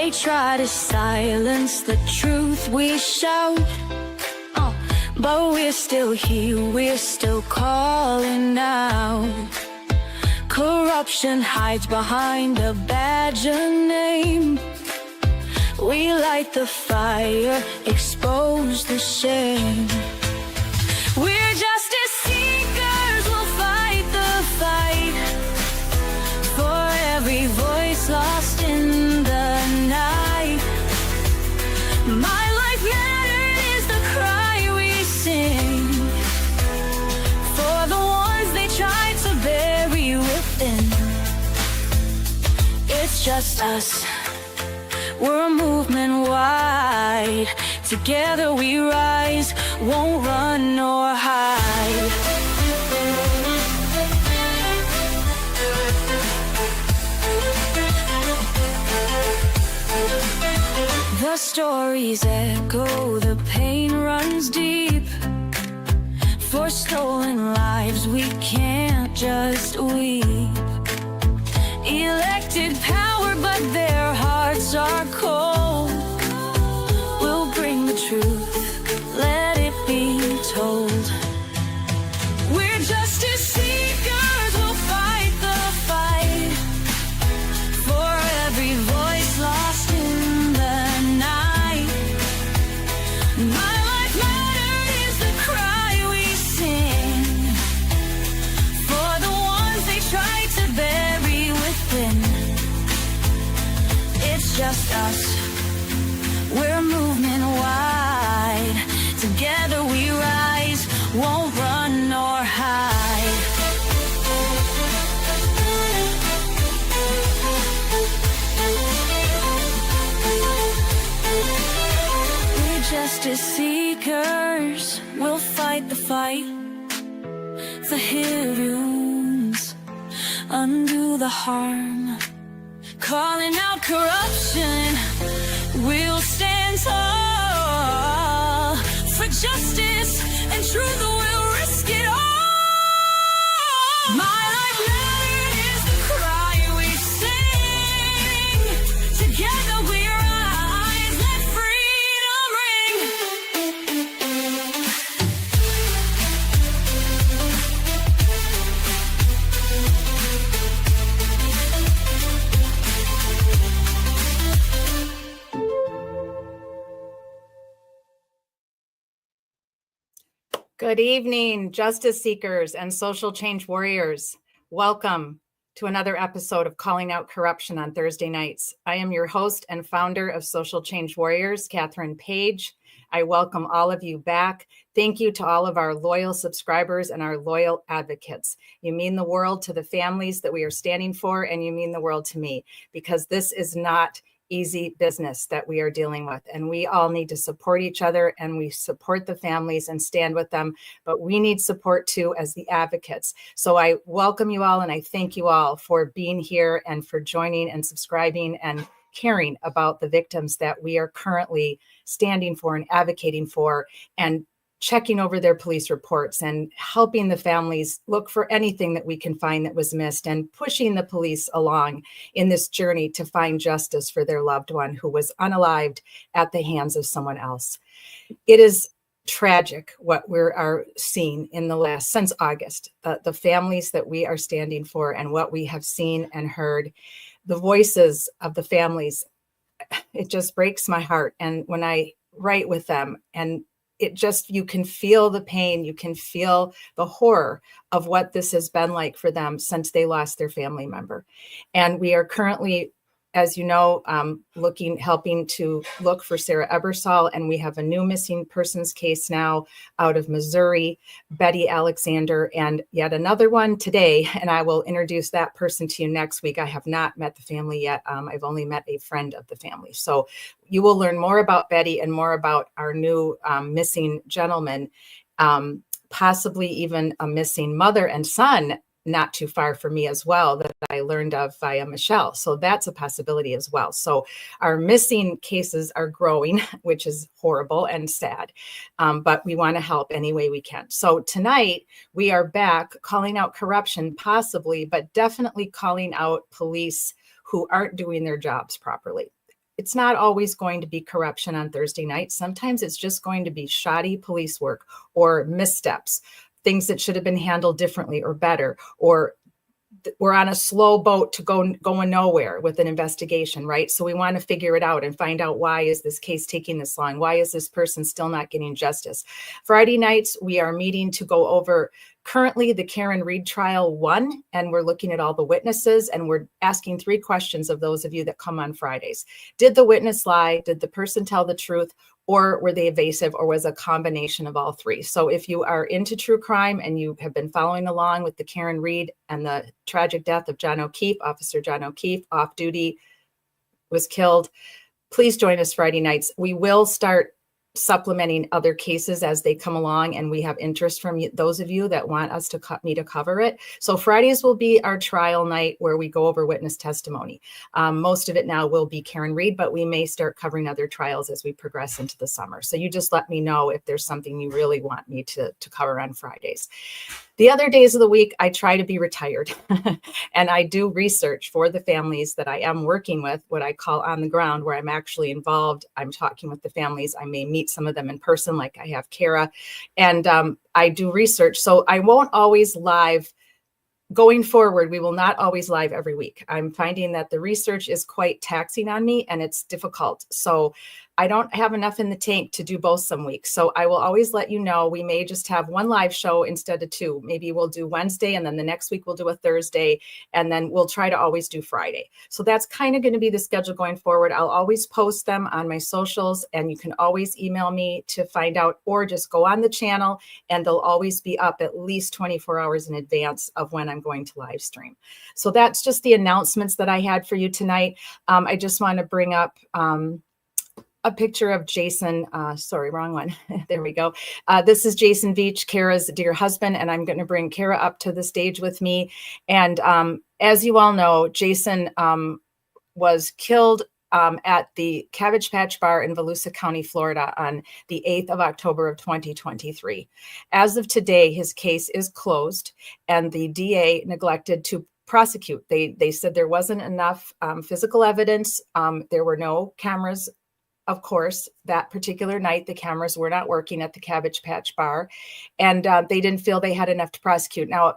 They try to silence the truth we shout, but we're still here, we're still calling out. Corruption hides behind a badge of name. We light the fire, expose the shame. We're justice seekers, we'll fight the fight for every voice lost in the night. My life mattered is the cry we sing for the ones they tried to bury within. It's just us, we're a movement wide. Together we rise, won't run nor hide. The stories echo, the pain runs deep. For stolen lives we can't just weep. Elected power, but their hearts are cold. We'll bring the truth, let it be told. We're justice seekers, we'll fight the fight for every voice lost in the night. My life mattered is the cry we sing for the ones they tried to bury within. It's just us, we're a movement wide. Together we rise, won't run nor hide. We're justice seekers, we'll fight the fight. The heroes undo the harm. Calling out corruption, we'll stand tall for justice and truth, we'll risk it all. My life mattered is the cry we sing. Together we rise, let freedom ring. Good evening, justice seekers and social change warriors. Welcome to another episode of Calling Out Corruption on Thursday nights. I am your host and founder of Social Change Warriors, Catherine Page. I welcome all of you back. Thank you to all of our loyal subscribers and our loyal advocates. You mean the world to the families that we are standing for, and you mean the world to me, because this is not easy business that we are dealing with, and we all need to support each other, and we support the families and stand with them, but we need support too as the advocates. So I welcome you all, and I thank you all for being here and for joining and subscribing and caring about the victims that we are currently standing for and advocating for, and checking over their police reports and helping the families look for anything that we can find that was missed, and pushing the police along in this journey to find justice for their loved one who was unalived at the hands of someone else. It is tragic what we are seeing in the last, since August, the families that we are standing for and what we have seen and heard, the voices of the families. It just breaks my heart. And when I write with them, and it just, you can feel the pain, you can feel the horror of what this has been like for them since they lost their family member. And we are currently, as you know, helping to look for Sarah Ebersol, and we have a new missing persons case now out of Missouri, Betty Alexander, and yet another one today, and I will introduce that person to you next week. I have not met the family yet. I've only met a friend of the family. So you will learn more about Betty and more about our new missing gentleman, possibly even a missing mother and son not too far from me as well, that I learned of via Michelle. So that's a possibility as well. So our missing cases are growing, which is horrible and sad, but we want to help any way we can. So tonight we are back calling out corruption, possibly, but definitely calling out police who aren't doing their jobs properly. it's not always going to be corruption on Thursday night. Sometimes it's just going to be shoddy police work or missteps, things that should have been handled differently or better, or we're on a slow boat to going nowhere with an investigation, right? So we want to figure it out and find out, why is this case taking this long? Why is this person still not getting justice? Friday nights, we are meeting to go over currently the Karen Reed trial 1, and we're looking at all the witnesses, and we're asking 3 questions of those of you that come on Fridays. Did the witness lie? Did the person tell the truth? Or were they evasive, or was a combination of all 3? So if you are into true crime and you have been following along with the Karen Reed and the tragic death of John O'Keefe, Officer John O'Keefe, off duty, was killed, please join us Friday nights. We will start supplementing other cases as they come along, and we have interest from those of you that want us to me to cover it. So Fridays will be our trial night where we go over witness testimony. Most of it now will be Karen Reed, but we may start covering other trials as we progress into the summer. So you just let me know if there's something you really want me to cover on Fridays. The other days of the week, I try to be retired and I do research for the families that I am working with, what I call on the ground, where I'm actually involved. I'm talking with the families. I may meet some of them in person, like I have Kara, and I do research. So I won't always live. Going forward, we will not always live every week. I'm finding that the research is quite taxing on me and it's difficult. So I don't have enough in the tank to do both some weeks. So I will always let you know. We may just have 1 live show instead of 2. Maybe we'll do Wednesday, and then the next week we'll do a Thursday, and then we'll try to always do Friday. So that's kind of going to be the schedule going forward. I'll always post them on my socials, and you can always email me to find out, or just go on the channel and they'll always be up at least 24 hours in advance of when I'm going to live stream. So that's just the announcements that I had for you tonight. I just want to bring up a picture of Jason. Sorry, wrong one. There we go. This is Jason Veach, Kara's dear husband, and I'm going to bring Kara up to the stage with me. And as you all know, Jason was killed at the Cabbage Patch Bar in Volusia County, Florida on the 8th of October of 2023. As of today, his case is closed, and the DA neglected to prosecute. They said there wasn't enough physical evidence. There were no cameras. Of course, that particular night, the cameras were not working at the Cabbage Patch Bar, and they didn't feel they had enough to prosecute. Now,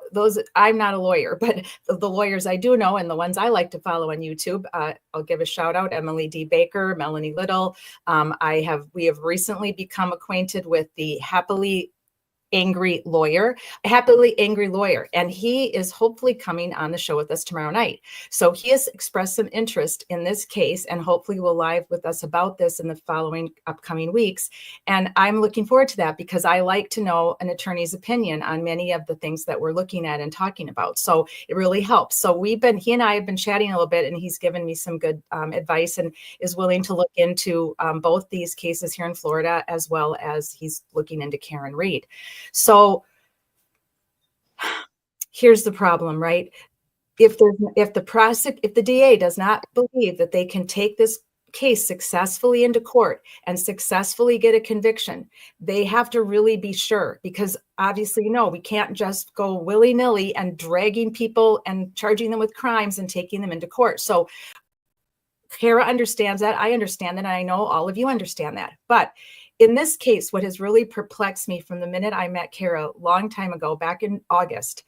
I'm not a lawyer, but the lawyers I do know, and the ones I like to follow on YouTube, I'll give a shout out: Emily D. Baker, Melanie Little. We have recently become acquainted with the Happily Angry Lawyer, and he is hopefully coming on the show with us tomorrow night. So he has expressed some interest in this case, and hopefully will live with us about this in the following upcoming weeks. And I'm looking forward to that, because I like to know an attorney's opinion on many of the things that we're looking at and talking about. So it really helps. So he and I have been chatting a little bit, and he's given me some good advice, and is willing to look into both these cases here in Florida, as well as he's looking into Karen Reed. So here's the problem, right? If the DA does not believe that they can take this case successfully into court and successfully get a conviction, they have to really be sure, because obviously, we can't just go willy-nilly and dragging people and charging them with crimes and taking them into court. So Kara understands that. I understand that. And I know all of you understand that. But in this case, what has really perplexed me from the minute I met Kara a long time ago, back in August,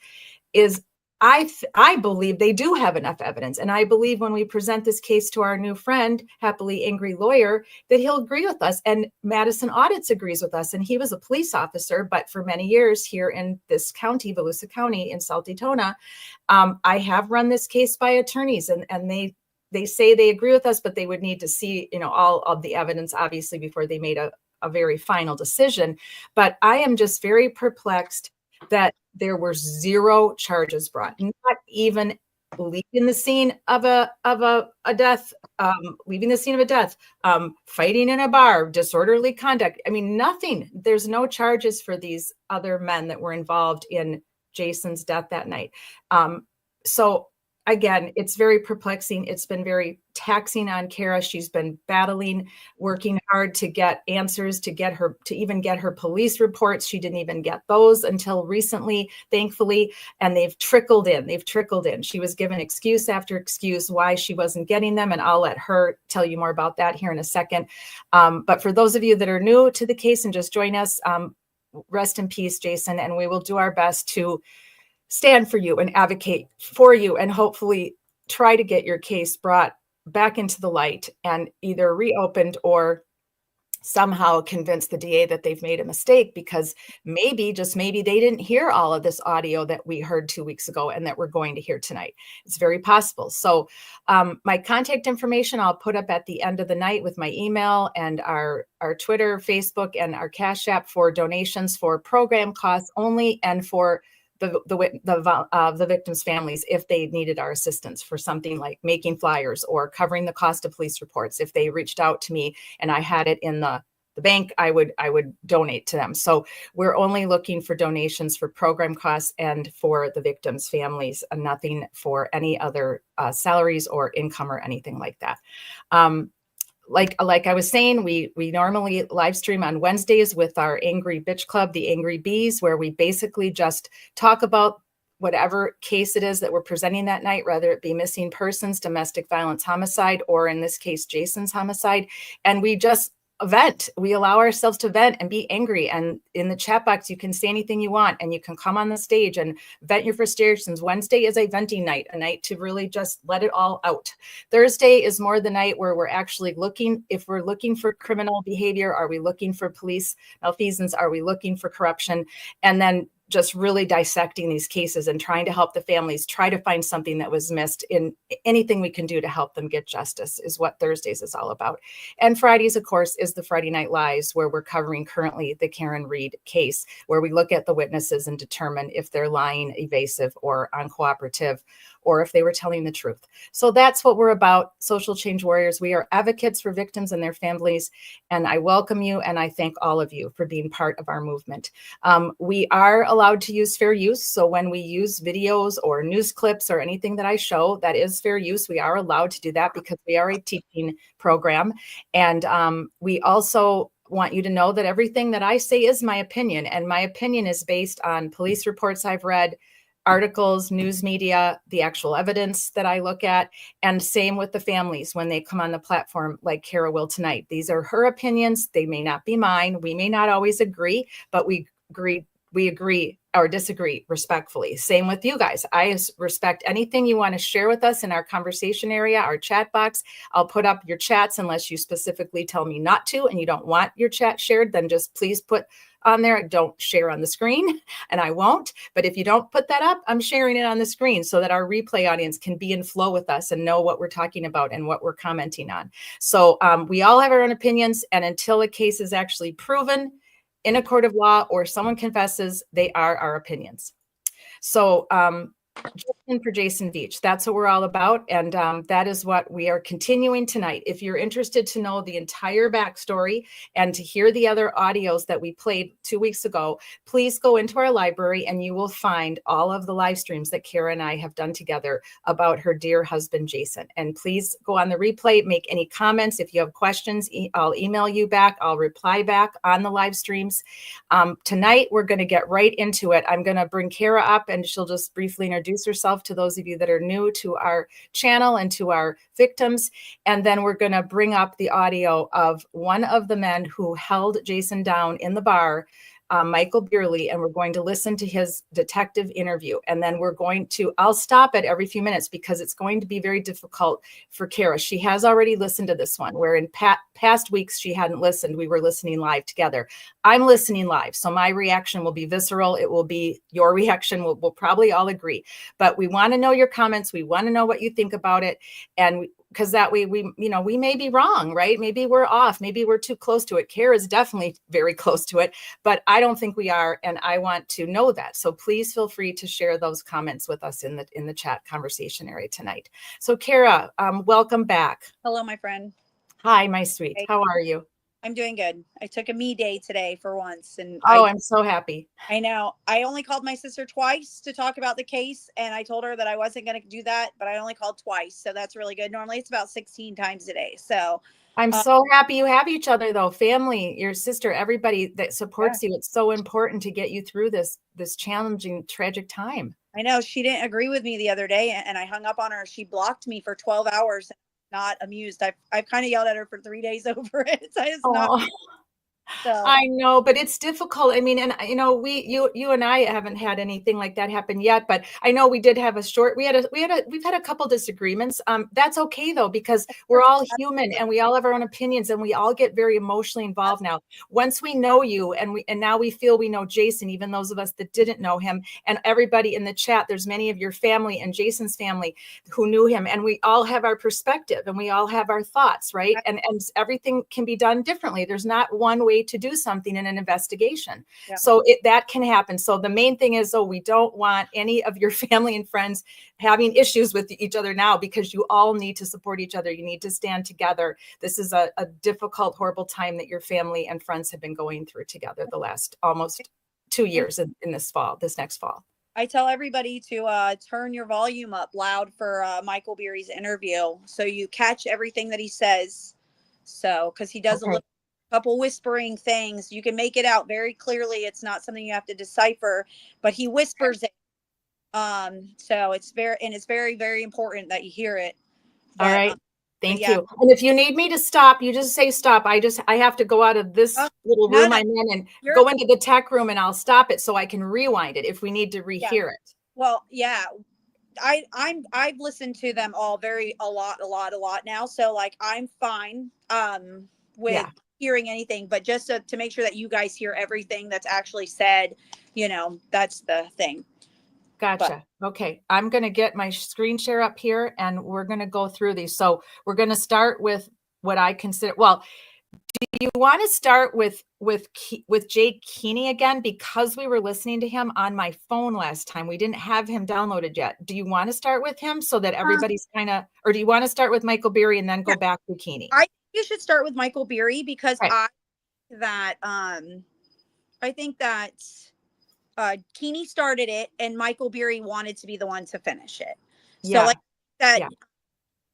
is I believe they do have enough evidence. And I believe when we present this case to our new friend, Happily Angry Lawyer, that he'll agree with us. And Madison Audits agrees with us. And he was a police officer, but for many years here in this county, Volusia County in South Daytona, I have run this case by attorneys, and they say they agree with us, but they would need to see, all of the evidence, obviously, before they made a very final decision. But I am just very perplexed that there were 0 charges brought, not even leaving the scene of a death, fighting in a bar, disorderly conduct. I mean, nothing. There's no charges for these other men that were involved in Jason's death that night. So again, it's very perplexing. It's been very taxing on Kara. She's been battling, working hard to get answers, to even get her police reports. She didn't even get those until recently, thankfully, and they've trickled in. She was given excuse after excuse why she wasn't getting them, and I'll let her tell you more about that here in a second. But for those of you that are new to the case and just join us, rest in peace, Jason, and we will do our best to stand for you and advocate for you and hopefully try to get your case brought back into the light and either reopened or somehow convince the DA that they've made a mistake, because maybe, just maybe, they didn't hear all of this audio that we heard 2 weeks ago and that we're going to hear tonight. It's very possible. So my contact information I'll put up at the end of the night with my email and our Twitter, Facebook, and our Cash App for donations for program costs only, and for the victims' families if they needed our assistance for something like making flyers or covering the cost of police reports. If they reached out to me and I had it in the bank, I would donate to them. So we're only looking for donations for program costs and for the victims' families, and nothing for any other salaries or income or anything like that. Like I was saying, we normally live stream on Wednesdays with our Angry Bitch Club, the Angry Bees, where we basically just talk about whatever case it is that we're presenting that night, whether it be missing persons, domestic violence, homicide, or in this case, Jason's homicide. And we just vent. We allow ourselves to vent and be angry. And in the chat box, you can say anything you want, and you can come on the stage and vent your frustrations. Wednesday is a venting night, a night to really just let it all out. Thursday is more the night where we're actually looking, if we're looking for criminal behavior, are we looking for police malfeasance? Are we looking for corruption? And then just really dissecting these cases and trying to help the families, try to find something that was missed. In anything we can do to help them get justice is what Thursdays is all about. And Fridays, of course, is the Friday Night Lies, where we're covering currently the Karen Reed case, where we look at the witnesses and determine if they're lying, evasive, or uncooperative, or if they were telling the truth. So that's what we're about, Social Change Warriors. We are advocates for victims and their families, and I welcome you, and I thank all of you for being part of our movement. We are allowed to use fair use, so when we use videos or news clips or anything that I show, that is fair use. We are allowed to do that because we are a teaching program, and we also want you to know that everything that I say is my opinion, and my opinion is based on police reports I've read, articles, news media, the actual evidence that I look at, and same with the families when they come on the platform like Kara will tonight. These are her opinions. They may not be mine. We may not always agree, but we agree or disagree respectfully. Same with you guys. I respect anything you want to share with us in our conversation area, our chat box. I'll put up your chats unless you specifically tell me not to and you don't want your chat shared, then just please put on there, don't share on the screen, and I won't. But if you don't put that up, I'm sharing it on the screen so that our replay audience can be in flow with us and know what we're talking about and what we're commenting on. So we all have our own opinions, and until a case is actually proven in a court of law or someone confesses, they are our opinions. So for Jason Veach, that's what we're all about, and that is what we are continuing tonight. If you're interested to know the entire backstory and to hear the other audios that we played 2 weeks ago, please go into our library and you will find all of the live streams that Kara and I have done together about her dear husband, Jason. And please go on the replay, make any comments. If you have questions, I'll email you back. I'll reply back on the live streams. Tonight, we're going to get right into it. I'm going to bring Kara up and she'll just briefly introduce herself to those of you that are new to our channel and to our victims. And then we're going to bring up the audio of one of the men who held Jason down in the bar, Michael Beerley, and we're going to listen to his detective interview. And then I'll stop it every few minutes because it's going to be very difficult for Kara. She has already listened to this one, where in past weeks she hadn't listened. We were listening live together. I'm listening live, so my reaction will be visceral. It will be your reaction. We'll probably all agree. But we want to know your comments. We want to know what you think about it. And because that way we may be wrong, right? Maybe we're off. Maybe we're too close to it. Kara is definitely very close to it, but I don't think we are, and I want to know that. So please feel free to share those comments with us in the chat conversation area tonight. So Kara, welcome back. Hello, my friend. Hi, my sweet. Hey. How are you? I'm doing good. I took a me day today for once, and I'm so happy. I know. I only called my sister twice to talk about the case, and I told her that I wasn't going to do that, but I only called twice, so that's really good. Normally, it's about 16 times a day. So I'm so happy you have each other, though. Family, your sister, everybody that supports you. It's so important to get you through this challenging, tragic time. I know she didn't agree with me the other day, and I hung up on her. She blocked me for 12 hours. Not amused. I've kind of yelled at her for 3 days over it. So it's not. So. I know, but it's difficult. I mean, and you and I haven't had anything like that happen yet, but I know we did have we've had a couple disagreements. That's okay though, because we're all human and we all have our own opinions and we all get very emotionally involved now. Once we know you and now we feel we know Jason, even those of us that didn't know him, and everybody in the chat, there's many of your family and Jason's family who knew him, and we all have our perspective and we all have our thoughts, right? And everything can be done differently. There's not one way to do something in an investigation. Yeah. So that can happen. So the main thing is, we don't want any of your family and friends having issues with each other now, because you all need to support each other. You need to stand together. This is a difficult, horrible time that your family and friends have been going through together the last almost 2 years in this next fall. I tell everybody to turn your volume up loud for Michael Beery's interview, so you catch everything that he says. So, because he does a couple whispering things, you can make it out very clearly. It's not something you have to decipher, but he whispers it. So it's very, very important that you hear it. But, all right. Thank you. And if you need me to stop, you just say stop. I have to go out of this little room I'm in and go into the tech room, and I'll stop it so I can rewind it if we need to rehear it. Well, yeah. I've listened to them all a lot now. So like I'm fine with hearing anything, but just to make sure that you guys hear everything that's actually said, that's the thing. Gotcha. Okay. I'm going to get my screen share up here and we're going to go through these. So we're going to start with what I consider, do you want to start with Jay Keeney again? Because we were listening to him on my phone last time. We didn't have him downloaded yet. Do you want to start with him so that everybody's or do you want to start with Michael Beery and then go back to Keeney? I think you should start with Michael Beery because I think that Keeney started it and Michael Beery wanted to be the one to finish it. So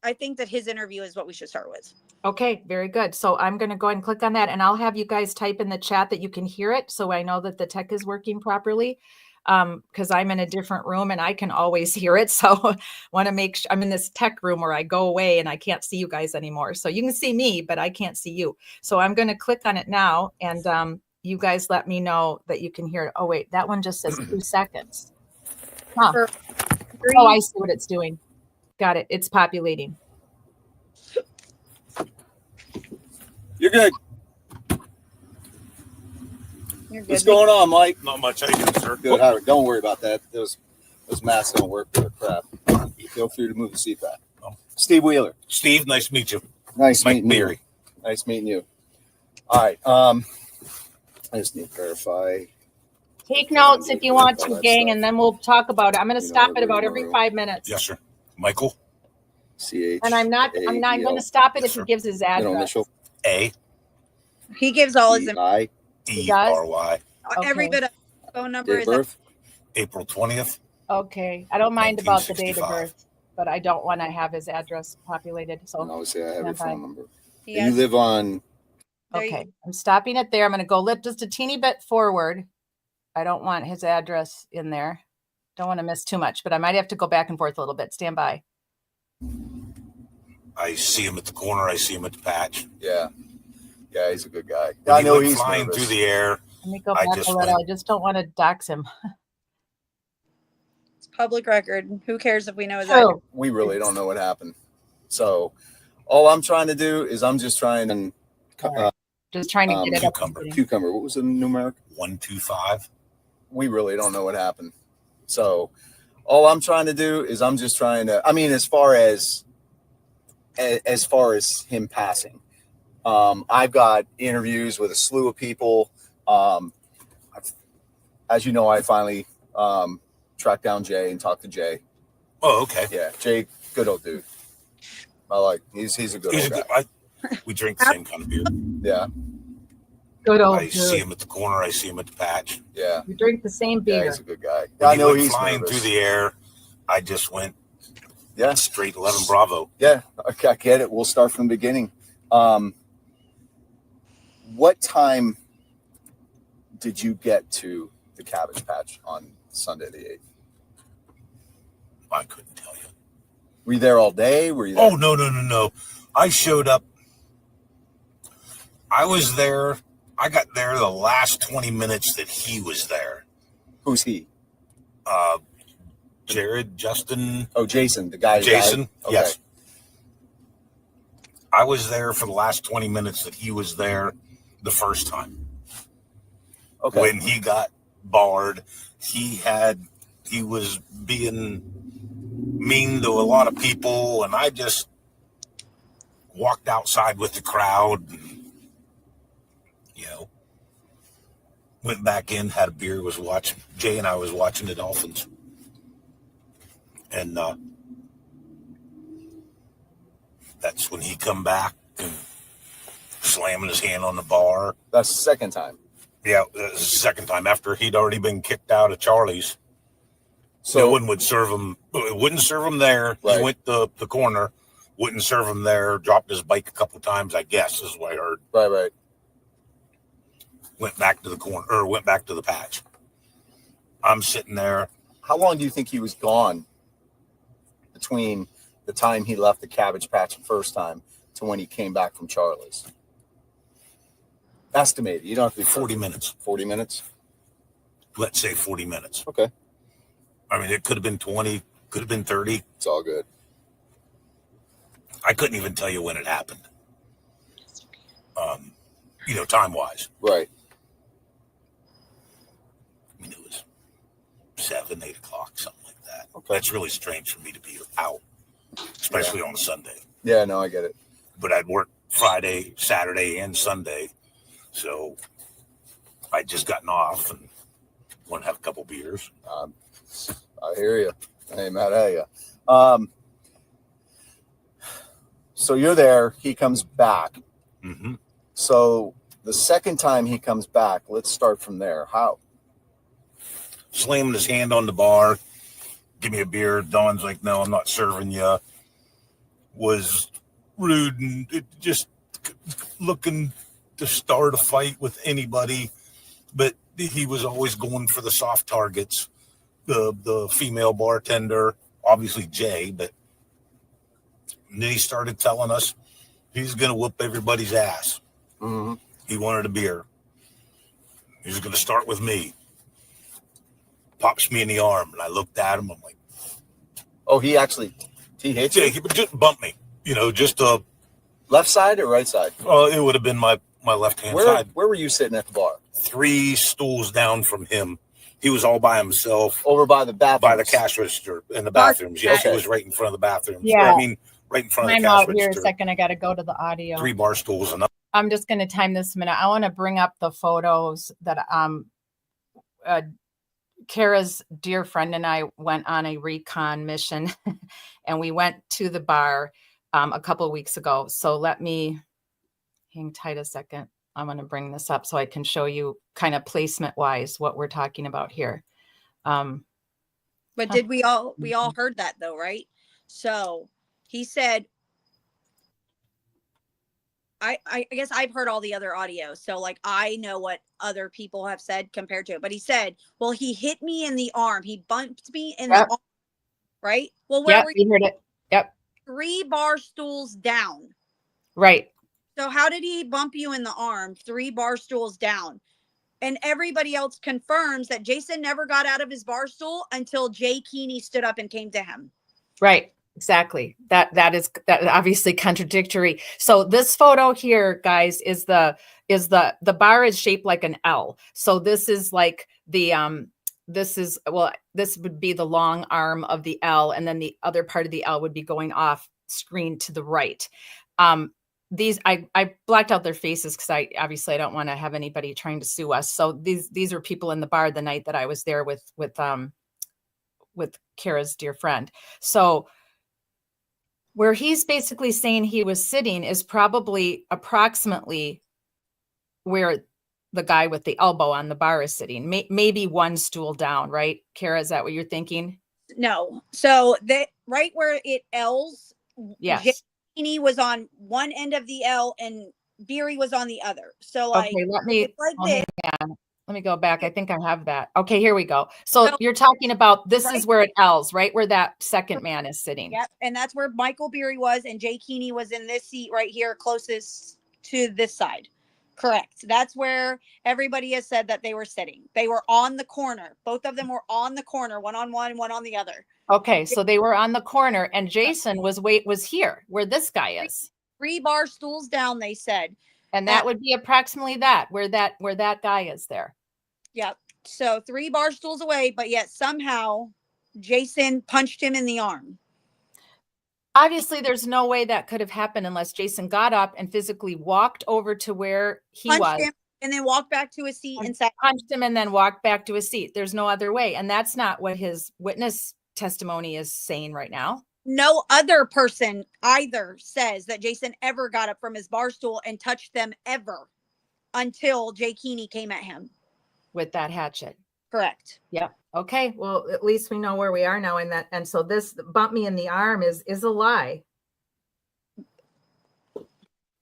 I think that his interview is what we should start with. Okay, very good. So I'm going to go ahead and click on that, and I'll have you guys type in the chat that you can hear it, so I know that the tech is working properly, because I'm in a different room and I can always hear it. So want to make sure I'm in this tech room where I go away and I can't see you guys anymore. So you can see me, but I can't see you. So I'm going to click on it now, and you guys let me know that you can hear it. Oh, wait, that one just says 2 seconds. Huh. Oh, I see what it's doing. Got it. It's populating. You're good. What's going on, Mike? Not much. How you doing, sir? Good. Howard. Don't worry about that. Those masks don't work for the crap. Feel free to move the seat back. Oh. Steve Wheeler. Steve, nice to meet you. Nice Mike meeting Beery. you. Nice meeting you. All right. I just need to verify. Take notes if you want to, gang, and then we'll talk about it. I'm going to stop it about every 5 minutes. Yes, sir. Michael. CH. And I'm not going to stop it if he gives his address. A. He gives all his I. E-R-Y. Every bit of phone number Date of birth? April 20th. Okay. I don't mind about the date of birth, but I don't want to have his address populated. So obviously I have your phone number. Yes. You live on. Okay. I'm stopping it there. I'm going to go just a teeny bit forward. I don't want his address in there. Don't want to miss too much, but I might have to go back and forth a little bit. Stand by. I see him at the corner. I see him at the patch. Yeah, he's a good guy. I know he's flying through the air. Let me go back a little. I just don't want to dox him. It's public record. Who cares if we know his address? We really don't know what happened. So all I'm trying to do is I'm just trying to just trying to get it cucumber. Cucumber. What was the numeric? 125. We really don't know what happened. So all I'm trying to do is I'm just trying to, as far as him passing, I've got interviews with a slew of people. As you know, I finally tracked down Jay and talked to Jay. Oh, okay. Yeah, Jay, good old dude. He's a good old guy. We drink the same kind of beer. Yeah. Good old I see dude. him at the corner. I see him at the patch. Yeah. You drink the same Yeah, beer. he's a good guy. When I he know went he's flying nervous. through the air, I just went Yeah. straight 11 Bravo. Yeah, I get it. We'll start from the beginning. What time did you get to the Cabbage Patch on Sunday the 8th? I couldn't tell you. Were you there all day? Were you there? Oh, no. I showed up. I was there. I got there the last 20 minutes that he was there. Who's he? Jared, Justin. Oh, Jason, the guy. Jason, Okay. yes. I was there for the last 20 minutes that he was there the first time. Okay. When he got barred, he was being mean to a lot of people, and I just walked outside with the crowd and, went back in, had a beer, Jay and I was watching the Dolphins. And that's when he come back and slamming his hand on the bar. That's the second time. Yeah, the second time after he'd already been kicked out of Charlie's. So No one would serve him. It wouldn't serve him there. Right. He went to the corner, wouldn't serve him there, dropped his bike a couple times, I guess, is what I heard. Right. Went back to the corner, or went back to the patch. I'm sitting there. How long do you think he was gone between the time he left the Cabbage Patch the first time to when he came back from Charlie's? Estimated. You don't have to be 40 minutes. 40 minutes? Let's say 40 minutes. Okay. I mean, it could have been 20, could have been 30. It's all good. I couldn't even tell you when it happened. Time-wise. Right. I mean, it was 7, 8 o'clock, something like that. Okay. That's really strange for me to be out, especially on a Sunday. Yeah, no, I get it. But I'd work Friday, Saturday, and Sunday. So I'd just gotten off and want to have a couple beers. I hear you. I ain't mad at you. So you're there. He comes back. Mm-hmm. So the second time he comes back, let's start from there. How? Slamming his hand on the bar. Give me a beer. Don's like, no, I'm not serving you. Was rude and just looking to start a fight with anybody. But he was always going for the soft targets. The female bartender, obviously Jay, but then he started telling us he's going to whoop everybody's ass. Mm-hmm. He wanted a beer. He was going to start with me. Pops me in the arm, and I looked at him. I'm like, oh, he hit you? Jay, he just bumped me. Just a Left side or right side? it would have been my left-hand side. Where were you sitting at the bar? 3 stools down from him. He was all by himself. Over by the bathroom. By the cash register in the bathrooms. Yes, Okay. He was right in front of the bathrooms. Yeah. Right in front of I'm the cash out here a register. second. I got to go to the audio. 3 bar stools and up. I'm just going to time this a minute. I want to bring up the photos that Kara's dear friend and I went on a recon mission and we went to the bar a couple of weeks ago. So let me hang tight a second. I'm going to bring this up so I can show you kind of placement wise what we're talking about here. But did we all heard that though, right? So he said, I guess I've heard all the other audio. So like, I know what other people have said compared to it, but he said, well, he hit me in the arm. He bumped me in the arm, right? Well, where were you heard it. Yep. 3 bar stools down. Right. So how did he bump you in the arm 3 bar stools down? And everybody else confirms that Jason never got out of his bar stool until Jay Keeney stood up and came to him. Right. Exactly. That is obviously contradictory. So this photo here, guys, is the bar is shaped like an L. So this is like this would be the long arm of the L, and then the other part of the L would be going off screen to the right. These I blacked out their faces because I don't want to have anybody trying to sue us. So these are people in the bar the night that I was there with Kara's dear friend. So where he's basically saying he was sitting is probably approximately where the guy with the elbow on the bar is sitting. Maybe one stool down, right? Kara, is that what you're thinking? No. So that right where it L's, Yes. Janie was on one end of the L and Beery was on the other. So like, Okay, it's like this. Let me go back. I think I have that. Okay, here we go. So you're talking about, this is where it L's, right? Where that second man is sitting. Yep. And that's where Michael Beery was. And Jay Keeney was in this seat right here, closest to this side. Correct. That's where everybody has said that they were sitting. They were on the corner. Both of them were on the corner, one on one, one on the other. Okay, so they were on the corner, and Jason was here, where this guy is. 3 bar stools down, they said. And that would be approximately where that guy is there. Yep. So 3 bar stools away, but yet somehow Jason punched him in the arm. Obviously, there's no way that could have happened unless Jason got up and physically walked over to where he was. Him and then walked back to his seat and sat. Punched him and then walked back to his seat. There's no other way. And that's not what his witness testimony is saying right now. No other person either says that Jason ever got up from his bar stool and touched them ever until Jay Keeney came at him. With that hatchet. Correct. Yep. Okay. Well, at least we know where we are now in that. And so this bump me in the arm is a lie.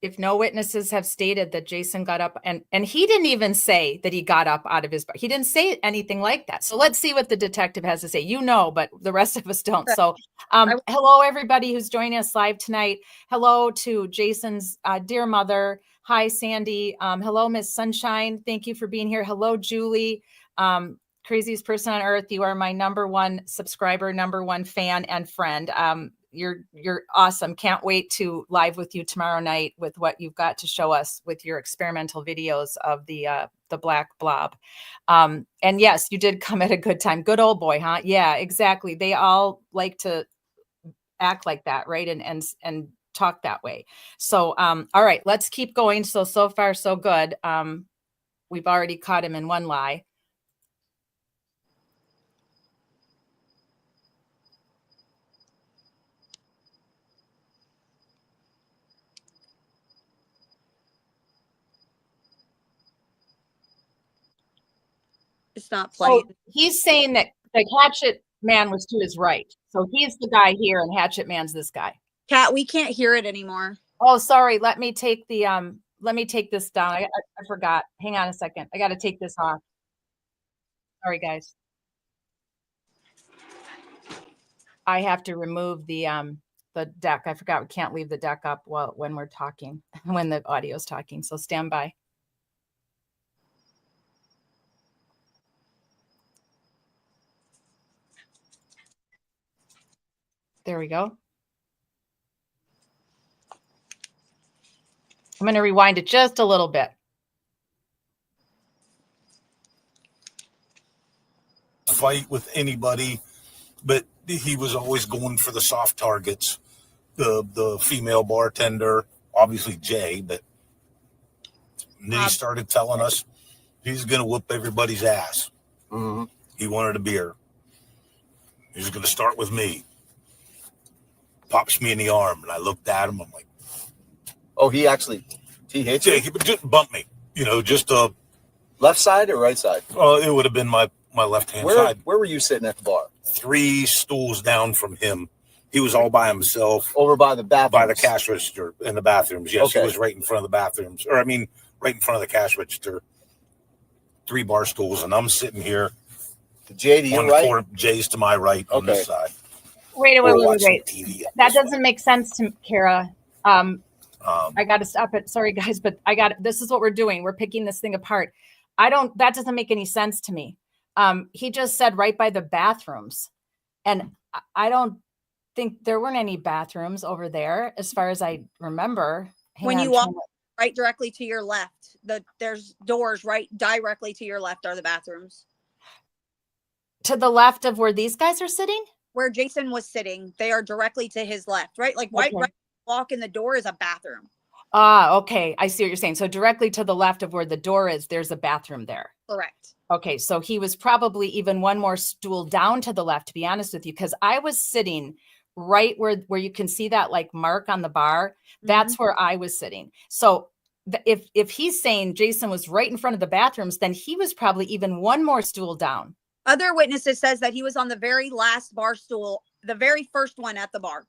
If no witnesses have stated that Jason got up and he didn't even say that he got up out of his bar. He didn't say anything like that. So let's see what the detective has to say. But the rest of us don't. So hello, everybody who's joining us live tonight. Hello to Jason's dear mother. Hi, Sandy. Hello, Miss Sunshine. Thank you for being here. Hello, Julie. Craziest person on earth. You are my #1 subscriber, #1 fan and friend. You're awesome. Can't wait to live with you tomorrow night with what you've got to show us with your experimental videos of the black blob. And yes, you did come at a good time. Good old boy, huh? Yeah, exactly. They all like to act like that, right? And talk that way. So, all right, let's keep going. So far, so good. We've already caught him in one lie. It's not playing. So he's saying that the hatchet man was to his right. So he's the guy here and hatchet man's this guy. Kat, we can't hear it anymore. Oh, sorry. Let me take this down. I forgot. Hang on a second. I got to take this off. Sorry, guys. I have to remove the deck. I forgot we can't leave the deck up when we're talking, when the audio's talking. So stand by. There we go. I'm going to rewind it just a little bit. Fight with anybody, but he was always going for the soft targets. The female bartender, obviously Jay, but then he started telling us he's going to whoop everybody's ass. Mm-hmm. He wanted a beer. He's going to start with me. Pops me in the arm, and I looked at him. I'm like, oh, he hit you? yeah, he just bumped me. Just Left side or right side? it would have been my left-hand side. Where were you sitting at the bar? 3 stools down from him. He was all by himself. Over by the bathroom. By the cash register in the bathrooms. Yes, okay. He was right in front of the bathrooms. Right in front of the cash register. 3 bar stools, and I'm sitting here. Jay to your right? Corner, Jay's to my right on this side. Wait. That doesn't make sense to Kara. I got to stop it. Sorry, guys, but this is what we're doing. We're picking this thing apart. That doesn't make any sense to me. He just said right by the bathrooms. And I don't think there weren't any bathrooms over there as far as I remember. When you walk right directly to your left, there's doors right directly to your left are the bathrooms. To the left of where these guys are sitting? Where Jason was sitting, they are directly to his left, right? Like right walk in the door is a bathroom. Okay. I see what you're saying. So directly to the left of where the door is, there's a bathroom there. Correct. Okay. So he was probably even one more stool down to the left, to be honest with you, because I was sitting right where you can see that like mark on the bar. That's where I was sitting. So if he's saying Jason was right in front of the bathrooms, then he was probably even one more stool down. Other witnesses says that he was on the very last bar stool, the very first one at the bar.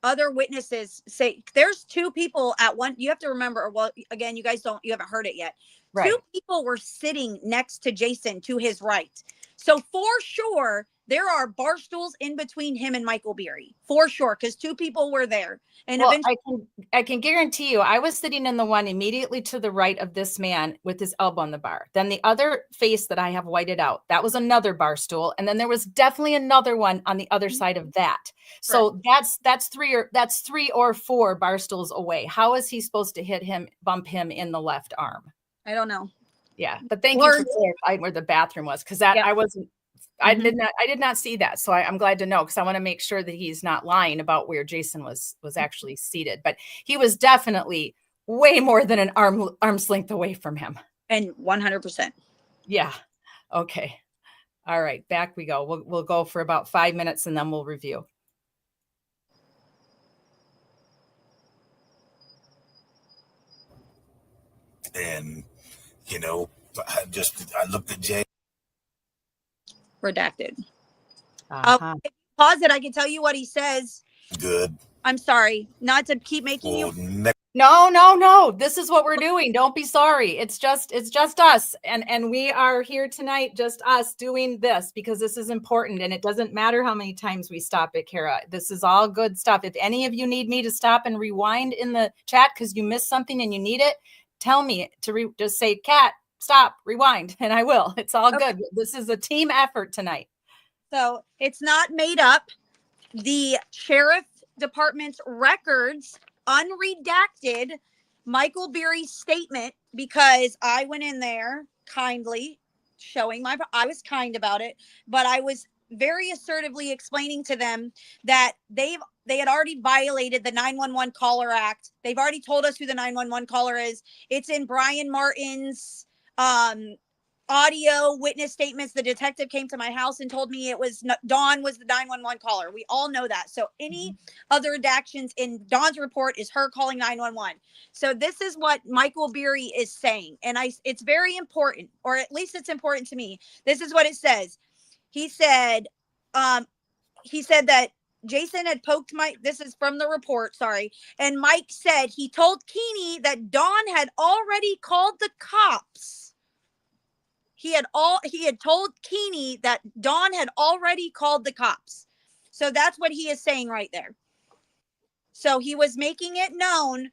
Other witnesses say there's two people at one. You have to remember, well, again, you haven't heard it yet. Right. Two people were sitting next to Jason to his right. So for sure, there are bar stools in between him and Michael Beery, for sure, because two people were there. And well, eventually, I can guarantee you, I was sitting in the one immediately to the right of this man with his elbow on the bar. Then the other face that I have whited out, that was another bar stool, and then there was definitely another one on the other side of that. So that's three or four bar stools away. How is he supposed to bump him in the left arm? I don't know. Yeah, but thank you for clarifying where the bathroom was, because that I wasn't. I did not see that. So I'm glad to know, because I want to make sure that he's not lying about where Jason was actually seated. But he was definitely way more than an arm's length away from him. And 100%. Yeah. Okay. All right. Back we go. We'll go for about 5 minutes and then we'll review. And, I looked at Jay. Redacted. Uh-huh. Pause it. I can tell you what he says. Good. I'm sorry, not to keep making you. No. This is what we're doing. Don't be sorry. It's just us. And we are here tonight, just us doing this, because this is important. And it doesn't matter how many times we stop it, Kara. This is all good stuff. If any of you need me to stop and rewind in the chat because you missed something and you need it, tell me to just say, Kat, stop, rewind, and I will. It's all good. This is a team effort tonight. So it's not made up. The sheriff department's records, unredacted, Michael Beery's statement, because I went in there kindly showing I was kind about it, but I was very assertively explaining to them that they had already violated the 911 caller act. They've already told us who the 911 caller is. It's in Brian Martin's audio witness statements. The detective came to my house and told me Dawn was the 911 caller. We all know that. So any other redactions in Dawn's report is her calling 911. So this is what Michael Beery is saying. And it's very important, or at least it's important to me. This is what it says. He said that Jason had poked Mike. This is from the report. Sorry. And Mike said he told Keeney that Dawn had already called the cops. He had told Keeney that Dawn had already called the cops. So that's what he is saying right there. So he was making it known.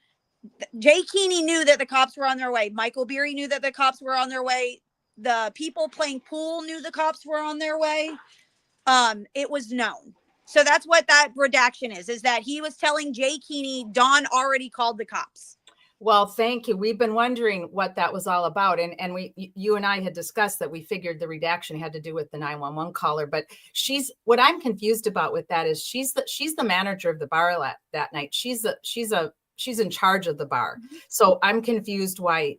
Jay Keeney knew that the cops were on their way. Michael Beery knew that the cops were on their way. The people playing pool knew the cops were on their way. It was known. So that's what that redaction is that he was telling Jay Keeney, Dawn already called the cops. Well, thank you. We've been wondering what that was all about. And you and I had discussed that we figured the redaction had to do with the 911 caller, but what I'm confused about with that is she's the manager of the bar that night. She's in charge of the bar. So I'm confused why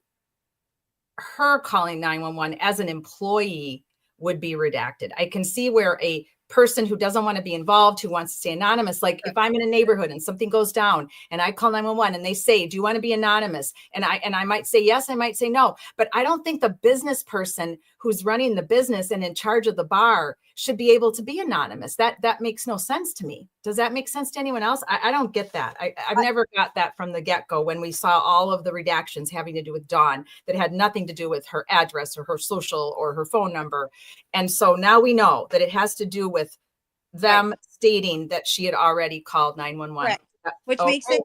her calling 911 as an employee would be redacted. I can see where a person who doesn't want to be involved, who wants to stay anonymous, like if I'm in a neighborhood and something goes down and I call 911 and they say, do you want to be anonymous? And I might say yes, I might say no, but I don't think the business person who's running the business and in charge of the bar should be able to be anonymous. That makes no sense to me. Does that make sense to anyone else? I don't get that. I've never got that from the get-go when we saw all of the redactions having to do with Dawn that had nothing to do with her address or her social or her phone number. And so now we know that it has to do with them stating that she had already called 911. Correct. Which makes it,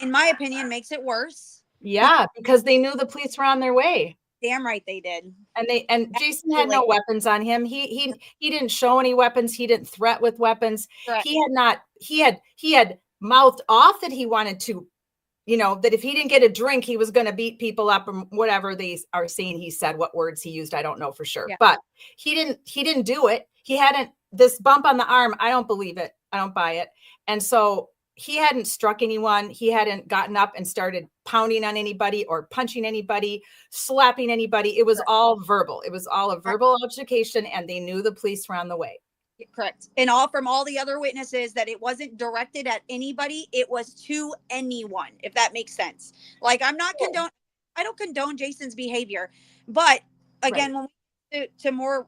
in my opinion, makes it worse. Yeah, because they knew the police were on their way. Damn right they did. And Jason had no weapons on him. He didn't show any weapons. He didn't threat with weapons. Correct. He had mouthed off that he wanted to, that if he didn't get a drink, he was going to beat people up or whatever they are saying. He said what words he used. I don't know for sure, but he didn't do it. He hadn't. This bump on the arm, I don't believe it. I don't buy it. And so he hadn't struck anyone. He hadn't gotten up and started pounding on anybody or punching anybody, slapping anybody. It was all verbal. It was all a verbal altercation, and they knew the police were on the way. Correct. And from all the other witnesses that it wasn't directed at anybody. It was to anyone, if that makes sense. Like, I'm not condoning I don't condone Jason's behavior, but again, when we get to more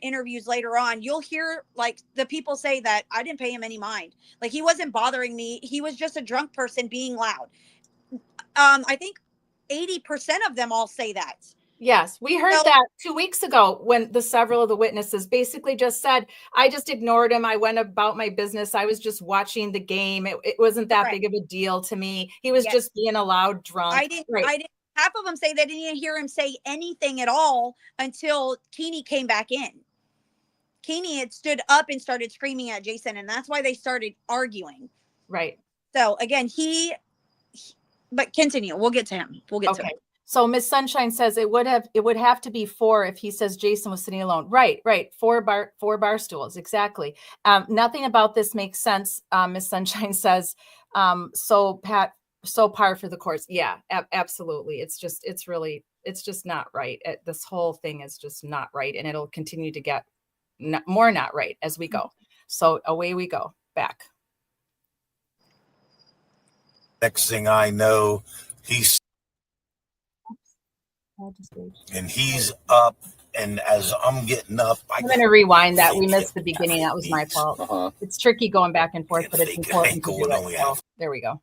interviews later on, you'll hear like the people say that I didn't pay him any mind. Like he wasn't bothering me. He was just a drunk person being loud. I think 80% of them all say that. Yes, we heard that 2 weeks ago when several of the witnesses basically just said, I just ignored him. I went about my business. I was just watching the game. It wasn't that big of a deal to me. He was just being a loud drunk. I didn't. Half of them say they didn't hear him say anything at all until Keeney came back in. Keeney had stood up and started screaming at Jason, and that's why they started arguing. Right. So again, but continue. We'll get to him. We'll get to him. So Miss Sunshine says it would have to be 4 if he says Jason was sitting alone. Right. 4 bar stools. Exactly. Nothing about this makes sense. Miss Sunshine says, so par for the course. Yeah, absolutely. It's just not right. This whole thing is just not right. And it'll continue to get more not right as we go. So away we go back. Next thing I know, he's up, and as I'm getting up, I'm going to rewind that. We missed the beginning. That was my fault. It's tricky going back and forth, but it's important to do it. So, there we go.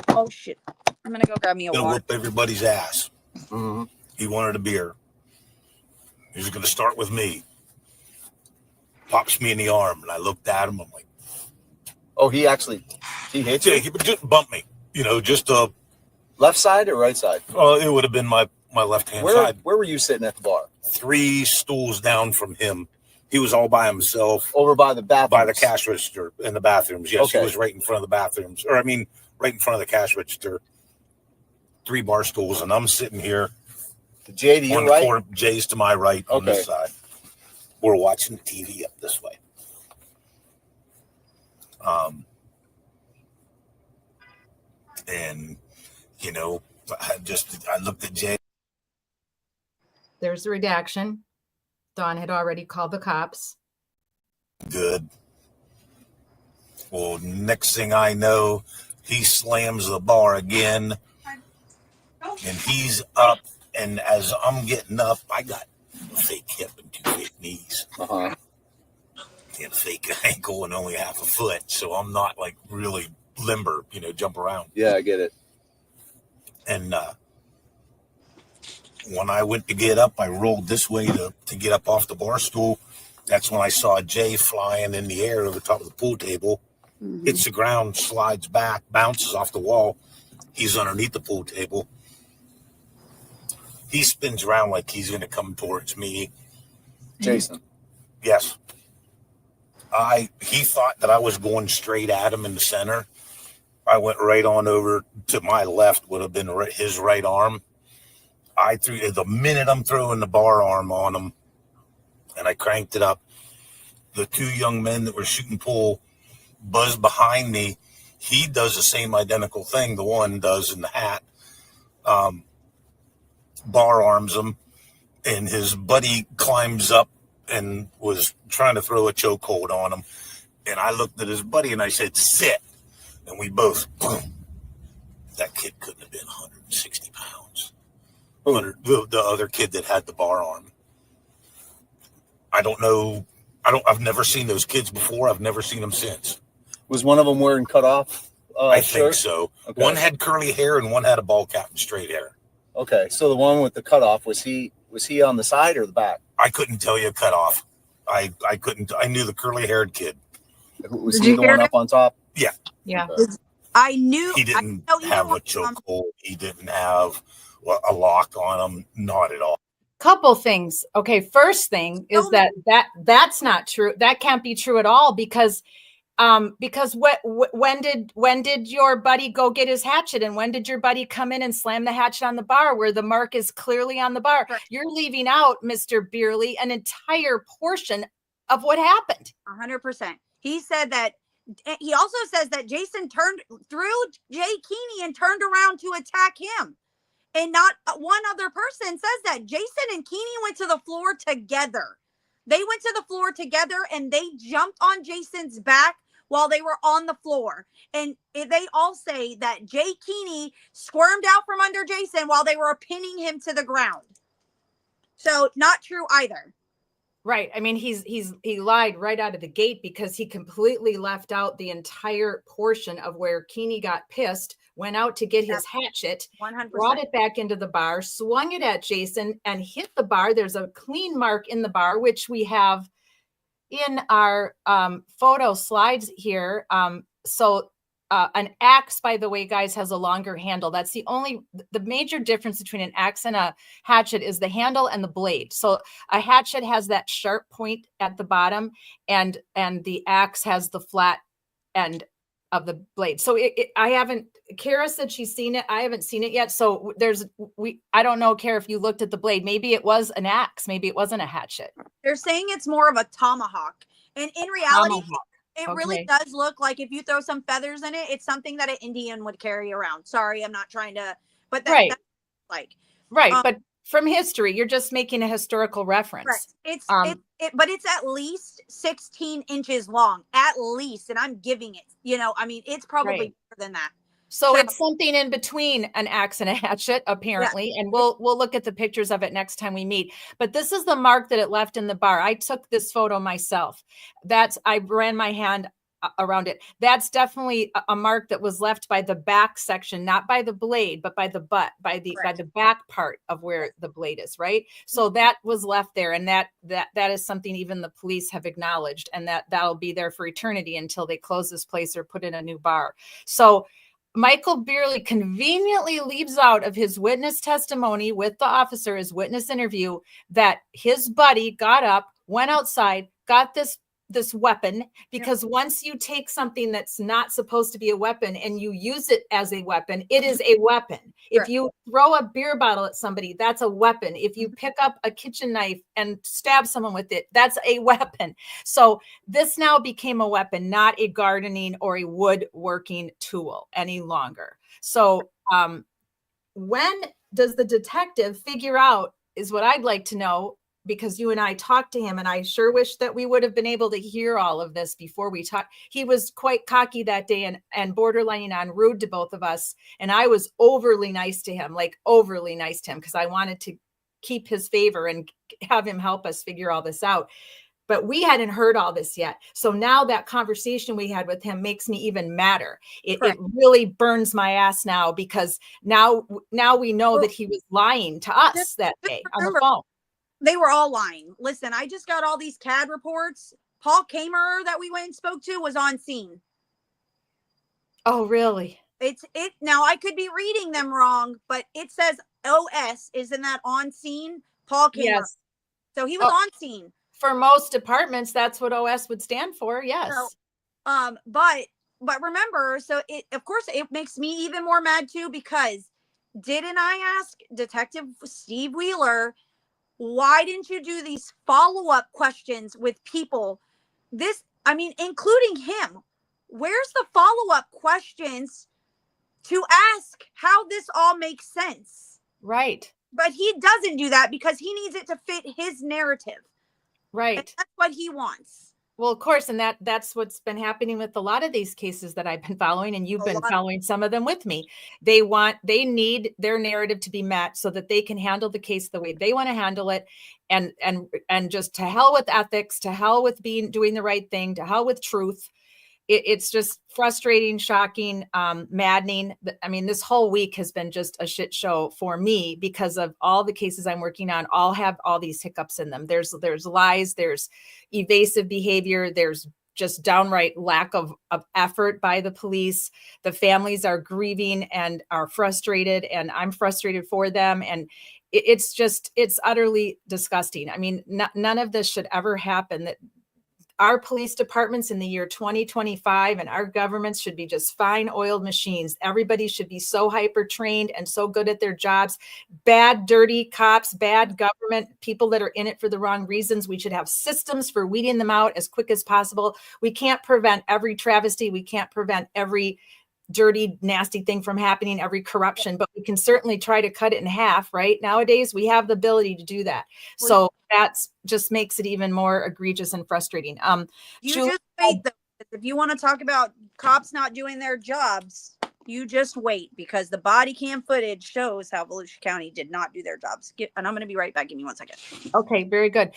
Oh shit! I'm gonna go grab me a water. Whip everybody's ass. Mm-hmm. He wanted a beer. He was going to start with me. Pops me in the arm, and I looked at him. I'm like, "Oh, he hit you? Yeah, he just bumped me. Just left side or right side? It would have been my left hand side. Where were you sitting at the bar? 3 stools down from him. He was all by himself. Over by the bathroom. By the cash register in the bathrooms. Yes, He was right in front of the bathrooms. Right in front of the cash register. 3 bar stools, and I'm sitting here. Jay to your right? Floor, Jay's to my right on this side. We're watching the TV up this way. And I looked at Jay. There's the redaction. Dawn had already called the cops. Good. Well, next thing I know, he slams the bar again, and he's up. And as I'm getting up, I got a fake hip and 2 fake knees. And a fake ankle and only half a foot. So I'm not like really limber, jump around. Yeah, I get it. And when I went to get up, I rolled this way to get up off the bar stool. That's when I saw Jay flying in the air over the top of the pool table. Mm-hmm. Hits the ground, slides back, bounces off the wall. He's underneath the pool table. He spins around like he's going to come towards me. Jason. Yes. He thought that I was going straight at him in the center. I went right on over to my left, would have been his right arm. The minute I'm throwing the bar arm on him, and I cranked it up, the 2 young men that were shooting pool buzzed behind me. He does the same identical thing the one does in the hat. Bar arms him, and his buddy climbs up and was trying to throw a chokehold on him. And I looked at his buddy and I said, "Sit." And we both, boom. That kid couldn't have been 160 pounds. The other kid that had the bar arm. I don't know. I've never seen those kids before. I've never seen them since. Was one of them wearing cut off? I think so. Okay. One had curly hair and one had a ball cap and straight hair. Okay, so the one with the cutoff, was he on the side or the back? I couldn't tell you cutoff. I couldn't. I knew the curly haired kid. Was he the one up on top? Yeah. Yeah. Okay. I knew he didn't have a chokehold. He didn't have a lock on him. Not at all. Couple things. Okay, first thing is that's not true. That can't be true at all because when did your buddy go get his hatchet, and when did your buddy come in and slam the hatchet on the bar where the mark is clearly on the bar? Right. You're leaving out, Mr. Beerley, an entire portion of what happened. 100%. He said that. He also says that Jason threw Jay Keeney and turned around to attack him. And not one other person says that. Jason and Keeney went to the floor together. They went to the floor together and they jumped on Jason's back while they were on the floor. And they all say that Jay Keeney squirmed out from under Jason while they were pinning him to the ground. So not true either. Right. I mean, he lied right out of the gate because he completely left out the entire portion of where Keeney got pissed, went out to get his hatchet, 100%. brought it back into the bar, swung it at Jason and hit the bar. There's a clean mark in the bar, which we have in our photo slides here. So an axe, by the way, guys, has a longer handle. That's the major difference between an axe and a hatchet is the handle and the blade. So a hatchet has that sharp point at the bottom, and the axe has the flat end of the blade. So Kara said she's seen it. I haven't seen it yet. So I don't know, Kara, if you looked at the blade, maybe it was an axe, maybe it wasn't a hatchet. They're saying it's more of a tomahawk. And in reality, Tomahawk. it really does look like if you throw some feathers in it, it's something that an Indian would carry around. Sorry, I'm not trying to, but that's like. Right. But from history, you're just making a historical reference. Right. But it's at least 16 inches long, at least. And I'm giving it, it's probably bigger than that. So it's something in between an axe and a hatchet, apparently. Yeah. And we'll look at the pictures of it next time we meet. But this is the mark that it left in the bar. I took this photo myself. I ran my hand around it. That's definitely a mark that was left by the back section, not by the blade, but by the butt, by the back part of where the blade is, right? So that was left there. And that is something even the police have acknowledged, and that'll be there for eternity until they close this place or put in a new bar. So Michael Beerley conveniently leaves out of his witness testimony with the officer, his witness interview, that his buddy got up, went outside, got this weapon, because once you take something that's not supposed to be a weapon and you use it as a weapon, it is a weapon. If you throw a beer bottle at somebody, that's a weapon. If you pick up a kitchen knife and stab someone with it, that's a weapon. So this now became a weapon, not a gardening or a woodworking tool any longer. So when does the detective figure out, is what I'd like to know, because you and I talked to him, and I sure wish that we would have been able to hear all of this before we talked. He was quite cocky that day and borderline on rude to both of us. And I was overly nice to him, because I wanted to keep his favor and have him help us figure all this out. But we hadn't heard all this yet. So now that conversation we had with him makes me even madder. It really burns my ass now, because now we know that he was lying to us that day on the phone. They were all lying. Listen, I just got all these CAD reports. Paul Kamer that we went and spoke to was on scene. Oh, really? Now I could be reading them wrong, but it says OS, isn't that on scene? Paul Kamer. Yes. So he was on scene. For most departments, that's what OS would stand for. Yes. So, but remember, so of course it makes me even more mad too, because didn't I ask Detective Steve Wheeler, why didn't you do these follow-up questions with people? Including him. Where's the follow-up questions to ask how this all makes sense? Right. But he doesn't do that because he needs it to fit his narrative. Right. And that's what he wants. Well, of course, and that's what's been happening with a lot of these cases that I've been following, and you've been following some of them with me. They need their narrative to be met so that they can handle the case the way they want to handle it, and just to hell with ethics, to hell with doing the right thing, to hell with truth. It's just frustrating, shocking, maddening. I mean, this whole week has been just a shit show for me because of all the cases I'm working on. All have all these hiccups in them. There's lies, there's evasive behavior, there's just downright lack of effort by the police. The families are grieving and are frustrated, and I'm frustrated for them. And it's utterly disgusting. I mean, none of this should ever happen. That our police departments in the year 2025 and our governments should be just fine oiled machines. Everybody should be so hyper trained and so good at their jobs. Bad, dirty cops, bad government, people that are in it for the wrong reasons. We should have systems for weeding them out as quick as possible. We can't prevent every travesty. We can't prevent every dirty, nasty thing from happening, every corruption, but we can certainly try to cut it in half, right? Nowadays, we have the ability to do that. So that's just makes it even more egregious and frustrating. You just made the If you want to talk about cops not doing their jobs, you just wait, because the body cam footage shows how Volusia County did not do their jobs. And I'm going to be right back. Give me 1 second. Okay, very good.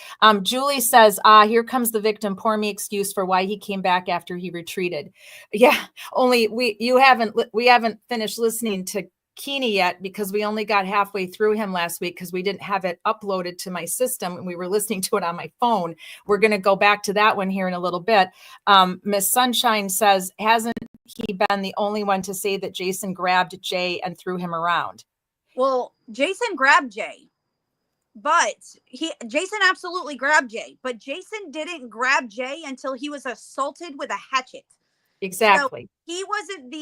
Julie says, here comes the victim. Pour me excuse for why he came back after he retreated. Yeah, only we haven't finished listening to Keeney yet, because we only got halfway through him last week because we didn't have it uploaded to my system and we were listening to it on my phone. We're going to go back to that one here in a little bit. Miss Sunshine says, hasn't he been the only one to say that Jason grabbed Jay and threw him around? Well, Jason grabbed Jay, but Jason absolutely grabbed Jay, but Jason didn't grab Jay until he was assaulted with a hatchet. Exactly. So he wasn't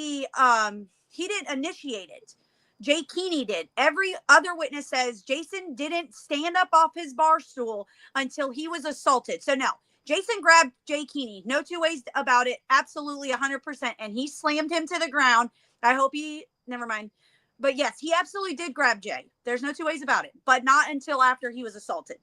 he didn't initiate it. Jay Keeney did. Every other witness says Jason didn't stand up off his bar stool until he was assaulted. So no, Jason grabbed Jay Keeney. No two ways about it. Absolutely 100%. And he slammed him to the ground. Never mind. But yes, he absolutely did grab Jay. There's no two ways about it, but not until after he was assaulted.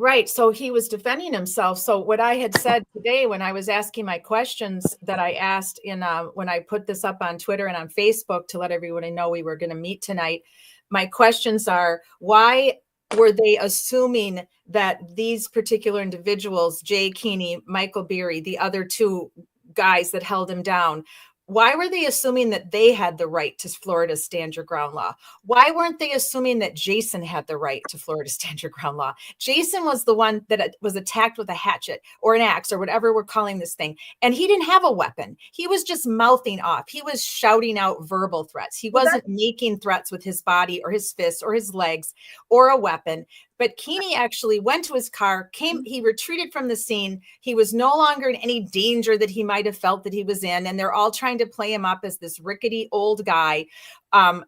Right. So he was defending himself. So what I had said today when I was asking my questions that I asked when I put this up on Twitter and on Facebook to let everybody know we were going to meet tonight, my questions are, why were they assuming that these particular individuals, Jay Keeney, Michael Beery, the other two guys that held him down, why were they assuming that they had the right to Florida's stand your ground law? Why weren't they assuming that Jason had the right to Florida's stand your ground law? Jason was the one that was attacked with a hatchet or an axe or whatever we're calling this thing. And he didn't have a weapon. He was just mouthing off. He was shouting out verbal threats. He wasn't making threats with his body or his fists or his legs or a weapon. But Keeney actually went to his car, he retreated from the scene. He was no longer in any danger that he might have felt that he was in. And they're all trying to play him up as this rickety old guy. And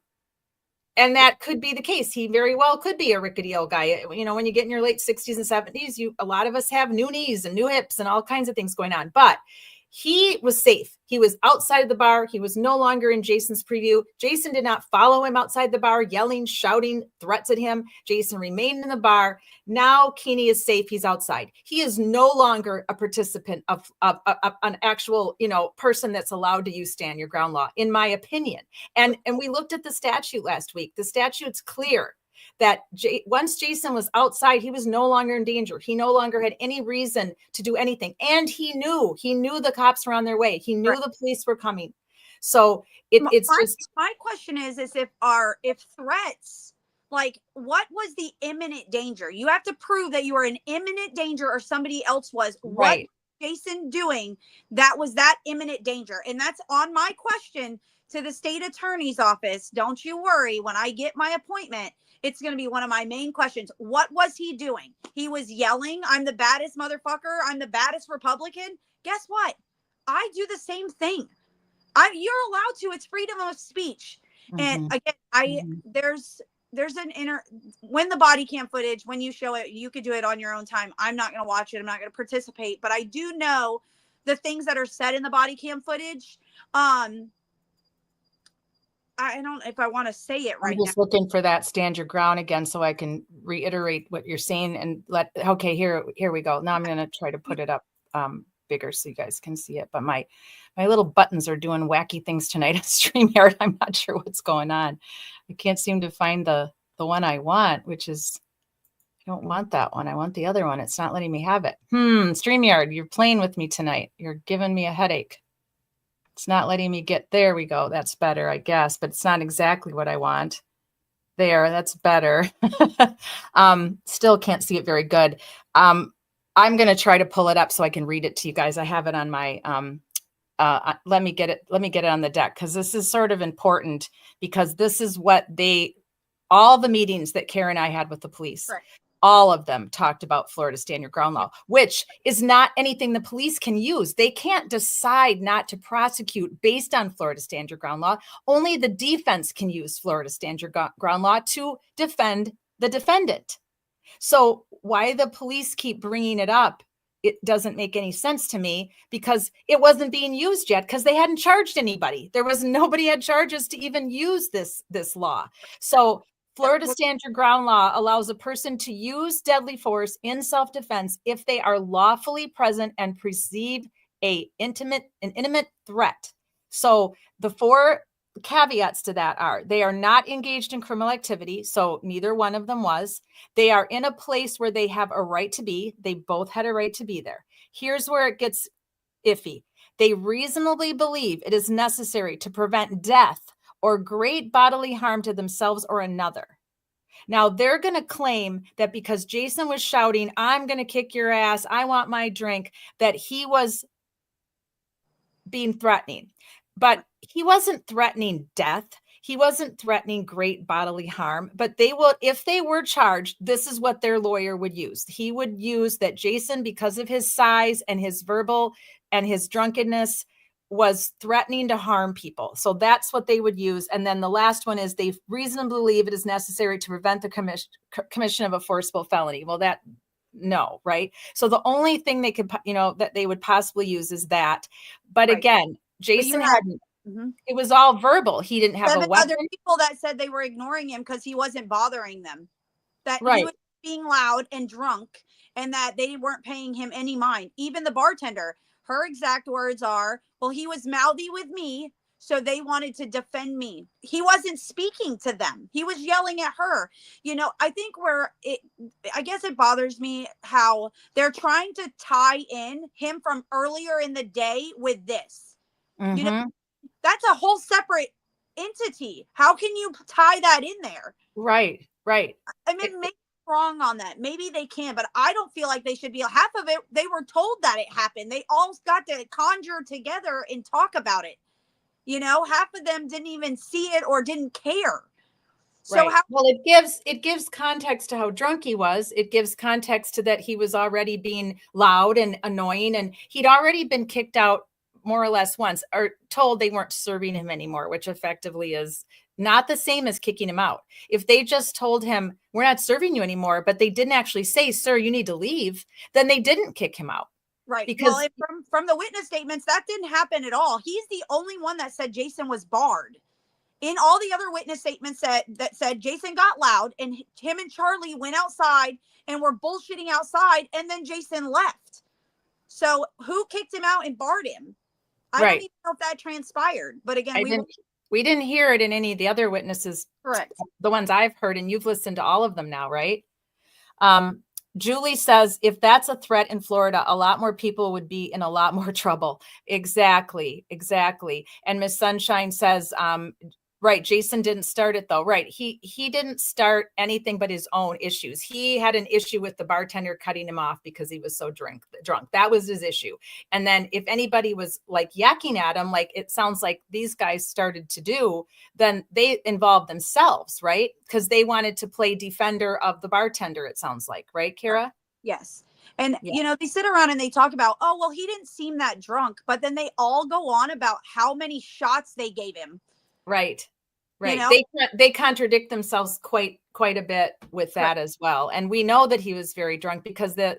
that could be the case. He very well could be a rickety old guy. You know, when you get in your late 60s and 70s, a lot of us have new knees and new hips and all kinds of things going on. But he was safe. He was outside of the bar. He was no longer in Jason's preview. Jason did not follow him outside the bar, yelling, shouting threats at him. Jason remained in the bar. Now Keeney is safe. He's outside. He is no longer a participant of an actual, person that's allowed to use stand your ground law, in my opinion. And we looked at the statute last week. The statute's clear that once Jason was outside, he was no longer in danger. He no longer had any reason to do anything. And he knew the cops were on their way. He knew the police were coming. So my question is if threats, like, what was the imminent danger? You have to prove that you are in imminent danger or somebody else was. Right. What was Jason doing that was that imminent danger? And that's on my question to the state attorney's office. Don't you worry, when I get my appointment, it's going to be one of my main questions. What was he doing? He was yelling, "I'm the baddest motherfucker. I'm the baddest Republican." Guess what? I do the same thing. You're allowed to. It's freedom of speech. Mm-hmm. And again, there's when the body cam footage, when you show it, you could do it on your own time. I'm not going to watch it. I'm not going to participate. But I do know the things that are said in the body cam footage. I don't know if I want to say it right now. I'm just looking for that stand your ground again so I can reiterate what you're saying and okay, here we go. Now I'm going to try to put it up bigger so you guys can see it. But my little buttons are doing wacky things tonight on StreamYard. I'm not sure what's going on. I can't seem to find the one I want, which is, I don't want that one. I want the other one. It's not letting me have it. StreamYard, you're playing with me tonight. You're giving me a headache. It's not letting me there we go. That's better, I guess, but it's not exactly what I want. There, that's better. Still can't see it very good. I'm going to try to pull it up so I can read it to you guys. I have it on my, let me get it on the deck, because this is sort of important, because this is what all the meetings that Karen and I had with the police, right, all of them talked about Florida stand your ground law, which is not anything the police can use. They can't decide not to prosecute based on Florida stand your ground law. Only the defense can use Florida stand your ground law to defend the defendant. So why the police keep bringing it up, it doesn't make any sense to me, because it wasn't being used yet, because they hadn't charged anybody. Nobody had charges to even use this law. So Florida stand your ground law allows a person to use deadly force in self-defense if they are lawfully present and perceive an intimate threat. So the 4 caveats to that are: they are not engaged in criminal activity. So neither one of them was. They are in a place where they have a right to be. They both had a right to be there. Here's where it gets iffy. They reasonably believe it is necessary to prevent death or great bodily harm to themselves or another. Now they're going to claim that because Jason was shouting, "I'm going to kick your ass, I want my drink," that he was being threatening. But he wasn't threatening death. He wasn't threatening great bodily harm. But they will, if they were charged, this is what their lawyer would use. He would use that Jason, because of his size and his verbal and his drunkenness, was threatening to harm people. So that's what they would use. And then the last one is they reasonably believe it is necessary to prevent the commission of a forcible felony. Well, that, no, right? So the only thing they could, that they would possibly use is that. But Right. again, Jason had- hadn't, it was all verbal. He didn't have 7 a weapon. other people that said they were ignoring him because he wasn't bothering them. That Right. he was being loud and drunk, and that they weren't paying him any mind. Even the bartender, her exact words are, "Well, he was mouthy with me, so they wanted to defend me." He wasn't speaking to them. He was yelling at her. I think I guess it bothers me how they're trying to tie in him from earlier in the day with this. That's a whole separate entity. How can you tie that in there? Right. I mean, maybe I'm wrong on that. Maybe they can, but I don't feel like they should be. Half of it, they were told that it happened. They all got to conjure together and talk about it. Half of them didn't even see it or didn't care. So Right. Well, it gives context to how drunk he was. It gives context to that he was already being loud and annoying, and he'd already been kicked out more or less once, or told they weren't serving him anymore, which effectively is not the same as kicking him out. If they just told him, "We're not serving you anymore," but they didn't actually say, "Sir, you need to leave," then they didn't kick him out. Right. Because from the witness statements, that didn't happen at all. He's the only one that said Jason was barred. In all the other witness statements that said Jason got loud and him and Charlie went outside and were bullshitting outside, and then Jason left. So who kicked him out and barred him? I don't even know if that transpired. But again, we didn't hear it in any of the other witnesses. Correct. The ones I've heard, and you've listened to all of them now, right? Julie says, if that's a threat in Florida, a lot more people would be in a lot more trouble. Exactly. And Miss Sunshine says, right, Jason didn't start it though. Right. He didn't start anything but his own issues. He had an issue with the bartender cutting him off because he was so drunk. That was his issue. And then if anybody was like yakking at him, like it sounds like these guys started to do, then they involved themselves, right? Because they wanted to play defender of the bartender, it sounds like, right, Kara? Yes. And, they sit around and they talk about, "Oh, well, he didn't seem that drunk." But then they all go on about how many shots they gave him. Right. They contradict themselves quite a bit with that as well. And we know that he was very drunk because the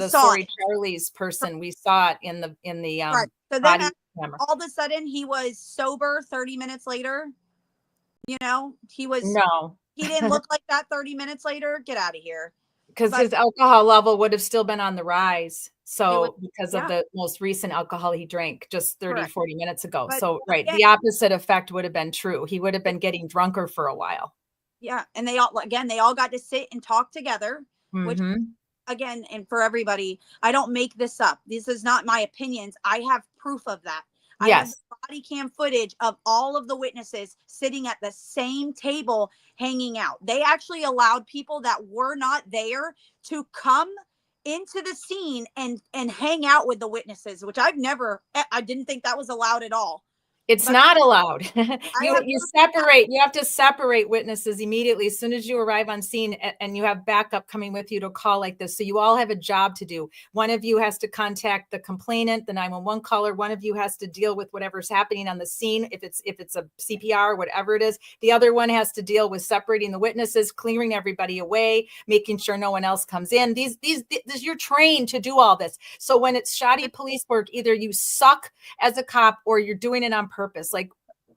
Sorry Charlie's person, we saw it in the right. So body then camera. All of a sudden he was sober 30 minutes later. He didn't look like that 30 minutes later. Get out of here. Because his alcohol level would have still been on the rise. So because of the most recent alcohol he drank just 30, 40 minutes ago. But, the opposite effect would have been true. He would have been getting drunker for a while. Yeah. And they all got to sit and talk together, which again, and for everybody, I don't make this up. This is not my opinions. I have proof of that. I have the body cam footage of all of the witnesses sitting at the same table hanging out. They actually allowed people that were not there to come into the scene and hang out with the witnesses, which I didn't think that was allowed at all. It's not allowed. You have to separate witnesses immediately as soon as you arrive on scene, and you have backup coming with you to a call like this. So you all have a job to do. One of you has to contact the complainant, the 911 caller. One of you has to deal with whatever's happening on the scene. If it's a CPR, whatever it is, the other one has to deal with separating the witnesses, clearing everybody away, making sure no one else comes in. These you're trained to do all this. So when it's shoddy police work, either you suck as a cop or you're doing it on purpose. Like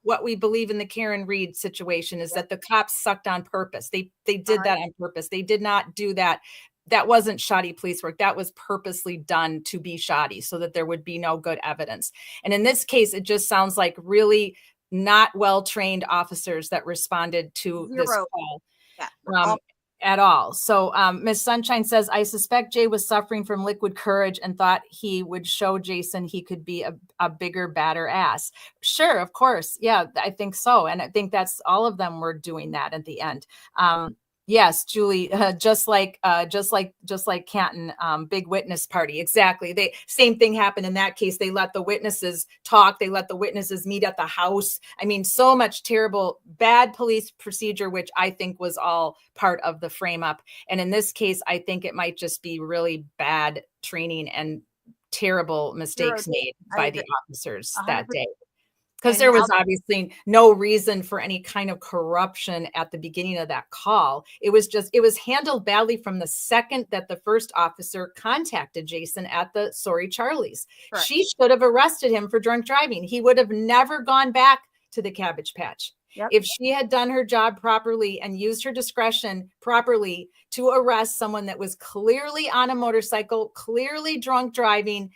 what we believe in the Karen Reed situation is that the cops sucked on purpose. They did that on purpose. They did not do that that wasn't shoddy police work. That was purposely done to be shoddy so that there would be no good evidence. And in this case, it just sounds like really not well-trained officers that responded to this call. Yeah. At all. So Miss Sunshine says, I suspect Jay was suffering from liquid courage and thought he would show Jason he could be a bigger, badder ass. Sure, of course. Yeah, I think so. And I think that's all of them were doing that at the end. Yes, Julie, just like Canton, big witness party. Exactly. Same thing happened in that case. They let the witnesses talk. They let the witnesses meet at the house. I mean, so much terrible, bad police procedure, which I think was all part of the frame up. And in this case, I think it might just be really bad training and terrible mistakes made by the officers 100%. That day. Because there was obviously no reason for any kind of corruption at the beginning of that call. It was handled badly from the second that the first officer contacted Jason at the Sorry Charlie's. Correct. She should have arrested him for drunk driving. He would have never gone back to the Cabbage Patch. Yep. If she had done her job properly and used her discretion properly to arrest someone that was clearly on a motorcycle, clearly drunk driving,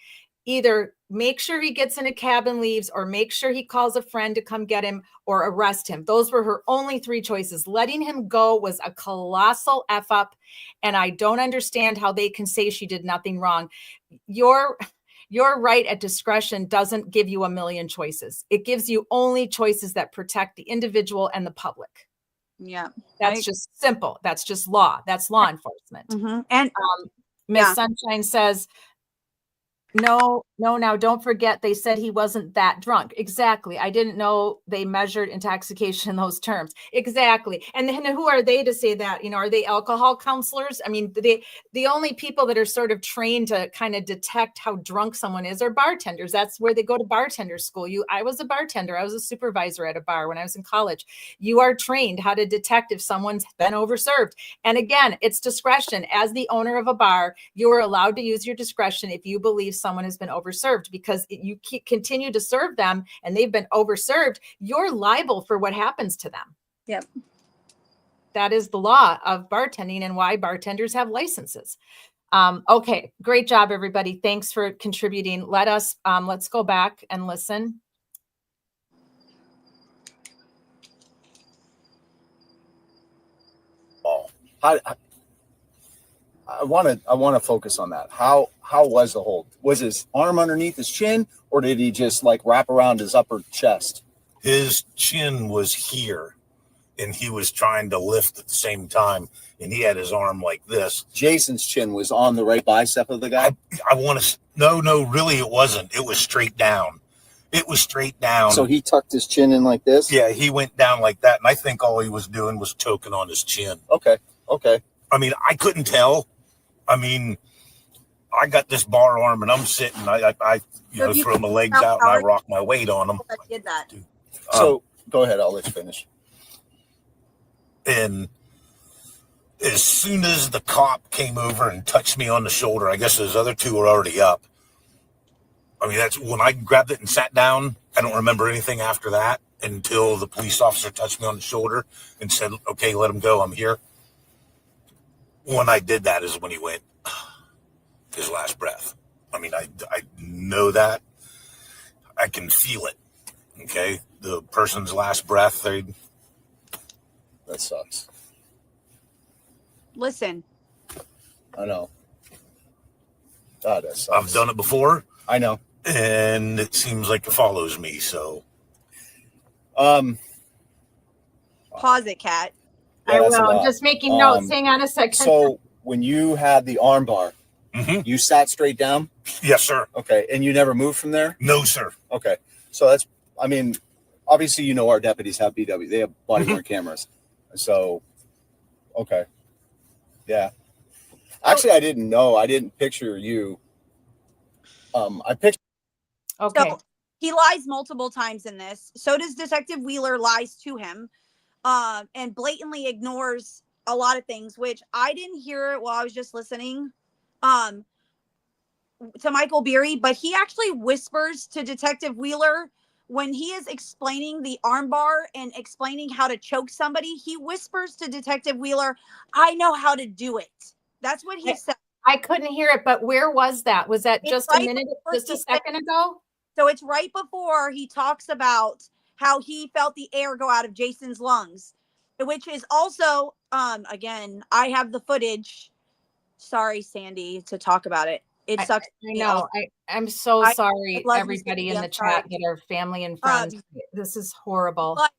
either make sure he gets in a cab and leaves, or make sure he calls a friend to come get him, or arrest him. Those were her only three choices. Letting him go was a colossal F up. And I don't understand how they can say she did nothing wrong. Your right at discretion doesn't give you a million choices. It gives you only choices that protect the individual and the public. Yeah. That's just simple. That's just law. That's law enforcement. Mm-hmm. And Miss Sunshine says, no, now don't forget they said he wasn't that drunk. Exactly. I didn't know they measured intoxication in those terms. Exactly. And then who are they to say that? Are they alcohol counselors? I mean, the only people that are sort of trained to kind of detect how drunk someone is are bartenders. That's where they go to bartender school. I was a bartender. I was a supervisor at a bar when I was in college. You are trained how to detect if someone's been overserved. And again, it's discretion. As the owner of a bar, you are allowed to use your discretion if you believe someone has been overserved, because you continue to serve them and they've been overserved, you're liable for what happens to them. Yep. That is the law of bartending and why bartenders have licenses. Okay, great job, everybody. Thanks for contributing. Let's go back and listen. I want to focus on that. How was the hold? Was his arm underneath his chin, or did he just like wrap around his upper chest? His chin was here, and he was trying to lift at the same time, and he had his arm like this. Jason's chin was on the right bicep of the guy? I want to... No, really, it wasn't. It was straight down. It was straight down. So he tucked his chin in like this? Yeah, he went down like that, and I think all he was doing was choking on his chin. Okay. I mean, I couldn't tell. I mean, I got this bar arm and I'm sitting, I throw my legs out and I rock my weight on them. I did that. So go ahead. I'll let you finish. And as soon as the cop came over and touched me on the shoulder, I guess those other two were already up. I mean, that's when I grabbed it and sat down. I don't remember anything after that until the police officer touched me on the shoulder and said, okay, let him go. I'm here. When I did that is when he went his last breath. I mean, I know that. I can feel it. Okay. The person's last breath. That sucks. Listen. I know. God, that sucks. I've done it before. I know. And it seems like it follows me. So. Pause it, Kat. Yeah, I will. I'm just making notes. Hang on a second. So when you had the arm bar, you sat straight down? Yes, sir. Okay. And you never moved from there? No, sir. Okay. So that's, I mean, obviously, our deputies have BW. They have body worn cameras. So, okay. Yeah. Actually, I didn't know. I didn't picture you. I pictured. Okay. So he lies multiple times in this. So does Detective Wheeler, lies to him. And blatantly ignores a lot of things, which I didn't hear while I was just listening to Michael Beery, but he actually whispers to Detective Wheeler when he is explaining the armbar and explaining how to choke somebody. He whispers to Detective Wheeler, I know how to do it. That's what he said. I couldn't hear it, but where was that? Was that It's just right a minute, before just a he second ago? So it's right before he talks about how he felt the air go out of Jason's lungs, which is also, again, I have the footage. Sorry, Sandy, to talk about it. It sucks. I know. I'm so sorry, love you, everybody Sandy. in I'm the sorry. chat that are family and friends. This is horrible. But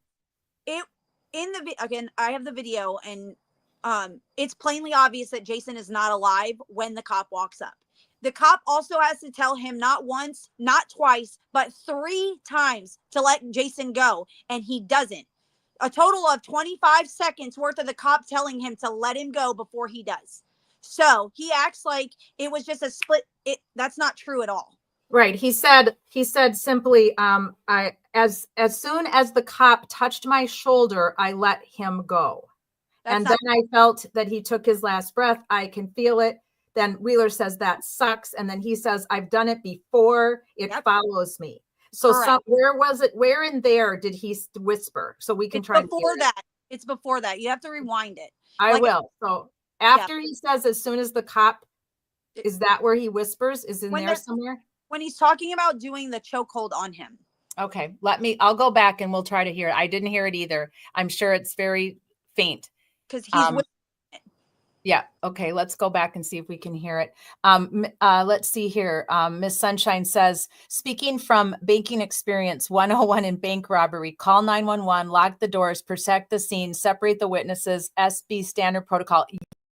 again, I have the video, and it's plainly obvious that Jason is not alive when the cop walks up. The cop also has to tell him not once, not twice, but 3 times to let Jason go, and he doesn't. A total of 25 seconds worth of the cop telling him to let him go before he does. So he acts like it was just a split. That's not true at all. Right. He said simply, as soon as the cop touched my shoulder, I let him go. Then I felt that he took his last breath. I can feel it. Then Wheeler says that sucks. And then he says, I've done it before. It follows me. So where was it? Where in there did he whisper? So we can try before that. It's before that. You have to rewind it. I will. So after he says, as soon as the cop, is that where he whispers? Is in there somewhere? When he's talking about doing the chokehold on him. Okay. I'll go back and we'll try to hear it. I didn't hear it either. I'm sure it's very faint. Because he's yeah. Okay. Let's go back and see if we can hear it. Let's see here. Miss Sunshine says, speaking from banking experience 101 in bank robbery, call 911, lock the doors, protect the scene, separate the witnesses, SB standard protocol.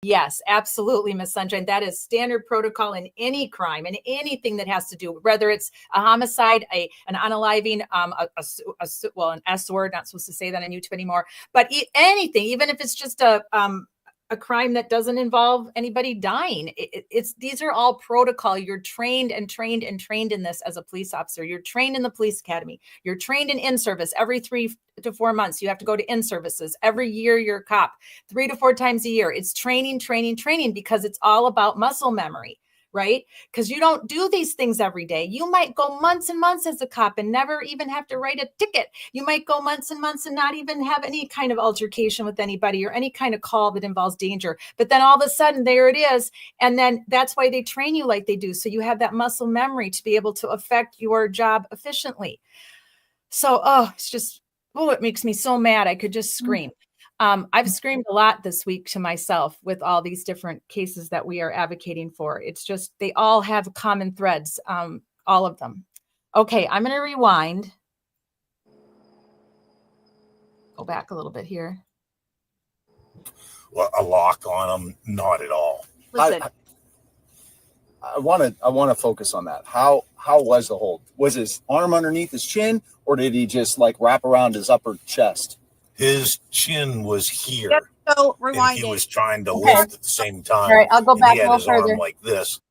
Yes, absolutely, Miss Sunshine. That is standard protocol in any crime and anything that has to do, whether it's a homicide, an unaliving, an S word, not supposed to say that on YouTube anymore, but anything, even if it's just a crime that doesn't involve anybody dying. These are all protocol. You're trained and trained and trained in this as a police officer. You're trained in the police academy. You're trained in service. Every 3 to 4 months, you have to go to in-services. Every year, you're a cop 3 to 4 times a year. It's training, training, training, because it's all about muscle memory, right? Because you don't do these things every day. You might go months and months as a cop and never even have to write a ticket. You might go months and months and not even have any kind of altercation with anybody or any kind of call that involves danger. But then all of a sudden, there it is. And then that's why they train you like they do. So you have that muscle memory to be able to affect your job efficiently. So, it makes me so mad. I could just scream. I've screamed a lot this week to myself with all these different cases that we are advocating for. It's just, they all have common threads, all of them. Okay, I'm going to rewind. Go back a little bit here. Well, a lock on them, not at all. Listen. I want to focus on that. How was the hold? Was his arm underneath his chin, or did he just like wrap around his upper chest? His chin was here. Yep, so rewind and he it. was trying to lift at the same time. All right, I'll go back he a had little his arm further. like this,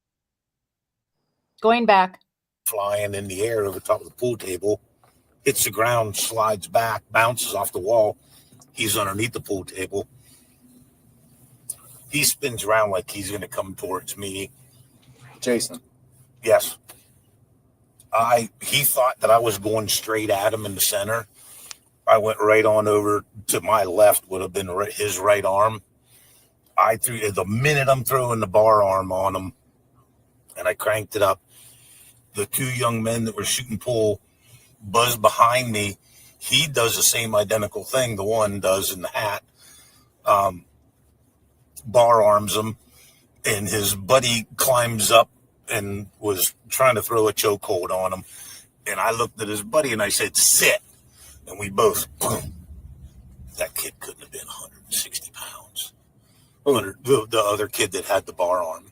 Going back. flying in the air over top of the pool table, hits the ground, slides back, bounces off the wall. He's underneath the pool table. He spins around like he's going to come towards me. Jason. Yes. He thought that I was going straight at him in the center. I went right on over to my left, would have been his right arm. The minute I'm throwing the bar arm on him, and I cranked it up, the 2 young men that were shooting pool buzz behind me. He does the same identical thing the one does in the hat. Bar arms him, and his buddy climbs up and was trying to throw a chokehold on him. And I looked at his buddy and I said, sit. And we both, boom. That kid couldn't have been 160 pounds. The other kid that had the bar arm.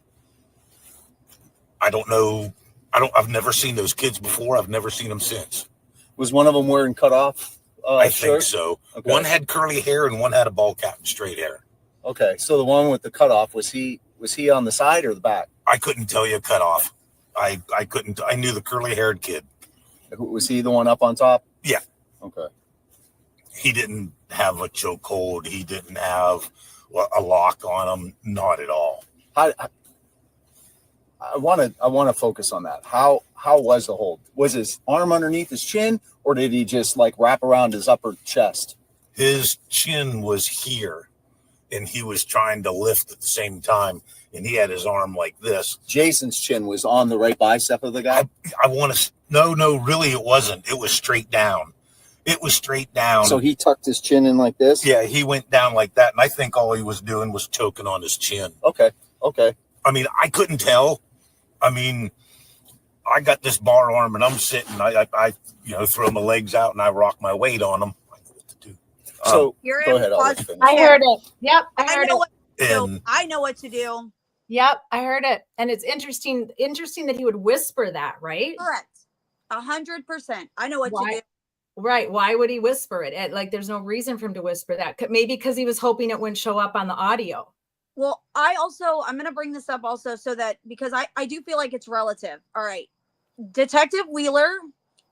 I don't know. I've never seen those kids before. I've never seen them since. Was one of them wearing cut off? I think shirt? so. Okay. One had curly hair and one had a ball cap and straight hair. Okay. So the one with the cutoff, was he on the side or the back? I couldn't tell you cut off. I couldn't. I knew the curly haired kid. Was he the one up on top? Yeah. Okay. He didn't have a chokehold. He didn't have a lock on him. Not at all. I want to focus on that. How was the hold? Was his arm underneath his chin, or did he just like wrap around his upper chest? His chin was here, and he was trying to lift at the same time. and he had his arm like this. Jason's chin was on the right bicep of the guy. I want to, no, really, it wasn't. It was straight down. It was straight down. So he tucked his chin in like this? Yeah, he went down like that. And I think all he was doing was choking on his chin. Okay. I mean, I couldn't tell. I mean, I got this bar arm and I'm sitting, I throw my legs out and I rock my weight on them. I know what to do. So You're go in ahead. I'll let you pause. finish. I heard it. Yep, I I heard know it. what to do. And I know what to do. Yep, I heard it. And it's interesting that he would whisper that, right? Correct. 100%. I know what to Why? do. Right. Why would he whisper it? Like, there's no reason for him to whisper that. Maybe because he was hoping it wouldn't show up on the audio. Well, I'm going to bring this up also so that, because I do feel like it's relative. All right. Detective Wheeler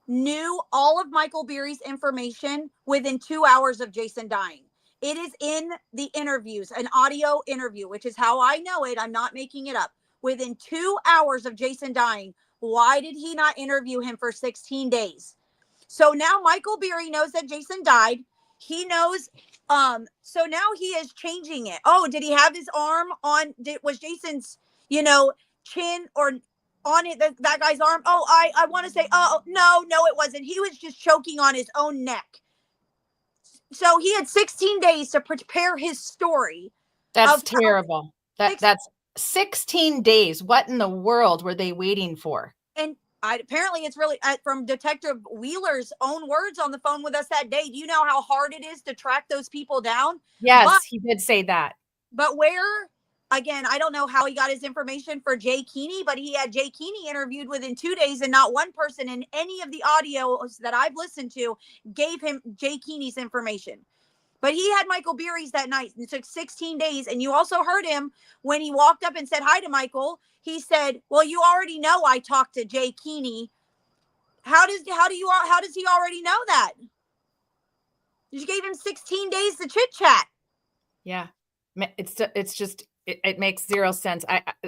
knew all of Michael Beery's information within 2 hours of Jason dying. It is in the interviews, an audio interview, which is how I know it. I'm not making it up. Within 2 hours of Jason dying, why did he not interview him for 16 days? So now Michael Beery knows that Jason died. He knows. So now he is changing it. Oh, did he have his arm on? Was Jason's, chin or on it? That guy's arm. Oh, I want to say, oh, no, it wasn't. He was just choking on his own neck. So he had 16 days to prepare his story. That's terrible. That's 16 days. What in the world were they waiting for? And apparently it's really from Detective Wheeler's own words on the phone with us that day. Do you know how hard it is to track those people down? Yes, he did say that. But again, I don't know how he got his information for Jay Keeney, but he had Jay Keeney interviewed within 2 days, and not one person in any of the audios that I've listened to gave him Jay Keeney's information. But he had Michael Beery's that night, and it took 16 days. And you also heard him when he walked up and said hi to Michael. He said, well, you already know I talked to Jay Keeney. How does he already know that? You gave him 16 days to chit chat. Yeah. It's just, it makes zero sense.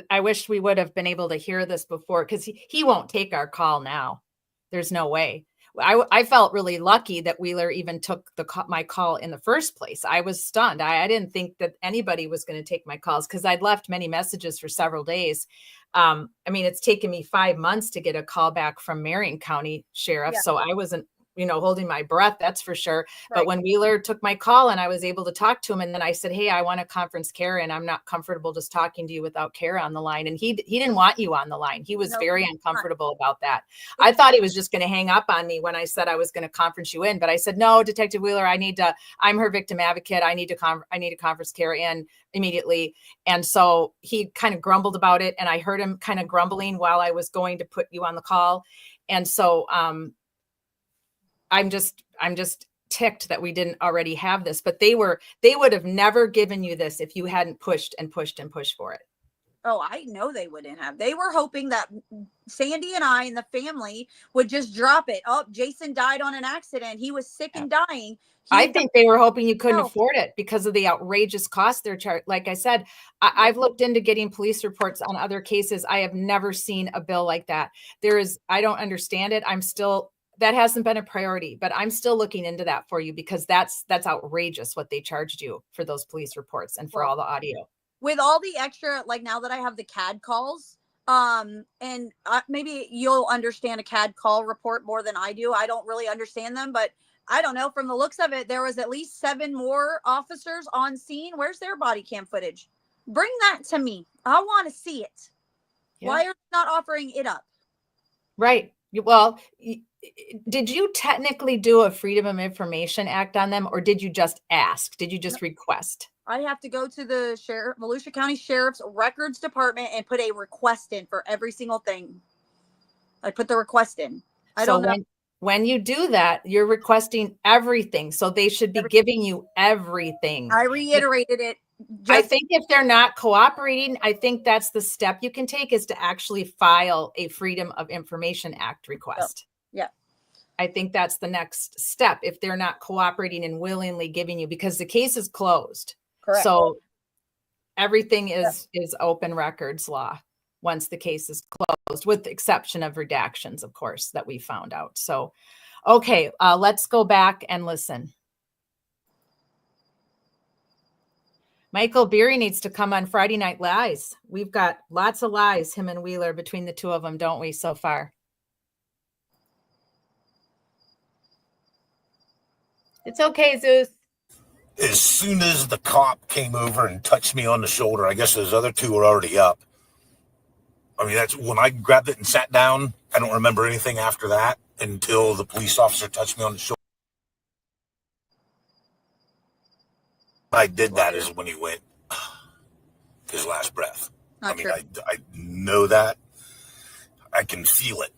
I wish we would have been able to hear this before, because he won't take our call now. There's no way. I felt really lucky that Wheeler even took my call in the first place. I was stunned. I didn't think that anybody was going to take my calls, because I'd left many messages for several days. I mean, it's taken me 5 months to get a call back from Marion County Sheriff. Yeah. So I wasn't, holding my breath, that's for sure. Right. But when Wheeler took my call and I was able to talk to him, and then I said, hey, I want to conference Kara, and I'm not comfortable just talking to you without Kara on the line. And he didn't want you on the line. He was very uncomfortable about that. I thought he was just going to hang up on me when I said I was going to conference you in, but I said, no, Detective Wheeler, I'm her victim advocate. I need to conference Kara in immediately. And so he kind of grumbled about it, and I heard him kind of grumbling while I was going to put you on the call. And so, I'm just ticked that we didn't already have this, but they would have never given you this if you hadn't pushed for it. Oh, I know they wouldn't have. They were hoping that Sandy and I and the family would just drop it. Oh, Jason died on an accident. He was sick and dying. I think they were hoping you couldn't afford it because of the outrageous cost they're charged. Like I said, I've looked into getting police reports on other cases. I have never seen a bill like that. I don't understand it. That hasn't been a priority, but I'm still looking into that for you, because that's outrageous what they charged you for those police reports and for all the audio. With all the extra, like now that I have the CAD calls, and maybe you'll understand a CAD call report more than I do. I don't really understand them, but I don't know. From the looks of it, there was at least 7 more officers on scene. Where's their body cam footage? Bring that to me. I want to see it. Yeah. Why are you not offering it up? Right. Well, did you technically do a Freedom of Information Act on them, or did you just ask? Did you just request? I have to go to the Volusia County Sheriff's Records Department and put a request in for every single thing. I put the request in. I don't know. When you do that, you're requesting everything. So they should be giving you everything. I reiterated it. I think if they're not cooperating, I think that's the step you can take, is to actually file a Freedom of Information Act request. Yeah. I think that's the next step, if they're not cooperating and willingly giving you, because the case is closed. Correct. So everything is open records law once the case is closed, with the exception of redactions, of course, that we found out. So, okay, let's go back and listen. Michael Beery needs to come on Friday Night Lies. We've got lots of lies, him and Wheeler, between the two of them, don't we, so far? It's okay, Zeus. As soon as the cop came over and touched me on the shoulder, I guess those other two were already up. I mean, that's when I grabbed it and sat down. I don't remember anything after that until the police officer touched me on the shoulder. I did that is when he went his last breath. Not true. I know that. I can feel it.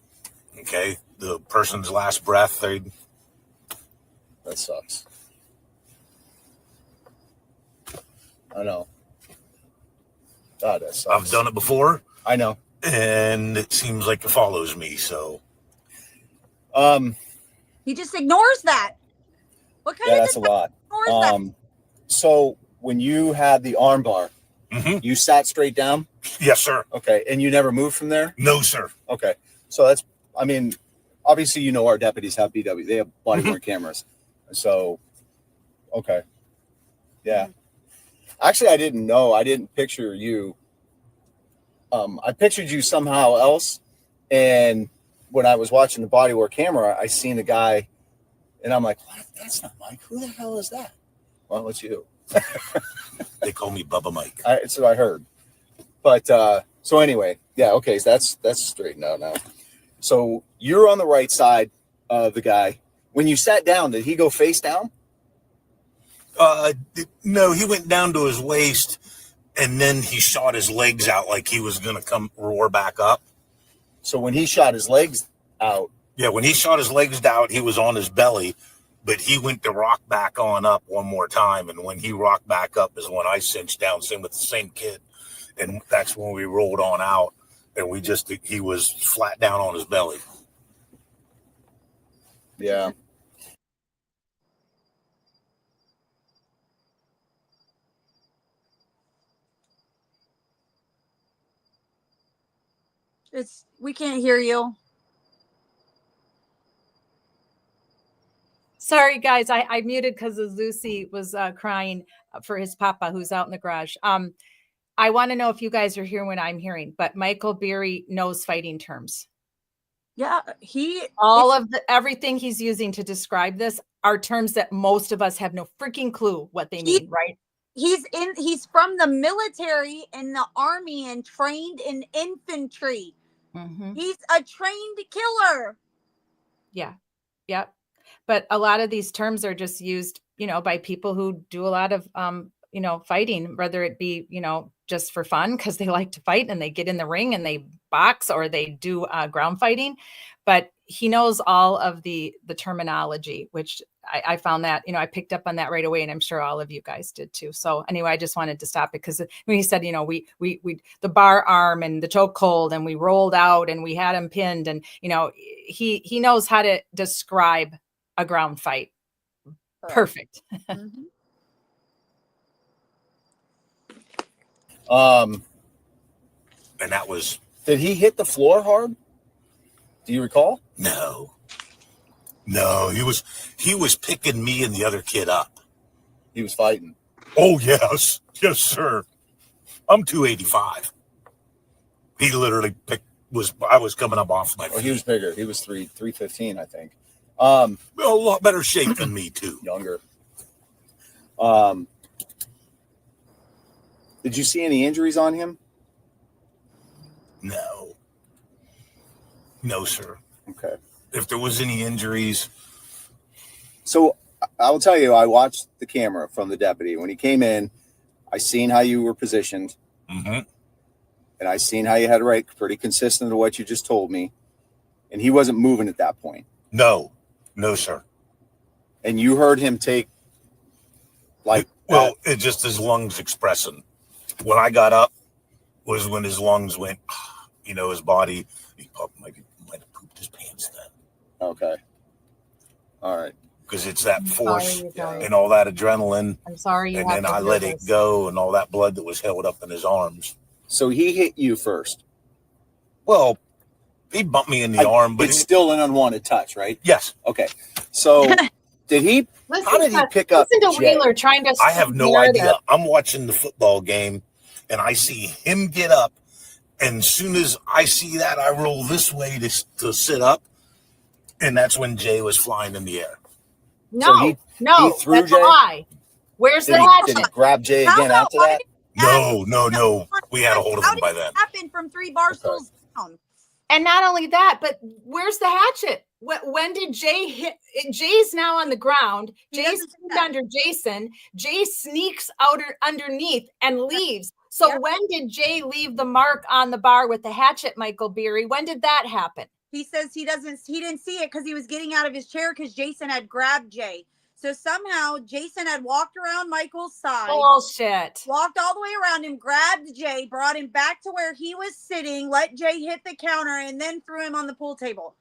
Okay. The person's last breath, That sucks. I know. God, that sucks. I've done it before. I know. And it seems like it follows me. So He just ignores that. What kind yeah, of that's a lot. ignores that? So when you had the arm bar, you sat straight down? Yes, sir. Okay. And you never moved from there? No, sir. Okay. So that's, I mean, obviously, you know, our deputies have BW. They have body worn cameras. So, okay. Yeah. Actually, I didn't know. I didn't picture you. I pictured you somehow else. And when I was watching the body worn camera, I seen a guy and I'm like, what? That's not Mike. Who the hell is that? Well, it's you. They call me Bubba Mike. So I heard. But so anyway, yeah, okay, so that's straightened out now. So you're on the right side of the guy. When you sat down, did he go face down? No, he went down to his waist and then he shot his legs out like he was gonna come roar back up. So when he shot his legs out. Yeah, when he shot his legs out, he was on his belly, but he went to rock back on up one more time. And when he rocked back up is when I cinched down, same with the same kid. And that's when we rolled on out and he was flat down on his belly. Yeah. We can't hear you. Sorry, guys. I muted because Lucy was crying for his papa who's out in the garage. I want to know if you guys are hearing what I'm hearing, but Michael Beery knows fighting terms. Yeah, everything he's using to describe this are terms that most of us have no freaking clue what they mean, right? He's from the military and the army and trained in infantry. Mm-hmm. He's a trained killer. Yeah. Yep. But a lot of these terms are just used, by people who do a lot of, fighting, whether it be, just for fun because they like to fight and they get in the ring and they box or they do ground fighting. But he knows all of the terminology, which I found that, I picked up on that right away. And I'm sure all of you guys did too. So anyway, I just wanted to stop it because when he said, we the bar arm and the chokehold and we rolled out and we had him pinned and, he knows how to describe a ground fight. Perfect. Mm-hmm. And that was. Did he hit the floor hard? Do you recall? No, he was picking me and the other kid up. He was fighting. Oh, yes, sir. I'm 285. He literally I was coming up off my feet. Oh, he was bigger. He was 315, I think. A lot better shape than me too. Younger. Did you see any injuries on him? No, sir. Okay. If there was any injuries. So I will tell you, I watched the camera from the deputy. When he came in, I seen how you were positioned. Mm-hmm. And I seen how you had a right, pretty consistent to what you just told me. And he wasn't moving at that point. No, sir. And you heard him take it's just his lungs expressing. When I got up was when his lungs went, his body, he might have pooped his pants then. Okay. All right. Because it's that force sorry. and all that adrenaline. I'm sorry. And then I let it go and all that blood that was held up in his arms. So he hit you first. Well, he bumped me in the arm, but it's still an unwanted touch, right? Yes. Okay. So Did he? How did he pick up? Listen to Jay? Wheeler trying to. I have no narrative. idea. I'm watching the football game and I see him get up. And as soon as I see that, I roll this way to sit up. And that's when Jay was flying in the air. No, So he threw that's Jay? a lie. Where's the Did hatchet? he grab Jay How again about after why that? No. We had a hold of How him did by it then. happen from 3 bar stools down? And not only that, but where's the hatchet? When did Jay hit? Jay's now on the ground. He Jay's doesn't do that. under Jason. Jay sneaks out underneath and leaves. So Yep. when did Jay leave the mark on the bar with the hatchet, Michael Beery? When did that happen? He says he didn't see it because he was getting out of his chair because Jason had grabbed Jay. So somehow Jason had walked around Michael's side, Bullshit. walked all the way around him, grabbed Jay, brought him back to where he was sitting, let Jay hit the counter, and then threw him on the pool table.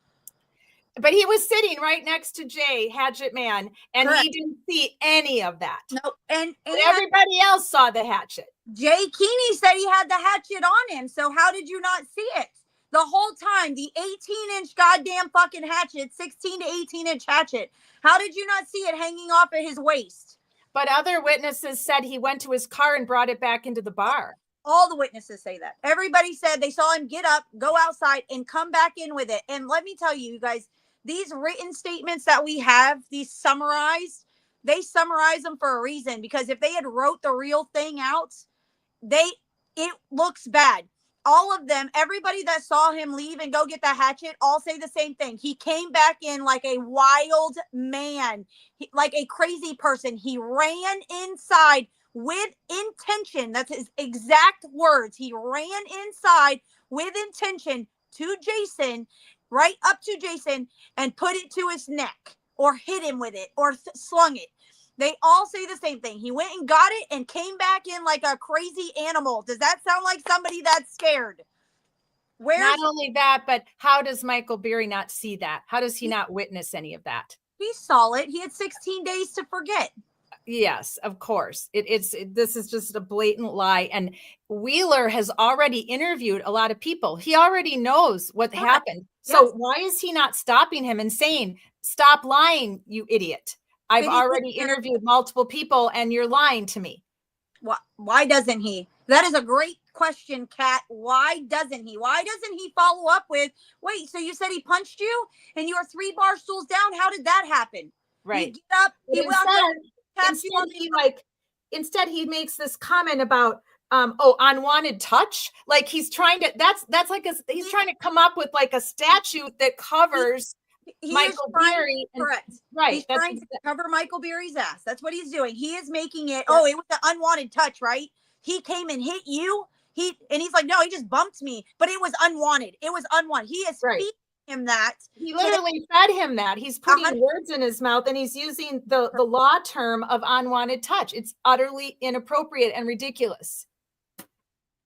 But he was sitting right next to Jay, Hatchet Man, and Correct. he didn't see any of that. No, and But everybody else saw the hatchet. Jay Keeney said he had the hatchet on him. So how did you not see it? The whole time, the 18-inch goddamn fucking hatchet, 16 to 18-inch hatchet. How did you not see it hanging off at his waist? But other witnesses said he went to his car and brought it back into the bar. All the witnesses say that. Everybody said they saw him get up, go outside, and come back in with it. And let me tell you guys, these written statements that we have, these summarized, they summarize them for a reason. Because if they had wrote the real thing out, it looks bad. All of them, everybody that saw him leave and go get the hatchet, all say the same thing. He came back in like a wild man, like a crazy person. He ran inside with intention. That's his exact words. He ran inside with intention to Jason, right up to Jason, and put it to his neck or hit him with it or slung it. They all say the same thing. He went and got it and came back in like a crazy animal. Does that sound like somebody that's scared? Not only that, but how does Michael Beery not see that? How does he not witness any of that? He saw it. He had 16 days to forget. Yes, of course. This is just a blatant lie. And Wheeler has already interviewed a lot of people. He already knows what happened. So Yes. why is he not stopping him and saying, "Stop lying, you idiot. I've already interviewed multiple people and you're lying to me"? Why doesn't he? That is a great question, Kat. Why doesn't he? Why doesn't he follow up with, wait, so you said he punched you and you were 3 bar stools down? How did that happen? Right. He get up, he Instead, he makes this comment about unwanted touch. Like he's trying to he's trying to come up with like a statute that covers Michael Beery. Correct. Right. He's trying to cover Michael Beery's ass. That's what he's doing. He is making it, it was an unwanted touch, right? He came and hit you. He's like, no, he just bumped me, but it was unwanted. It was unwanted. He is feeding him that. He literally fed him that. He's putting words in his mouth and he's using the law term of unwanted touch. It's utterly inappropriate and ridiculous.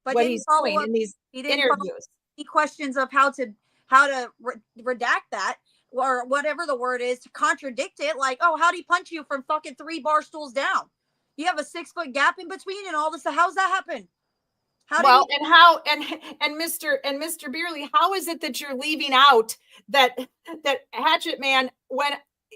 But what he's doing in these interviews. Any questions of how to redact that or whatever the word is to contradict it? Like, oh, how'd he punch you from fucking 3 bar stools down? You have a 6-foot gap in between and all this. How's that happen? Mr. Beerley, how is it that you're leaving out that Hatchet Man